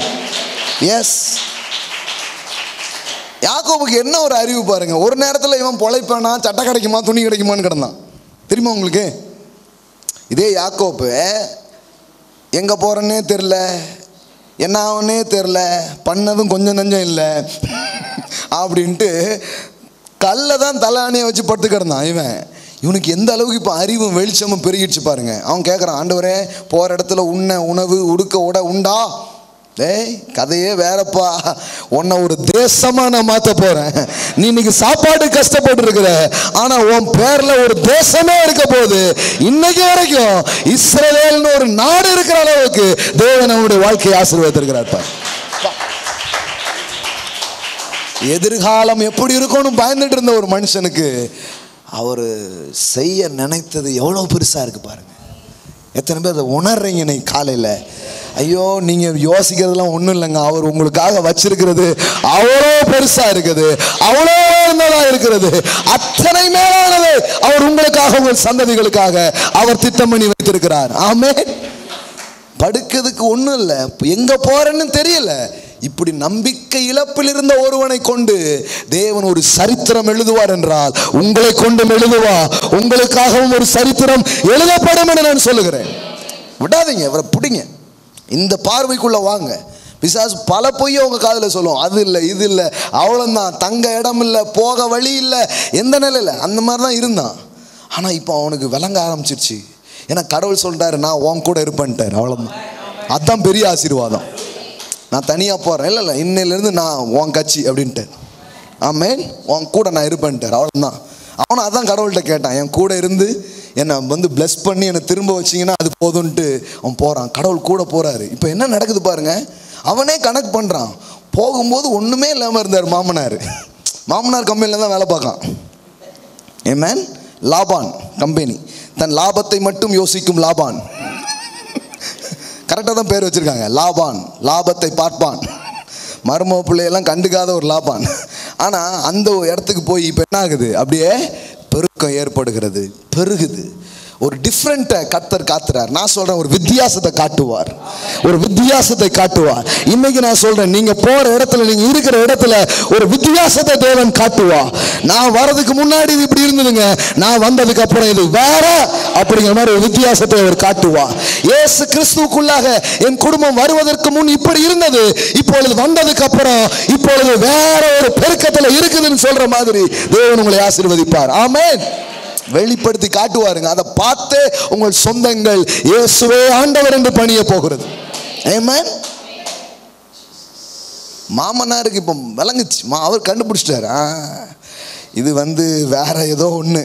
A: எஸ். யாக்கோபுக்கு என்ன ஒரு அறிவு பாருங்க. ஒரு நேரத்தில் இவன் பொழைப்பானா, சட்டை கிடைக்குமா, துணி கிடைக்குமான்னு கிடந்தான். தெரியுமா உங்களுக்கு? இதே யாக்கோபு எங்க போறன்னே தெரில, என்ன ஆகுன்னே தெரில, பண்ணதும் கொஞ்சம் நஞ்சம் இல்லை அப்படின்ட்டு கல்லை தான் தலையாணியை வச்சு படுத்து கிடந்தான். இவன் இவனுக்கு எந்த அளவுக்கு இப்போ அறிவும் வெளிச்சமும் பெருகிடுச்சு பாருங்க. அவன் கேட்குறான், ஆண்டவரே போகிற இடத்துல உண்ண உணவு உடுக்க உட உண்டா? டேய் கதையே வேறப்பா, உன்னை ஒரு தேசமா நான் மாற்ற போறேன். நீ இன்னைக்கு சாப்பாடு கஷ்டப்பட்டு இருக்கிற, ஆனா உன் பேர்ல ஒரு தேசமே இருக்க போகுது. இன்னைக்கு வரைக்கும் இஸ்ரவேல்னு ஒரு நாடு இருக்கிற அளவுக்கு தேவன் நம்முடைய வாழ்க்கையை ஆசீர்வதித்திருக்கிறார். எதிர்காலம் எப்படி இருக்கும்னு பயந்துட்டு இருந்த ஒரு மனுஷனுக்கு அவர் செய்ய நினைத்தது எவ்வளோ பெருசா இருக்கு பாருங்க. எத்தனை பேர் அதை உணர்றீங்க இன்னைக்கு காலையில்? ஐயோ நீங்கள் யோசிக்கிறதுலாம் ஒன்றும் இல்லைங்க, அவர் உங்களுக்காக வச்சிருக்கிறது அவ்வளோ பெருசா இருக்குது, அவ்வளோ உயர்ந்ததா இருக்கிறது, அத்தனை மேலானது அவர் உங்களுக்காக உங்கள் சந்ததிகளுக்காக அவர் திட்டம் பண்ணி வைத்திருக்கிறார். ஆமென். படுக்கிறதுக்கு ஒன்றும் இல்லை, எங்க போறேன்னு தெரியல. இப்படி நம்பிக்கை இழப்பில் இருந்த ஒருவனை கொண்டு தேவன் ஒரு சரித்திரம் எழுதுவார் என்றால் உங்களை கொண்டும் எழுதுவார். உங்களுக்காகவும் ஒரு சரித்திரம் எழுதப்படும் என்று நான் சொல்லுகிறேன். விடாதீங்க, அவரை பிடிங்க, இந்த பார்வைக்குள்ள வாங்க. பிசாசு பல பொய்யை உங்க காதில் சொல்லுவோம். அது இல்லை, இது இல்லை, அவ்வளோதான், தங்க இடம் இல்லை, போக வழி இல்லை, எந்த நிலையில் அந்த மாதிரி தான் இருந்தான். ஆனால் இப்போ அவனுக்கு விளங்க ஆரம்பிச்சிருச்சு. ஏன்னா கடவுள் சொல்லிட்டாரு, நான் உன் கூட இருப்பேன்ட்டார். அவ்வளோதான், அதுதான் பெரிய ஆசீர்வாதம். நான் தனியாக போகிறேன், இல்லை இல்லை, இன்னையிலேருந்து நான் உன் கட்சி அப்படின்ட்டு. ஆமென். உன் கூட நான் இருப்பேன்ட்டார். அவ்வளோதான். அவனும் அதான் கடவுள்கிட்ட கேட்டான், என் கூட இருந்து என்னை வந்து பிளஸ் பண்ணி என்னை திரும்ப வச்சிங்கன்னா அது போதும்ன்ட்டு அவன் போகிறான். கடவுள் கூட போகிறாரு. இப்போ என்ன நடக்குது பாருங்க, அவனே கணக்கு பண்ணுறான். போகும்போது ஒன்றுமே இல்லாமல் இருந்தார் மாமனார். மாமனார் கம்பெனியில் தான் வேலை பார்க்கான். ஆமென். லாபான் கம்பெனி, தன் லாபத்தை மட்டும் யோசிக்கும் லாபான். கரெக்டாக தான் பேர் வச்சுருக்காங்க, லாபான், லாபத்தை பார்ப்பான். மருமக பிள்ளையெல்லாம் கண்டுக்காத ஒரு லாபான். ஆனால் அந்த இடத்துக்கு போய் இப்போ என்ன ஆகுது, அப்படியே பெருக்கம் ஏற்படுகிறது, பெருகுது. ஒரு டிஃப்ரெண்ட்டை கர்த்தர் காத்துறார். நான் சொல்கிறேன், ஒரு வித்தியாசத்தை காட்டுவார், ஒரு வித்தியாசத்தை காட்டுவார். இன்னைக்கு நான் சொல்கிறேன், நீங்கள் போகிற இடத்துல, நீங்கள் இருக்கிற இடத்துல ஒரு வித்தியாசத்தை தேவன் காட்டுவார். நான் வர்றதுக்கு முன்னாடி இது இப்படி இருந்ததுங்க, நான் வந்ததுக்கு அப்புறம் இது வேற அப்படிங்கிற மாதிரி ஒரு வித்தியாசத்தை அவர் காட்டுவார். இயேசு கிறிஸ்துவுக்குள்ளாக என் குடும்பம் வருவதற்கு முன் இப்படி இருந்தது, இப்பொழுது வந்ததுக்கு அப்புறம் இப்பொழுது வேற ஒரு பெருக்கத்தில் இருக்குதுன்னு சொல்ற மாதிரி தேவன் உங்களை ஆசீர்வதிப்பார். ஆமென். வெளிப்படுத்தி காட்டுவாருங்க. அதை பார்த்து உங்கள் சொந்தங்கள் இயேசுவே ஆண்டவர் என்று பணிய போகிறது. ஆமென். மாமனாருக்கு இப்போ விளங்குச்சு, அவர் கண்டுபிடிச்சிட்டாரு, இது வந்து வேற ஏதோ ஒன்று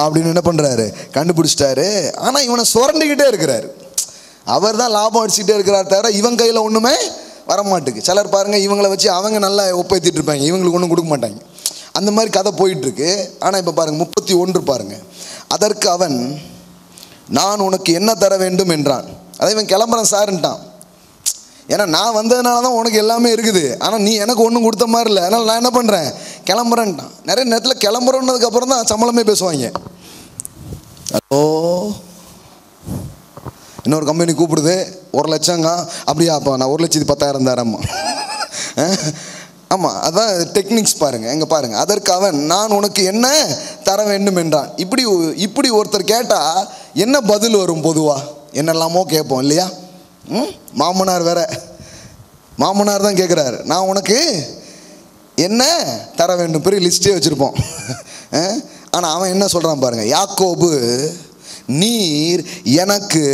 A: அப்படின்னு என்ன பண்ணுறாரு, கண்டுபிடிச்சிட்டாரு. ஆனால் இவனை சுரண்டிக்கிட்டே இருக்கிறாரு. அவர் தான் லாபம் அடிச்சுக்கிட்டே இருக்கிறார் தவிர இவன் கையில் ஒன்றுமே வரமாட்டுக்கு. சிலர் பாருங்க, இவங்களை வச்சு அவங்க நல்லா ஒப்பேத்திட்டு இருப்பாங்க, இவங்களுக்கு ஒன்றும் கொடுக்க மாட்டாங்க. அந்த மாதிரி கதை போயிட்டுருக்கு. ஆனால் இப்போ பாருங்கள் 31 பாருங்கள். அதற்கு அவன், நான் உனக்கு என்ன தர வேண்டும் என்றான். அதை இவன் கிளம்புறேன் சார்ன்ட்டான். ஏன்னா நான் வந்ததுனால தான் உனக்கு எல்லாமே இருக்குது, ஆனால் நீ எனக்கு ஒன்றும் கொடுத்த மாதிரி இல்லை, அதனால் நான் என்ன பண்ணுறேன், கிளம்புறேன்ட்டான். நிறைய நேரத்தில் கிளம்புறோன்னதுக்கப்புறம் தான் சம்பளமே பேசுவாங்க. ஹலோ, இன்னொரு கம்பெனி கூப்பிடுது, 1 லட்சங்க, அப்படியா, அப்போ நான் 1,10,000 தரேம்மா. ஆமாம், அதான் டெக்னிக்ஸ் பாருங்கள். எங்கே பாருங்கள். அதற்கு அவன், நான் உனக்கு என்ன தர வேண்டும் என்றான். இப்படி ஒருத்தர் கேட்டால் என்ன பதில் வரும்? பொதுவாக என்னெல்லாமோ கேட்போம் இல்லையா? மாமனார் வேற, மாமனார் தான் கேட்குறாரு, நான் உனக்கு என்ன தர வேண்டும், பெரிய லிஸ்ட்டே வச்சுருப்போம். ஆனால் அவன் என்ன சொல்கிறான் பாருங்கள். யாக்கோபு, நீர் எனக்கு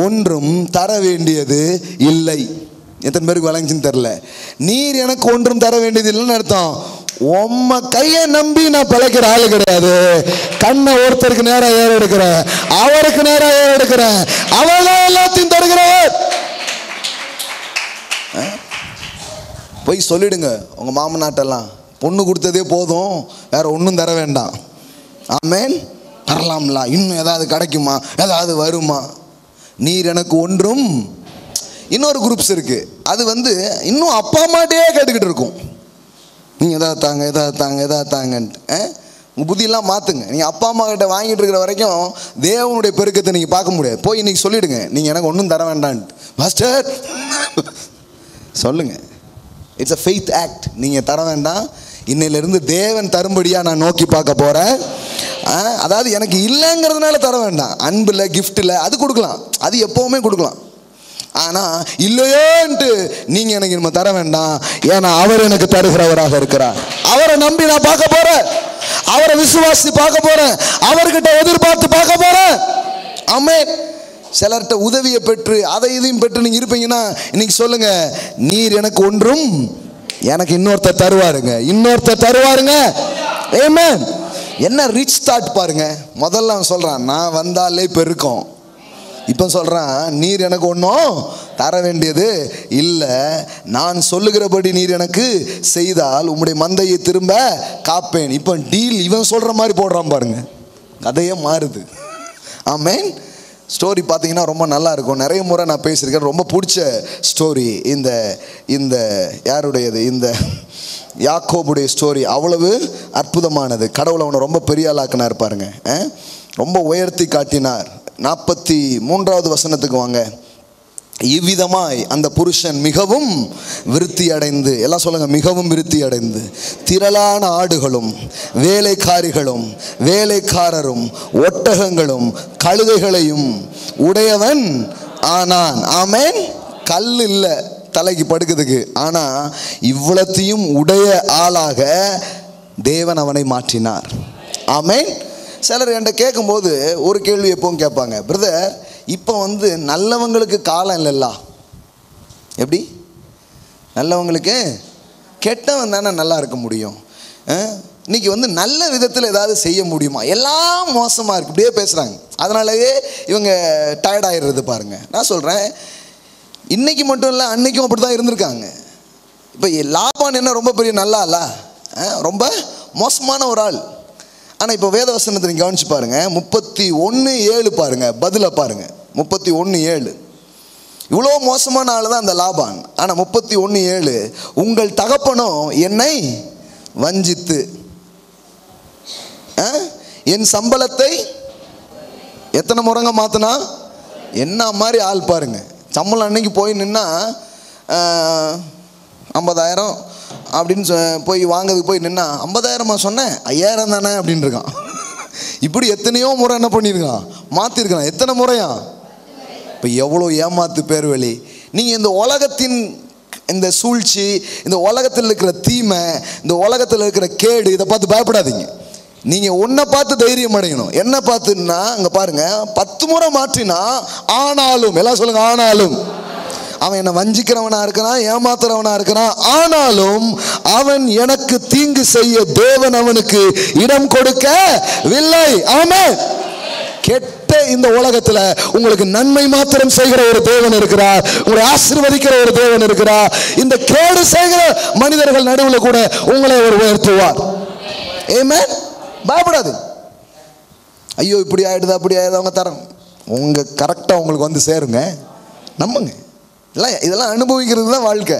A: ஒன்றும் தர வேண்டியது இல்லை. எத்தனை பேருக்கு விளங்குச்சுன்னு தெரில. நீர் எனக்கு ஒன்றும் தர வேண்டியது இல்லைன்னு அர்த்தம், உம்ம கையை நம்பி நான் பிழைக்கிற ஆளு கிடையாது. கண்ணை ஒருத்தருக்கு நேரம் ஏற எடுக்கிறேன், அவருக்கு நேரம் ஏற எடுக்கிறேன், அவர்தான் எல்லாத்தையும் தருகிறவர். போய் சொல்லிடுங்க உங்க மாமனாட்டெல்லாம், பொண்ணு கொடுத்ததே போதும், வேற ஒன்றும் தர வேண்டாம். ஆமென். தரலாம்ல, இன்னும் ஏதாவது கிடைக்குமா, ஏதாவது வருமா? நீர் எனக்கு ஒன்றும். இன்னொரு குரூப்ஸ் இருக்கு, அது வந்து இன்னும் அப்பா அம்மாட்டே கேட்டுக்கிட்டு இருக்கும், நீங்கள் எதாவது தாங்க, எதாவது தாங்க, எதாவது தாங்கன்ட்டு. உங்கள் புத்தியெல்லாம் மாற்றுங்க. நீங்கள் அப்பா அம்மா கிட்ட வாங்கிட்டு இருக்கிற வரைக்கும் தேவனுடைய பெருக்கத்தை நீங்கள் பார்க்க முடியாது. போய் இன்னைக்கு சொல்லிவிடுங்க, நீங்கள் எனக்கு ஒன்றும் தர வேண்டான்ட்டு. மாஸ்டர் சொல்லுங்கள், இட்ஸ் அ ஃபெய்த் ஆக்ட். நீங்கள் தர வேண்டாம், இன்னையிலேருந்து தேவன் தரும்படியாக நான் நோக்கி பார்க்க போகிறேன். அதாவது எனக்கு இல்லைங்கிறதுனால தர வேண்டாம், அன்பில் கிஃப்டில் அது கொடுக்கலாம், அது எப்போவுமே கொடுக்கலாம். ஆனால் இல்லையோன்ட்டு நீங்கள் எனக்கு நம்ம தர வேண்டாம், ஏன்னா அவர் எனக்கு தருகிறவராக இருக்கிறார். அவரை நம்பி நான் பார்க்க போகிறேன், அவரை விசுவாசி பார்க்க போறேன், அவர்கிட்ட எதிர்பார்த்து பார்க்க போறேன். ஆமென். சிலர்கிட்ட உதவியை பெற்று அதை இதையும் பெற்று நீங்க இருப்பீங்கன்னா இன்னைக்கு சொல்லுங்க, நீர் எனக்கு ஒன்றும், எனக்கு இன்னொருத்தர் தருவாருங்க, இன்னொருத்தர் தருவாருங்க. ஆமென். என்ன ரிச் தாட் பாருங்க. முதல்ல அவன் சொல்றான், நான் வந்தாலே பெருக்கும். இப்போ சொல்றான், நீர் எனக்கு ஒன்றும் தர வேண்டியது இல்லை, நான் சொல்லுகிறபடி நீர் எனக்கு செய்தால் உம்முடைய மந்தையை திரும்ப காப்பேன். இப்போ டீல் இவன் சொல்ற மாதிரி போடுறான் பாருங்க, கதையே மாறுது. ஆமென். ஸ்டோரி பார்த்தீங்கன்னா ரொம்ப நல்லா இருக்கும். நிறைய முறை நான் பேசியிருக்கேன். ரொம்ப பிடிச்ச ஸ்டோரி இந்த இந்த யாருடையது, இந்த யாக்கோபுடைய ஸ்டோரி. அவ்வளவு அற்புதமானது. கடவுள் அவனை ரொம்ப பெரிய ஆளாக்குனார் பாருங்க, ரொம்ப உயர்த்தி காட்டினார். 43வது வசனத்துக்கு வாங்க. இவ்விதமாய் அந்த புருஷன் மிகவும் விருத்தி அடைந்து, எல்லாம் சொல்லுங்க, மிகவும் விருத்தி அடைந்து திரளான ஆடுகளும் வேலைக்காரிகளும் வேலைக்காரரும் ஒட்டகங்களும் கழுதைகளையும் உடையவன் ஆனான். ஆமென். கல் இல்லை தலைக்கு படுக்கிறதுக்கு, ஆனா இவ்வளத்தையும் உடைய ஆளாக தேவன் அவனை மாற்றினார். ஆமென். சிலர் என்கிட்ட கேட்கும்போது ஒரு கேள்வி எப்பவும் கேட்பாங்க, பிரதர் இப்போ நல்லவங்களுக்கு காலம் இல்லைல்ல, எப்படி நல்லவங்களுக்கு கெட்டவன் தானே நல்லா இருக்க முடியும், இன்னைக்கு நல்ல விதத்தில் ஏதாவது செய்ய முடியுமா, எல்லாம் மோசமாக இருக்கு, இப்படியே பேசுகிறாங்க. அதனாலயே இவங்க டயர்ட் ஆகிடுறது பாருங்க. நான் சொல்கிறேன், இன்னைக்கு மட்டும் இல்லை அன்னைக்கும் அப்படி தான் இருந்திருக்காங்க. இப்போ லாபான் என்ன ரொம்ப பெரிய நல்லா இல்ல, ரொம்ப மோசமான ஒரு ஆள். ஆனால் இப்போ வேதவசனத்தை நீங்கள் கவனிச்சு பாருங்க, 31:7 பாருங்க, பதில பாருங்க. 31:7 இவ்வளோ மோசமான ஆள் தான் அந்த லாபான். ஆனால் 31:7, உங்கள் தகப்பனோ என்னை வஞ்சித்து என் சம்பளத்தை எத்தனை முறைங்க மாத்தினா, என்ன மாதிரி ஆள் பாருங்க. சம்பளம் அன்னைக்கு போய் நின்னா 50,000 அப்படின்னு போய் வாங்கிறதுக்கு போய் நின்னா 50,000 சொன்னேன், 5,000 தானே அப்படின்னு இருக்கான். இப்படி எத்தனையோ முறை என்ன பண்ணியிருக்கான், மாற்றிருக்கான். எத்தனை முறையா? இப்போ எவ்வளோ ஏமாத்து பேர் வழி. நீங்கள் இந்த உலகத்தின் இந்த சூழ்ச்சி, இந்த உலகத்தில் இருக்கிற தீமை, இந்த உலகத்தில் இருக்கிற கேடு, இதை பார்த்து பயப்படாதீங்க. நீங்கள் ஒன்றை பார்த்து தைரியம் அடையணும். என்ன பார்த்துன்னா அங்கே பாருங்க, 10 முறை மாற்றினா ஆனாலும், எல்லாம் சொல்லுங்க, ஆனாலும் அவன் என்னை வஞ்சிக்கிறவனா இருக்கிறான், ஏமாத்துறவனா இருக்கிறான், ஆனாலும் அவன் எனக்கு தீங்கு செய்ய தேவன் அவனுக்கு இடம் கொடுக்கவில்லை. ஆமென். கெட்ட இந்த உலகத்துல உங்களுக்கு நன்மை மாத்திரம் செய்கிற ஒரு தேவன் இருக்கிறார், உங்களை ஆசீர்வதிக்கிற ஒரு தேவன் இருக்கிறார். இந்த கேடு செய்கிற மனிதர்கள் நடுவில் கூட உங்களை ஒரு உயர்த்துவார். ஆமென். பயப்படாது. ஐயோ இப்படி ஆயிடுது அப்படி ஆயிடுது, அவங்க தரம் உங்க கரெக்டா உங்களுக்கு சேருங்க, நம்புங்க. இதெல்லாம் அனுபவிக்கிறது தான் வாழ்க்கை.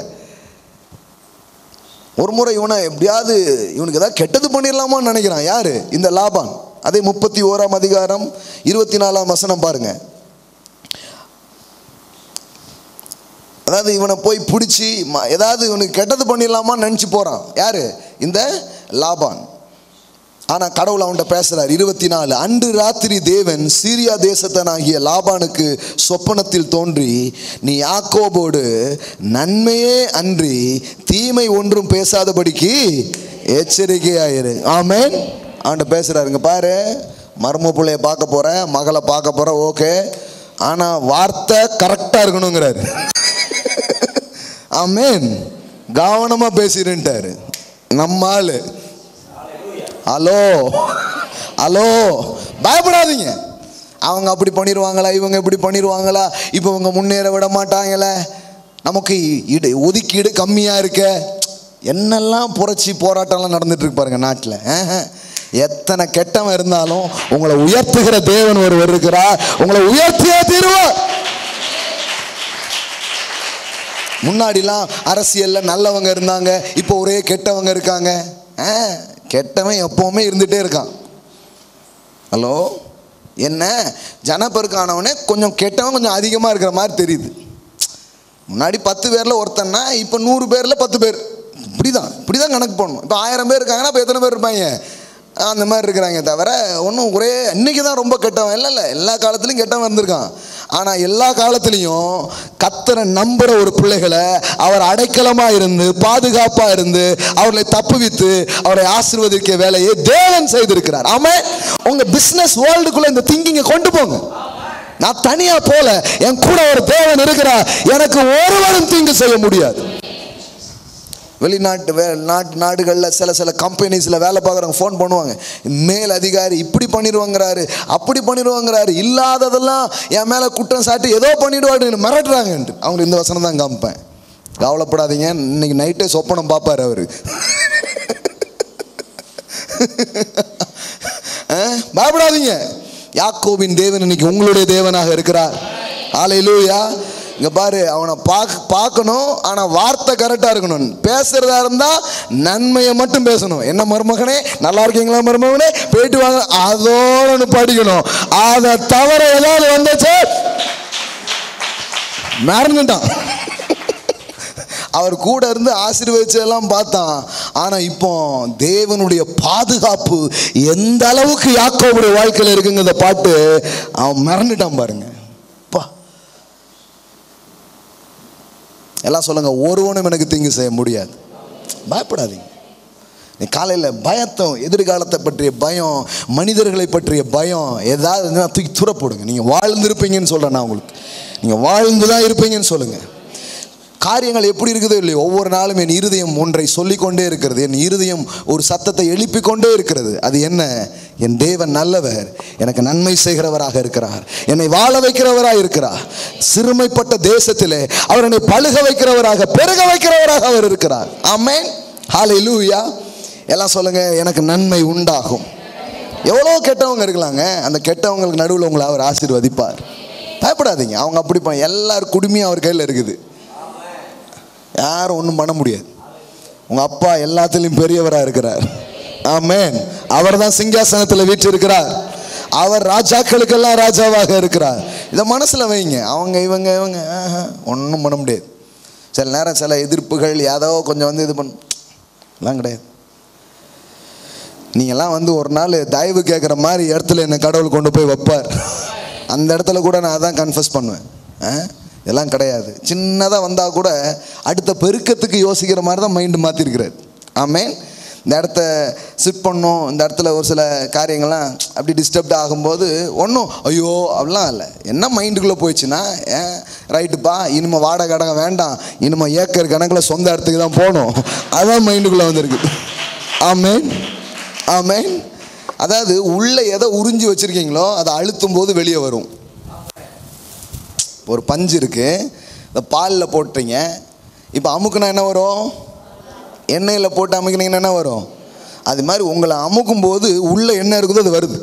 A: ஒரு முறை இவனை எப்படியாவது இவனுக்கு ஏதாவது கெட்டது பண்ணிடலாமான்னு நினைக்கிறான். யாரு? இந்த லாபான். அதே 31ஆம் அதிகாரம் 24ஆம் வசனம் பாருங்க. அதாவது இவனை போய் பிடிச்சி ஏதாவது இவனுக்கு கெட்டது பண்ணிடலாமான்னு நினச்சி போறான். யாரு? இந்த லாபான். ஆனா கடவுள் அவன்கிட்ட பேசுறார். 24, அன்று ராத்திரி தேவன் சீரியா தேசத்தனாகிய லாபானுக்கு சொப்பனத்தில் தோன்றி, நீ யாக்கோபோடு நன்மையே அன்றி தீமை ஒன்றும் பேசாதபடிக்கு எச்சரிக்கையாயிரு. ஆமென். அவன்கிட்ட பேசுறாருங்க, பாரு மர்ம பிள்ளைய பார்க்க போற, மகளை பார்க்க போற, ஓகே, ஆனா வார்த்தை கரெக்டா இருக்கணுங்கிறாரு. ஆமென். கவனமா பேசிருன்ட்டாரு நம்ம ஆளு. ஹலோ ஹலோ, பயப்படாதீங்க. அவங்க அப்படி பண்ணிடுவாங்களா, இவங்க இப்படி பண்ணிடுவாங்களா, இப்போ இவங்க முன்னேற விட மாட்டாங்களே, நமக்கு ஒதுக்கீடு கம்மியாக இருக்க, என்னெல்லாம் புரட்சி போராட்டம்லாம் நடந்துட்டு இருக்கு பாருங்க நாட்டில். எத்தனை கெட்டவன் இருந்தாலும் உங்களை உயர்த்துகிற தேவன் ஒருவர் இருக்கிறார், உங்களை உயர்த்தியே தீருவார். முன்னாடிலாம் அரசியல்ல நல்லவங்க இருந்தாங்க, இப்போ ஒரே கெட்டவங்க இருக்காங்க. கெட்டவன் எப்பவுமே இருந்துட்டே இருக்கான். ஹலோ, என்ன ஜனப்பெருக்கானவனே கொஞ்சம் கெட்டவன் கொஞ்சம் அதிகமாக இருக்கிற மாதிரி தெரியுது. முன்னாடி 10 பேரில் ஒருத்தன்னா இப்போ 100 பேரில் 10 பேர். இப்படிதான் கணக்கு பண்ணணும். இப்போ 1000 பேர் இருக்காங்கன்னா இப்போ எத்தனை பேர் இருப்பாங்க? அந்த மாதிரி இருக்கிறாங்க. தவிர ஒன்றும் ஒரே இன்னைக்கு தான் ரொம்ப கெட்டவன் இல்லை, எல்லா காலத்துலையும் கெட்டவன் இருந்திருக்கான். ஆனால் எல்லா காலத்துலேயும் கர்த்தரை நம்புகிற ஒரு பிள்ளைகளை அவர் அடைக்கலமாக இருந்து பாதுகாப்பாக இருந்து அவர்களை தப்புவித்து அவரை ஆசீர்வதிக்க வேலையை தேவன் செய்திருக்கிறார். ஆமென். உங்கள் பிஸ்னஸ் வேர்ல்டுக்குள்ளே இந்த திங்கிங்கை கொண்டு போங்க. நான் தனியாக போல, என் கூட ஒரு தேவன் இருக்கிறார், எனக்கு ஒருவரும் தீங்கு செய்ய முடியாது. நாடுகளில் சில கம்பெனிஸில் வேலை பார்க்குறவங்க ஃபோன் பண்ணுவாங்க, மேல் அதிகாரி இப்படி பண்ணிடுவாங்கிறாரு, அப்படி பண்ணிடுவாங்கிறாரு, இல்லாததெல்லாம் என் மேலே குற்றம் சாட்டி ஏதோ பண்ணிடுவாரு மிரட்டுறாங்கன்ட்டு. அவங்களுக்கு இந்த வசனம் தான் காமிப்பேன், கவலைப்படாதீங்க, இன்னைக்கு நைட்டே சொப்பனம் பார்ப்பார் அவர். பயப்படாதீங்க, யாக்கோபின் தேவன் இன்னைக்கு உங்களுடைய தேவனாக இருக்கிறார். ஹல்லேலூயா. இங்க பாரு, அவனை பார்க்கணும், ஆனா வார்த்தை கரெக்டா இருக்கணும். பேசுறதா இருந்தா நன்மையை மட்டும் பேசணும். என்ன மருமகனே நல்லா இருக்கீங்களா மருமகனே போயிட்டு வாங்க, அதோட படிக்கணும். அதை தவிர ஏதாவது வந்துச்சு மறந்துட்டான். அவர் கூட இருந்து ஆசீர்வதிச்செல்லாம் பார்த்தான். ஆனா இப்போ தேவனுடைய பாதுகாப்பு எந்த அளவுக்கு யாக்கோபுடைய வாழ்க்கையில் இருக்குங்க இந்த பாட்டு, அவன் மறந்துட்டான் பாருங்க. எல்லாம் சொல்லுங்க, ஒருவனும் எனக்கு தீங்கு செய்ய முடியாது. பயப்படாதீங்க. நீ காலையில் பயத்தம், எதிர்காலத்தை பற்றிய பயம், மனிதர்களை பற்றிய பயம் ஏதாவது தூக்கி துறப்படுங்க. நீங்கள் வாழ்ந்துருப்பீங்கன்னு சொல்கிறேன் நான் உங்களுக்கு, நீங்கள் வாழ்ந்து தான் இருப்பீங்கன்னு சொல்லுங்கள். காரியங்கள் எப்படி இருக்குதோ இல்லையோ, ஒவ்வொரு நாளும் என் இருதயம் ஒன்றை சொல்லிக்கொண்டே இருக்கிறது. என் இருதயம் ஒரு சத்தத்தை எழுப்பிக்கொண்டே இருக்கிறது. அது என்ன? என் தேவன் நல்லவர், எனக்கு நன்மை செய்கிறவராக இருக்கிறார், என்னை வாழ வைக்கிறவராக இருக்கிறார். சிறுமைப்பட்ட தேசத்திலே அவர் என்னை பழுக வைக்கிறவராக, பெருக வைக்கிறவராக அவர் இருக்கிறார். ஆமென். ஹல்லேலூயா. எல்லாம் சொல்லுங்க, எனக்கு நன்மை உண்டாகும். எவ்வளோ கெட்டவங்க இருக்கலாங்க, அந்த கெட்டவங்களுக்கு நடுவில் உங்களை அவர் ஆசீர்வதிப்பார். பயப்படாதீங்க. அவங்க அப்படி எல்லார் குடுமையும் அவர் கையில் இருக்குது, யாரும் ஒன்றும் பண்ண முடியாது. உங்கள் அப்பா எல்லாத்துலேயும் பெரியவராக இருக்கிறார். ஆமென். அவர் தான் சிங்காசனத்தில் வீற்றிருக்கிறார். அவர் ராஜாக்களுக்கெல்லாம் ராஜாவாக இருக்கிறார். இதை மனசில் வைங்க. அவங்க இவங்க ஒன்றும் பண்ண முடியாது. சில நேரம் சில எதிர்ப்புகள் ஏதோ கொஞ்சம் இது எல்லாம் கிடையாது. நீங்கள்லாம் ஒரு நாள் தயவு கேட்குற மாதிரி இடத்துல என்னை கடவுள் கொண்டு போய் வைப்பார். அந்த இடத்துல கூட நான் அதான் கன்ஃபஸ் பண்ணுவேன். இதெல்லாம் கிடையாது. சின்னதாக வந்தால் கூட அடுத்த பெருக்கத்துக்கு யோசிக்கிற மாதிரி தான் மைண்டு மாற்றிருக்கிறார். ஆமென். இந்த இடத்த சிட் பண்ணோம், இந்த இடத்துல ஒரு சில காரியங்கள்லாம் அப்படி டிஸ்டர்ப்ட் ஆகும்போது ஒன்றும் ஐயோ அப்படிலாம் இல்லை. என்ன மைண்டுக்குள்ளே போயிடுச்சுன்னா, ரைட்டுப்பா, இனிமேல் வாடகை கடங்க வேண்டாம், இனிமேல் ஏக்கர் கணக்கில் சொந்த இடத்துக்கு தான் போகணும், அதான் மைண்டுக்குள்ளே வந்துருக்கு. ஆமென். ஆமென். அதாவது உள்ளே எதை உறிஞ்சி வச்சுருக்கீங்களோ அதை அழுத்தும் போது வெளியே வரும். ஒரு பஞ்சு இருக்குது, இந்த பாலில் போட்டுறீங்க, இப்போ அமுக்குனா என்ன வரும்? எண்ணெயில் போட்டு அமுக்கினீங்கன்னா என்ன வரும்? அது மாதிரி உங்களை அமுக்கும் போது உள்ளே என்ன இருக்குதோ அது வருது.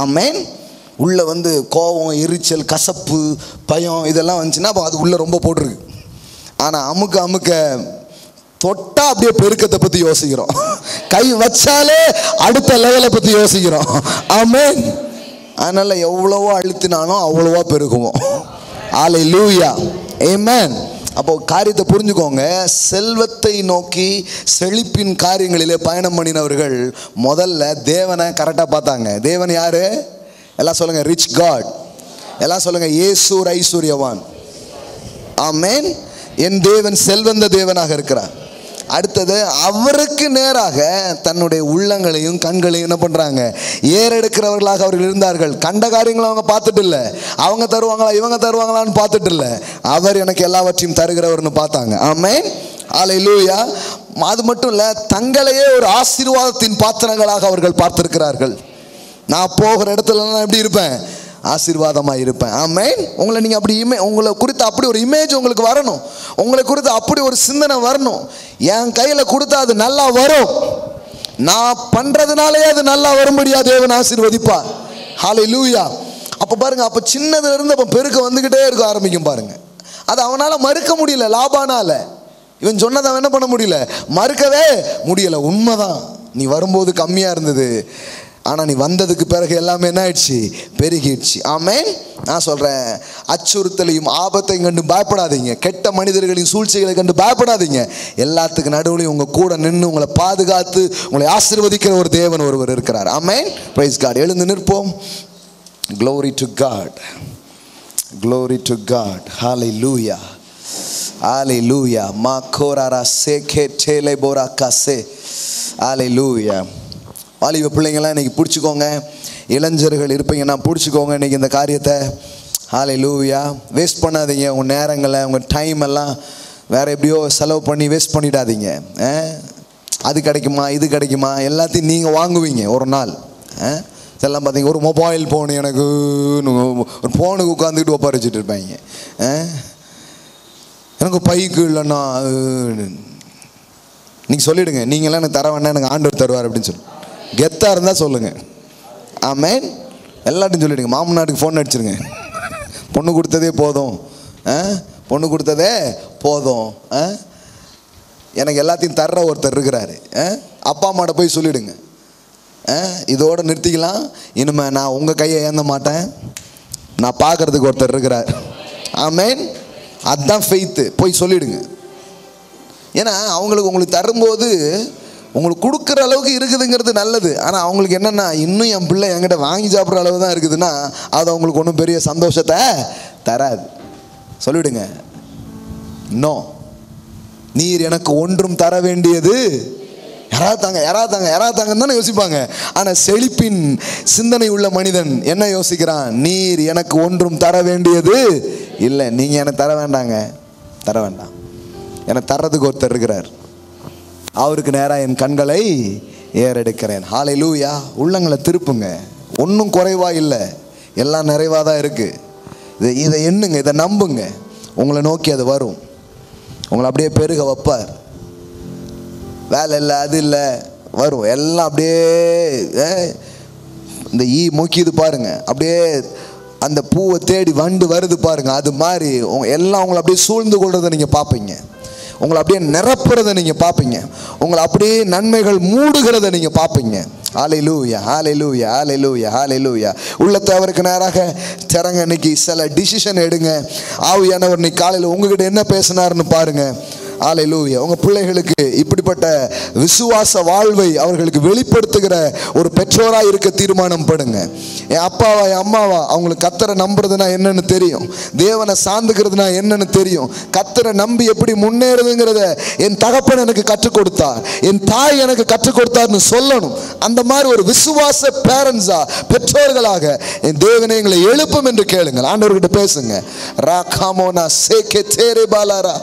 A: ஆமென். உள்ளே கோபம், எரிச்சல், கசப்பு, பயம் இதெல்லாம் வந்துச்சுன்னா அப்போ அது உள்ளே ரொம்ப போட்டிருக்கு. ஆனால் அமுக்க தொட்டா அப்படியே பெருக்கத்தை பற்றி யோசிக்கிறோம், கை வச்சாலே அடுத்த லெவலை பற்றி யோசிக்கிறோம். ஆமென். அதனால் எவ்வளவோ அழுத்தினாலும் அவ்வளோவா பெருகுவோம். ஹல்லேலூயா. ஆமென். அப்போ காரியத்தை புரிஞ்சுக்கோங்க. செல்வத்தை நோக்கி செழிப்பின் காரியங்களிலே பயணம் பண்ணினவர்கள் முதல்ல தேவனை கரெக்டாக பார்த்தாங்க. தேவன் யாரு? எல்லாம் சொல்லுங்க, ரிச் காட். எல்லாம் சொல்லுங்க, இயேசு ஐஸ்வர்யவான். ஆமென். என் தேவன் செல்வந்த தேவனாக இருக்கிறார். அடுத்தது, அவருக்கு நேராக தன்னுடைய உள்ளங்களையும் கண்களையும் என்ன பண்ணுறாங்க? ஏறெடுக்கிறவர்களாக அவர்கள் இருந்தார்கள். கண்ட காரியங்களை அவங்க பார்த்துட்டு இல்லை, அவங்க தருவாங்களா இவங்க தருவாங்களான்னு பார்த்துட்டு இல்லை, அவர் எனக்கு எல்லாவற்றையும் தருகிறவர்னு பார்த்தாங்க. ஆமென். ஹல்லேலூயா. அது மட்டும் இல்லை, தங்களையே ஒரு ஆசீர்வாதத்தின் பாத்திரங்களாக அவர்கள் பார்த்திருக்கிறார்கள். நான் போகிற இடத்துலலாம் எப்படி இருப்பேன்? ஆசீர்வாதமாக இருப்பேன். ஆமென். உங்களை நீங்கள் அப்படி உங்களை குறித்து அப்படி ஒரு இமேஜ் உங்களுக்கு வரணும், உங்களை குறித்து அப்படி ஒரு சிந்தனை வரணும். என் கையில் கொடுத்தா அது நல்லா வரும், நான் பண்ணுறதுனாலே அது நல்லா வரும்படியா தேவன் ஆசீர்வதிப்பார். ஹல்லேலூயா. அப்போ பாருங்க, அப்போ சின்னதுல இருந்து அப்போ பெருக்க வந்துக்கிட்டே இருக்க ஆரம்பிக்கும் பாருங்க. அது அவனால் மறுக்க முடியல. லாபானால இவன் சொன்னதை அவன் என்ன பண்ண முடியல, மறுக்கவே முடியலை. உண்மைதான், நீ வரும்போது கம்மியாக இருந்தது, ஆனால் நீ வந்ததுக்கு பிறகு எல்லாமே என்ன ஆயிடுச்சு? பெருகிடுச்சு. ஆமென். நான் சொல்கிறேன், அச்சுறுத்தலையும் ஆபத்தையும் கண்டு பயப்படாதீங்க. கெட்ட மனிதர்களின் சூழ்ச்சிகளை கண்டு பயப்படாதீங்க. எல்லாத்துக்கு நடுவுலையும் உங்கள் கூட நின்று உங்களை பாதுகாத்து உங்களை ஆசீர்வதிக்கிற ஒரு தேவன் ஒருவர் இருக்கிறார். ஆமென். Praise God. எழுந்து நிற்போம். Glory to God. Glory to God. Hallelujah. Hallelujah. Makorara seke tele borakase. Hallelujah. வாலிப பிள்ளைங்களாம் இன்றைக்கி பிடிச்சிக்கோங்க. இளைஞர்கள் இருப்பீங்கன்னா பிடிச்சிக்கோங்க இன்றைக்கி இந்த காரியத்தை. ஹல்லேலூயா. வேஸ்ட் பண்ணாதீங்க உங்கள் நேரங்களை, உங்கள் டைம் எல்லாம் வேறு எப்படியோ செலவு பண்ணி வேஸ்ட் பண்ணிடாதீங்க. அது கிடைக்குமா இது கிடைக்குமா எல்லாத்தையும் நீங்கள் வாங்குவீங்க ஒரு நாள். இதெல்லாம் பார்த்தீங்க, ஒரு மொபைல் ஃபோனு எனக்கு ஒரு ஃபோனுக்கு உட்காந்துக்கிட்டு ஒப்பாரி வச்சுட்டு இருப்பாங்க. எனக்கு பைக்கு இல்லைண்ணா நீங்கள் சொல்லிவிடுங்க, நீங்களாம் எனக்கு தர வேண்டாம், எனக்கு ஆண்டவர் தருவார் அப்படின்னு சொல்லி கெத்தாக இருந்தால் சொல்லுங்கள். ஆமென். எல்லாத்தையும் சொல்லிவிடுங்க. மாமனாருக்கு ஃபோன் அடிச்சிருங்க, பொண்ணு கொடுத்ததே போதும், பொண்ணு கொடுத்ததே போதும், எனக்கு எல்லாத்தையும் தர்ற ஒருத்தர் இருக்கிறாரு. அப்பா அம்மாட்ட போய் சொல்லிவிடுங்க, இதோடு நிறுத்திக்கலாம், இனிமேல் நான் உங்கள் கையை ஏந்த மாட்டேன், நான் பார்க்குறதுக்கு ஒருத்தர் இருக்கிறார். ஆமென். அதுதான் ஃபெய்த்து. போய் சொல்லிவிடுங்க. ஏன்னா அவங்களுக்கு உங்களுக்கு தரும்போது உங்களுக்கு கொடுக்குற அளவுக்கு இருக்குதுங்கிறது நல்லது. ஆனால் அவங்களுக்கு என்னென்னா, இன்னும் என் பிள்ளை என்கிட்ட வாங்கி சாப்பிட்ற அளவு தான் இருக்குதுன்னா அது அவங்களுக்கு ஒன்றும் பெரிய சந்தோஷத்தை தராது. சொல்லிவிடுங்க, நோ, நீர் எனக்கு ஒன்றும் தர வேண்டியது யாராத்தாங்கன்னு தானே யோசிப்பாங்க. ஆனால் செழிப்பின் சிந்தனை உள்ள மனிதன் என்ன யோசிக்கிறான்? நீர் எனக்கு ஒன்றும் தர வேண்டியது இல்லை. நீங்கள் எனக்கு தர வேண்டாங்க, தர வேண்டாம், எனக்கு தர்றதுக்கு ஒருத்தர் இருக்கிறார், அவருக்கு நேராக என் கண்களை ஏறெடுக்கிறேன். ஹல்லேலூயா. உள்ளங்களை திருப்புங்க. ஒன்றும் குறைவாக இல்லை, எல்லாம் நிறைவாக தான் இருக்குது. இதை எண்ணுங்க, இதை நம்புங்க, உங்களை நோக்கி அது வரும், உங்களை அப்படியே பெருக வைப்பார். வேலை இல்லை, அது இல்லை, வரும் எல்லாம் அப்படியே. இந்த மொக்கிது பாருங்க, அப்படியே அந்த பூவை தேடி வண்டு வருது பாருங்க, அது மாதிரி எல்லாம் உங்களை அப்படியே சூழ்ந்து கொள்றதை நீங்கள் பார்ப்பீங்க, உங்களை அப்படியே நிரப்புறதை நீங்கள் பார்ப்பீங்க, உங்களை அப்படியே நன்மைகள் மூடுகிறத நீங்கள் பார்ப்பீங்க. ஹல்லேலூயா, ஹல்லேலூயா, ஹல்லேலூயா, ஹல்லேலூயா. உள்ளத்தை அவருக்கு நேராக திறங்க. இன்னைக்கு சில டிசிஷன் எடுங்க. ஆவியானவர் இன்னைக்கு காலையில் உங்ககிட்ட என்ன பேசினார்னு பாருங்க. ஹல்லேலூயா. உங்கள் பிள்ளைகளுக்கு இப்படிப்பட்ட விசுவாச வாழ்வை அவர்களுக்கு வெளிப்படுத்துகிற ஒரு பெற்றோராக இருக்க தீர்மானம் படுங்க. என் அப்பாவா என் அம்மாவா அவங்களுக்கு கர்த்தரை நம்புறதுனா என்னன்னு தெரியும், தேவனை சார்ந்துக்கிறதுனா என்னன்னு தெரியும், கர்த்தரை நம்பி எப்படி முன்னேறுதுங்கிறத என் தகப்பன் எனக்கு கற்றுக் கொடுத்தார், என் தாய் எனக்கு கற்றுக் கொடுத்தார்னு சொல்லணும். அந்த மாதிரி ஒரு விசுவாச பேரண்ட்ஸா, பெற்றோர்களாக என் தேவனை எங்களை எழுப்பும் என்று கேளுங்கள். ஆண்டவர்கிட்ட பேசுங்க. ராகாமோனா சேகே தேரே பாலாரா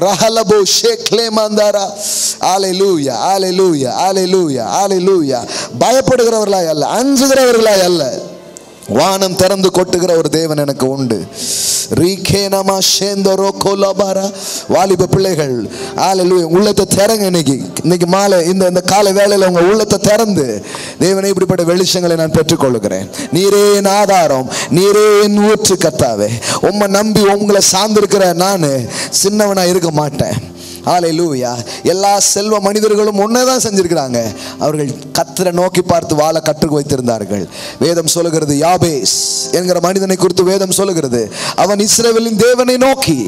A: ரஹலபோ ஷேக்லே மந்தாரா. ஹல்லேலூயா, ஹல்லேலூயா, ஹல்லேலூயா, ஹல்லேலூயா. பயப்படுகிறவர்களாய் அல்ல, அஞ்சுகிறவர்களாய் அல்ல, வானம் திறந்து கொட்டுகிற ஒரு தேவன் எனக்கு உண்டு. வாலிப பிள்ளைகள், ஹல்லேலூயா, உள்ளத்தை திறங்க. இன்னைக்கு மாலை இந்த காலை வேளையில் உங்க உள்ளத்தை திறந்து, தேவனே இப்படிப்பட்ட வெளிச்சங்களை நான் பெற்றுக்கொள்கிறேன், நீரே என் ஆதாரம், நீரே என் ஊற்று கர்த்தாவே, உம்மை நம்பி உங்களை சார்ந்திருக்கிற நான் சின்னவனா இருக்க மாட்டேன். ஹல்லேலூயா. எல்லா செல்வ மனிதர்களும் ஒன்னதான் செஞ்சிருக்கிறாங்க, அவர்கள் கர்த்தரை நோக்கி பார்த்து வாழ கற்றுக் வைத்திருந்தார்கள். வேதம் சொல்லுகிறது, யாபேஸ் என்கிற மனிதனை குறித்து வேதம் சொல்லுகிறது, அவன் இஸ்ரவேலின் தேவனை நோக்கி.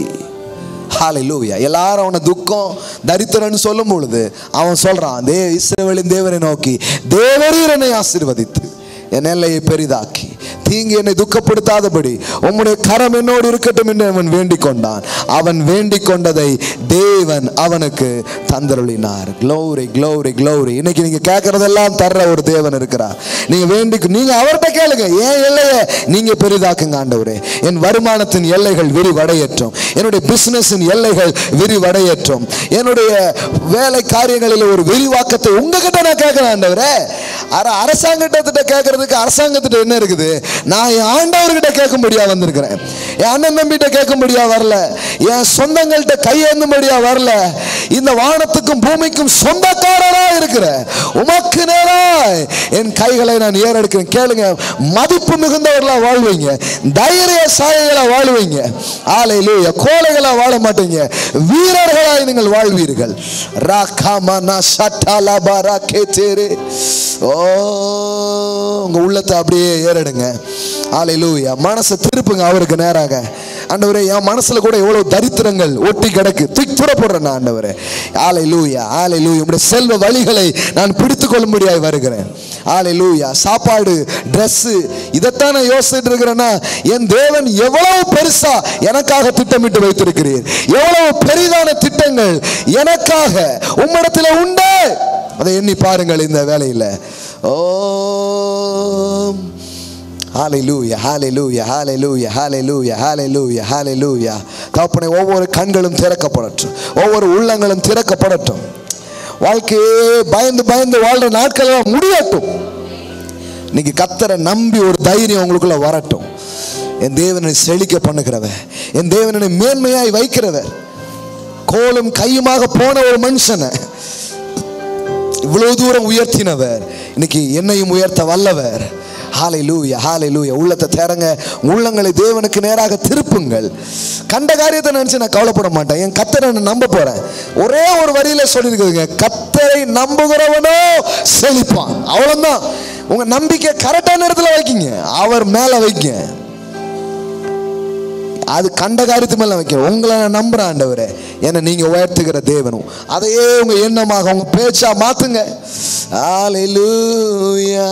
A: ஹல்லேலூயா. எல்லாரும் அவனை துக்கம் தரித்திரன்னு சொல்லும் பொழுது அவன் சொல்றான், இஸ்ரவேலின் தேவனை நோக்கி, தேவரீர் என்னை ஆசீர்வதித்து என் எல்லையை பெரிதாக்கி தீங்கு என்னை துக்கப்படுத்தாதபடி உம்முடைய கரம் என்னோடு இருக்கட்டும் என்று அவன் வேண்டிக் கொண்டான். அவன் வேண்டிக் கொண்டதை தேவன் அவனுக்கு தந்தருளினார். Glory, glory, glory. இன்னைக்கு நீங்க கேட்கறதெல்லாம் தர்ற ஒரு தேவன் இருக்கிறார். நீங்க அவர்கிட்ட கேளுங்க, ஏன் எல்லையை நீங்க பெரிதாக்குங்க ஆண்டவரே, என் வருமானத்தின் எல்லைகள் விரிவடையற்றும், என்னுடைய பிசினஸின் எல்லைகள் விரிவடையற்றும், என்னுடைய வேலை காரியங்களில் ஒரு விரிவாக்கத்தை உங்ககிட்ட நான் கேட்கிறேன் ஆண்டவரே. அரசாங்கத்திட்ட கேட்கறதுக்கு அரசாங்கத்திட்ட என்ன இருக்குது? நான் என் ஆண்டவர்கிட்ட கேட்கும்படியா வந்திருக்கிறேன். என் அண்ணன் தம்பிட்ட கேட்கும்படியா வரல, என் சொந்தங்கள்கிட்ட கையேந்தும்படியா வரல, இந்த வானத்துக்கும் பூமிக்கும் சொந்தக்காரரா இருக்கிற உமக்கு நேராய் என் கைகளை நான் ஏறெடுக்கிறேன். கேளுங்க, மதிப்பு மிகுந்தவர்களா வாழ்வீங்க, தைரியசாலிகளா வாழ்வீங்க. ஹல்லேலூயா. கோழைகளா வாழ மாட்டீங்க, வீரர்களாய் நீங்கள் வாழ்வீர்கள். ராகாமனா ஷட்டலபரா கேதேரே. ஓ, உங்க உள்ளத்தை அப்படியே ஏறெடுங்க. ஹல்லேலூயா. மனசை திருப்புங்க அவருக்கு நேராக. ஆண்டவரே, என் மனசுல கூட எவ்வளவு தரித்திரங்கள் ஒட்டி கிடக்கு, தூக்கி தூர போடுறேன் ஆண்டவரே. ஹல்லேலூயா, ஹல்லேலூயா. உம்முடைய செல்வ வழிகளை நான் பிடித்துக் கொள்ளும்படியாய் வருகிறேன். ஹல்லேலூயா. சாப்பாடு, ட்ரெஸ், இதைத்தான் நான் யோசிச்சுட்டு இருக்கிறேன்னா, என் தேவன் எவ்வளவு பெருசா எனக்காக திட்டமிட்டு வைத்திருக்கிறீர், எவ்வளவு பெரிதான திட்டங்கள் எனக்காக உம்மிடத்தில் உண்டு, அதை எண்ணி பாருங்கள் இந்த வேளையில. ஓ, ஹல்லேலூயா, ஹல்லேலூயா, ஹல்லேலூயா, ஹல்லேலூயா, ஹல்லேலூயா, ஹல்லேலூயா. தகப்பனே, ஒவ்வொரு கண்களும் திறக்கப்படட்டும், ஒவ்வொரு உள்ளங்களும் திறக்கப்படட்டும். வாழ்க்கையே பயந்து பயந்து வாழ்ற நாட்கள் முடியட்டும். இன்னைக்கு கர்த்தரை நம்பி ஒரு தைரியம் உங்களுக்குள்ள வரட்டும். என் தேவனை செழிக்க பண்ணுகிறவர், என் தேவனை மேன்மையாய் வைக்கிறவர், கோலும் கையுமாக போன ஒரு மனுஷனை இவ்வளவு தூரம் உயர்த்தினவர் இன்னைக்கு என்னையும் உயர்த்த வல்லவர். ஹல்லேலூயா, ஹல்லேலூயா. உள்ளத்தை திறங்க, உள்ளங்களை தேவனுக்கு நேராக திருப்புங்கள். கண்ட காரியத்தை நினைச்சு நான் கவலைப்பட மாட்டேன், என் கர்த்தரை நான் நம்ப போறேன். ஒரே ஒரு வரியில சொல்லியிருக்குதுங்க, கர்த்தரை நம்புகிறவனோ செழிப்பான். அவ்வளவுதான். உங்க நம்பிக்கை கரெக்டான இடத்துல வைக்கிங்க, அவர் மேல வைங்க. அது கண்ட காரியத்து மேல வைக்க. உங்களை நான் நம்புறேன் ஆண்டவரே, என்ன நீங்க உயர்த்துகிற தேவனும் அதையே உங்க எண்ணமாக உங்க பேச்சா மாத்துங்க. ஹல்லேலூயா.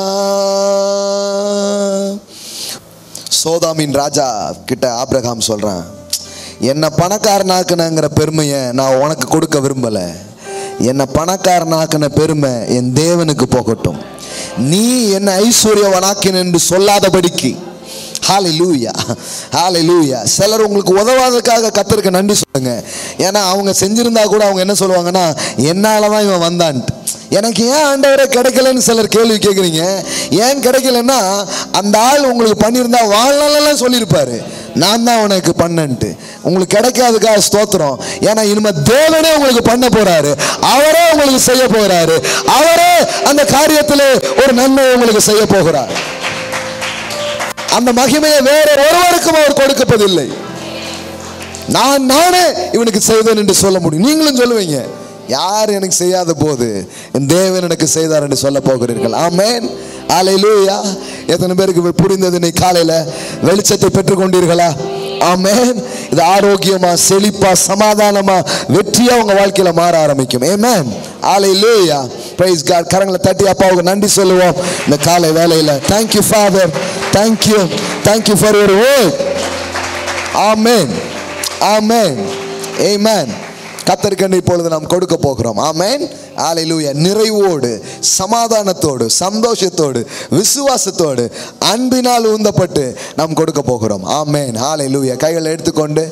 A: சோதாமின் ராஜா கிட்ட ஆபிரகாம் சொல்றான், என்ன பணக்காரனாக்குனங்கிற பெருமையை நான் உனக்கு கொடுக்க விரும்பல, என்ன பணக்காரனாக்குன பெருமை என் தேவனுக்கு போகட்டும், நீ என்ன ஐஸ்வர்யவனாக்கின என்று சொல்லாதபடிக்கு. ஹல்லேலூயா, ஹல்லேலூயா. சிலர் உங்களுக்கு உதவாததுக்காக கர்த்தருக்கு நன்றி சொல்லுங்க. ஏன்னா அவங்க செஞ்சிருந்தா கூட அவங்க என்ன சொல்லுவாங்கன்னா, என்னாலதான் இவன் வந்தான்ட்டு. எனக்கு ஏன் ஆண்டவரே கிடைக்கலன்னு சிலர் கேள்வி கேட்குறீங்க. ஏன் கிடைக்கலன்னா, அந்த ஆள் உங்களுக்கு பண்ணியிருந்தா வாழ்நாளெல்லாம் சொல்லியிருப்பாரு, நான் தான் உனக்கு பண்ணன்ட்டு. உங்களுக்கு கிடைக்காதுக்காக ஸ்தோத்திரம். ஏன்னா இனிமே தேவனே உங்களுக்கு பண்ண போறாரு, அவரே உங்களுக்கு செய்ய போகிறாரு, அவரே அந்த காரியத்திலே ஒரு நன்மை உங்களுக்கு செய்ய போகிறார். அந்த மகிமையை வேற ஒருவருக்கும் அவர் கொடுக்கப்பதில்லை. நானே இவனுக்கு செய்தேன் என்று சொல்ல முடியும். நீங்களும் சொல்லுவீங்க, யார் எனக்கு செய்யாத போது என் தேவன் எனக்கு செய்தார் என்று சொல்ல போகிறீர்கள். ஆமென், ஹல்லேலூயா. எத்தனை பேருக்கு புரிந்தது? இன்னைக்கு காலையில வெளிச்சத்தை பெற்றுக் கொண்டீர்களா? ஆமென். இது ஆரோக்கியமா, செழிப்பா, சமாதானமா, வெற்றியா உங்க வாழ்க்கையில மாற ஆரம்பிக்கும். Amen, hallelujah. Praise God. கரங்களை தட்டி அப்பாவுக்கு நன்றி சொல்லுவோம் இந்த காலை வேளையில. Thank you Father, thank you for your word. ஆமென், ஆமென், ஆமென். கர்த்தருக்கு இப்பொழுது நாம் கொடுக்க போகிறோம். ஆமென், ஹல்லேலூயா. நிறைவோடு, சமாதானத்தோடு, சந்தோஷத்தோடு, விசுவாசத்தோடு, அன்பினால் உந்தப்பட்டு நாம் கொடுக்க போகிறோம். ஆமென், ஹல்லேலூயா. கைகளை எடுத்துக்கொண்டு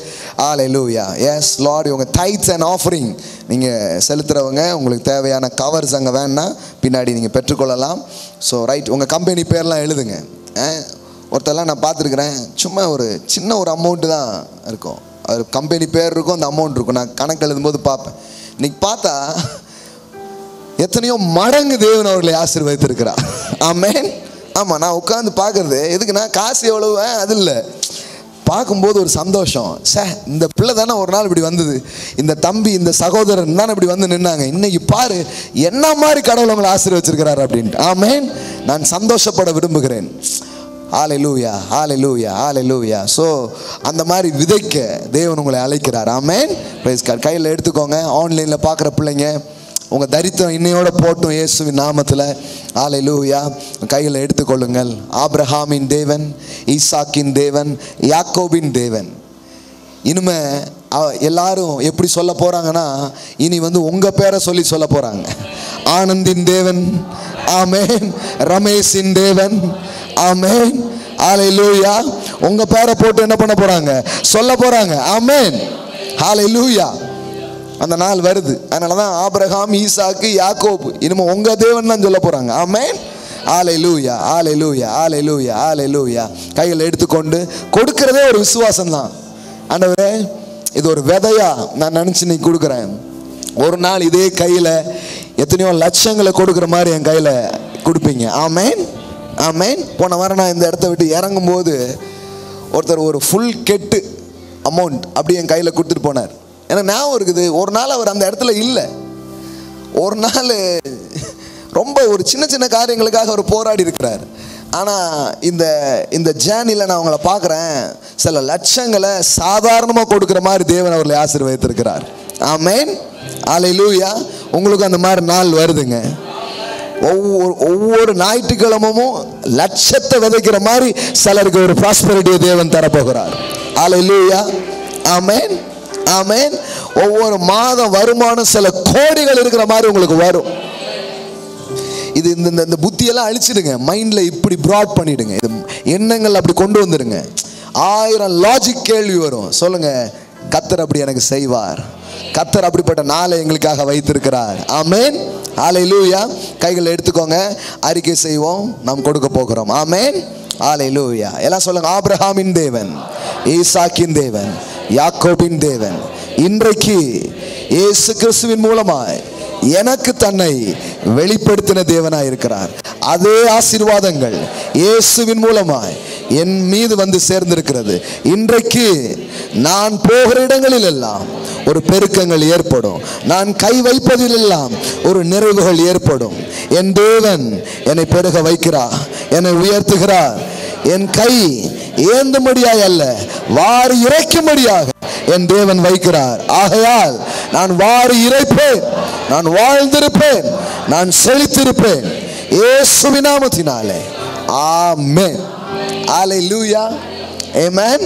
A: ஹல்லேலூயா. Yes Lord. உங்க டைட்ஸ் அண்ட் ஆஃபரிங் நீங்க செலுத்துறவங்க, உங்களுக்கு தேவையான கவர்ஸ் அங்கே வேணா பின்னாடி நீங்க பெற்றுக்கொள்ளலாம். ஸோ ரைட், உங்க கம்பெனி பேர்லாம் எழுதுங்க. ஒருத்தரெல்லாம் நான் பார்த்துருக்குறேன், சும்மா ஒரு சின்ன ஒரு அமௌண்ட்டு தான் இருக்கும், அது கம்பெனி பேர் இருக்கும், அந்த அமௌண்ட் இருக்கும். நான் கணக்கு எழுதும்போது பார்ப்பேன். இன்னைக்கு பார்த்தா எத்தனையோ மடங்கு தேவன் அவர்களை ஆசீர்வதித்திருக்கிறார். ஆமென். ஆமாம், நான் உட்காந்து பார்க்கறது எதுக்குன்னா, காசு எவ்வளவு அது இல்லை, பார்க்கும்போது ஒரு சந்தோஷம். இந்த பிள்ளை தானே ஒரு நாள் இப்படி வந்தது, இந்த தம்பி, இந்த சகோதரன் தானே இப்படி வந்து நின்னாங்க, இன்னைக்கு பாரு என்ன மாதிரி கடவுள் உங்களை ஆசீர்வதிச்சிருக்கிறார் அப்படின்ட்டு. ஆமென். நான் சந்தோஷப்பட விரும்புகிறேன். ஹல்லேலூயா, ஹல்லேலூயா, ஹல்லேலூயா. ஸோ அந்த மாதிரி விதைக்க தேவன் உங்களை அழைக்கிறார். ஆமென். Praise God. கையில் எடுத்துக்கோங்க. ஆன்லைனில் பார்க்குற பிள்ளைங்க, உங்கள் தரித்திரம் இன்னையோட போட்டும் இயேசுவின் நாமத்தில். ஹல்லேலூயா. கையில் எடுத்துக்கொள்ளுங்கள். ஆபிரகாமின் தேவன், ஈசாக்கின் தேவன், யாக்கோபின் தேவன். இனிமே எல்லாரும் எப்படி சொல்ல போகிறாங்கன்னா, இனி உங்கள் பேரை சொல்லி சொல்ல போகிறாங்க. ஆனந்தின் தேவன், ஆமென். ரமேஷின் தேவன், ஆமென், ஹல்லேலூயா. உங்க பேரை போட்டு என்ன பண்ண போறாங்க? சொல்ல போறாங்க. ஆமென், ஹல்லேலூயா. அந்த நாள் வருது. அதனாலதான் ஆபிரகாம், ஈசாக்கு, யாக்கோபு இனிமே உங்க தேவன் தான் சொல்ல போறாங்க. ஆமென், ஹல்லேலூயா, ஹல்லேலூயா, ஹல்லேலூயா, ஹல்லேலூயா. கையில் எடுத்துக்கொண்டு கொடுக்கிறதே ஒரு விசுவாசம் தான். ஆண்டவரே, இது ஒரு விதையா நான் நினைச்சு நீ கொடுக்குறேன். ஒரு நாள் இதே கையில எத்தனையோ லட்சங்களை கொடுக்குற மாதிரி என் கையில் கொடுப்பீங்க. ஆமேன், ஆமேன். போன வாரம் நான் இந்த இடத்த விட்டு இறங்கும்போது ஒருத்தர் ஒரு ஃபுல் கெட்டு அமௌண்ட் அப்படி என் கையில் கொடுத்துட்டு போனார். எனக்கு ஞாபகம் இருக்குது, ஒரு நாள் அவர் அந்த இடத்துல இல்லை. ஒரு நாள் ரொம்ப ஒரு சின்ன சின்ன காரியங்களுக்காக அவர் போராடி இருக்கிறார். ஆனால் இந்த ஜேர்னியில் நான் அவங்கள பார்க்குறேன், சில லட்சங்களை சாதாரணமாக கொடுக்குற மாதிரி தேவன் அவர்களை ஆசீர்வதித்திருக்கிறார். ஆமேன், அல்லேலூயா. உங்களுக்கு அந்த மாதிரி நாள் வருதுங்க. ஒவ்வொரு ஞாயிற்றுக்கிழமும் லட்சத்தை விதைக்கிற மாதிரி சிலருக்கு ஒரு ப்ராஸ்பரிட்டியை தேவன் தரப்போகிறார். அல்லேலூயா, ஆமேன், ஆமேன். ஒவ்வொரு மாதம் வருமானம் சில கோடிகள் இருக்கிற மாதிரி உங்களுக்கு வரும். இது இந்த புத்தியெல்லாம் அழிச்சிடுங்க, மைண்ட்ல இப்படி ப்ராட் பண்ணிடுங்க, இது எண்ணங்கள் அப்படி கொண்டு வந்துடுங்க. 1000 லாஜிக் கேள்வி வரும். சொல்லுங்க, கர்த்தர் அப்படி எனக்கு செய்வார், கர்த்தர் அப்படிப்பட்ட நாளை எங்களுக்காக வைத்திருக்கிறார். ஆமேன், அல்லேலூயா. கைகளை எடுத்துக்கோங்க, அறிக்கை செய்வோம், நாம் கொடுக்க போகிறோம். ஆமேன், அல்லேலூயா. எல்லாம் சொல்லுங்க, ஆபிரகாமின் தேவன், ஈசாக்கின் தேவன், யாக்கோபின் தேவன் இன்றைக்கு இயேசு கிறிஸ்துவின் மூலமாய் எனக்கு தன்னை வெளிப்படுத்தின தேவனாய் இருக்கிறார். அதே ஆசீர்வாதங்கள் இயேசுவின் மூலமாய் என் மீது வந்து சேர்ந்திருக்கிறது. இன்றைக்கு நான் போகிற இடங்களில் எல்லாம் ஒரு பெருக்கங்கள் ஏற்படும். நான் கை வைப்பதிலெல்லாம் ஒரு நிறைவுகள் ஏற்படும். என் தேவன் என்னை பெருக வைக்கிறார், என்னை உயர்த்துகிறார். என் கை ஏந்தும்படியாய் அல்ல, வாரி இறைக்கும்படியாக என் தேவன் வைக்கிறார். ஆகையால் நான் வாரி இறைப்பேன், நான் வாழ்ந்திருப்பேன், நான் செழித்திருப்பேன் இயேசுவின் நாமத்தினாலே. ஆமென், அல்லேலூயா, ஆமென்.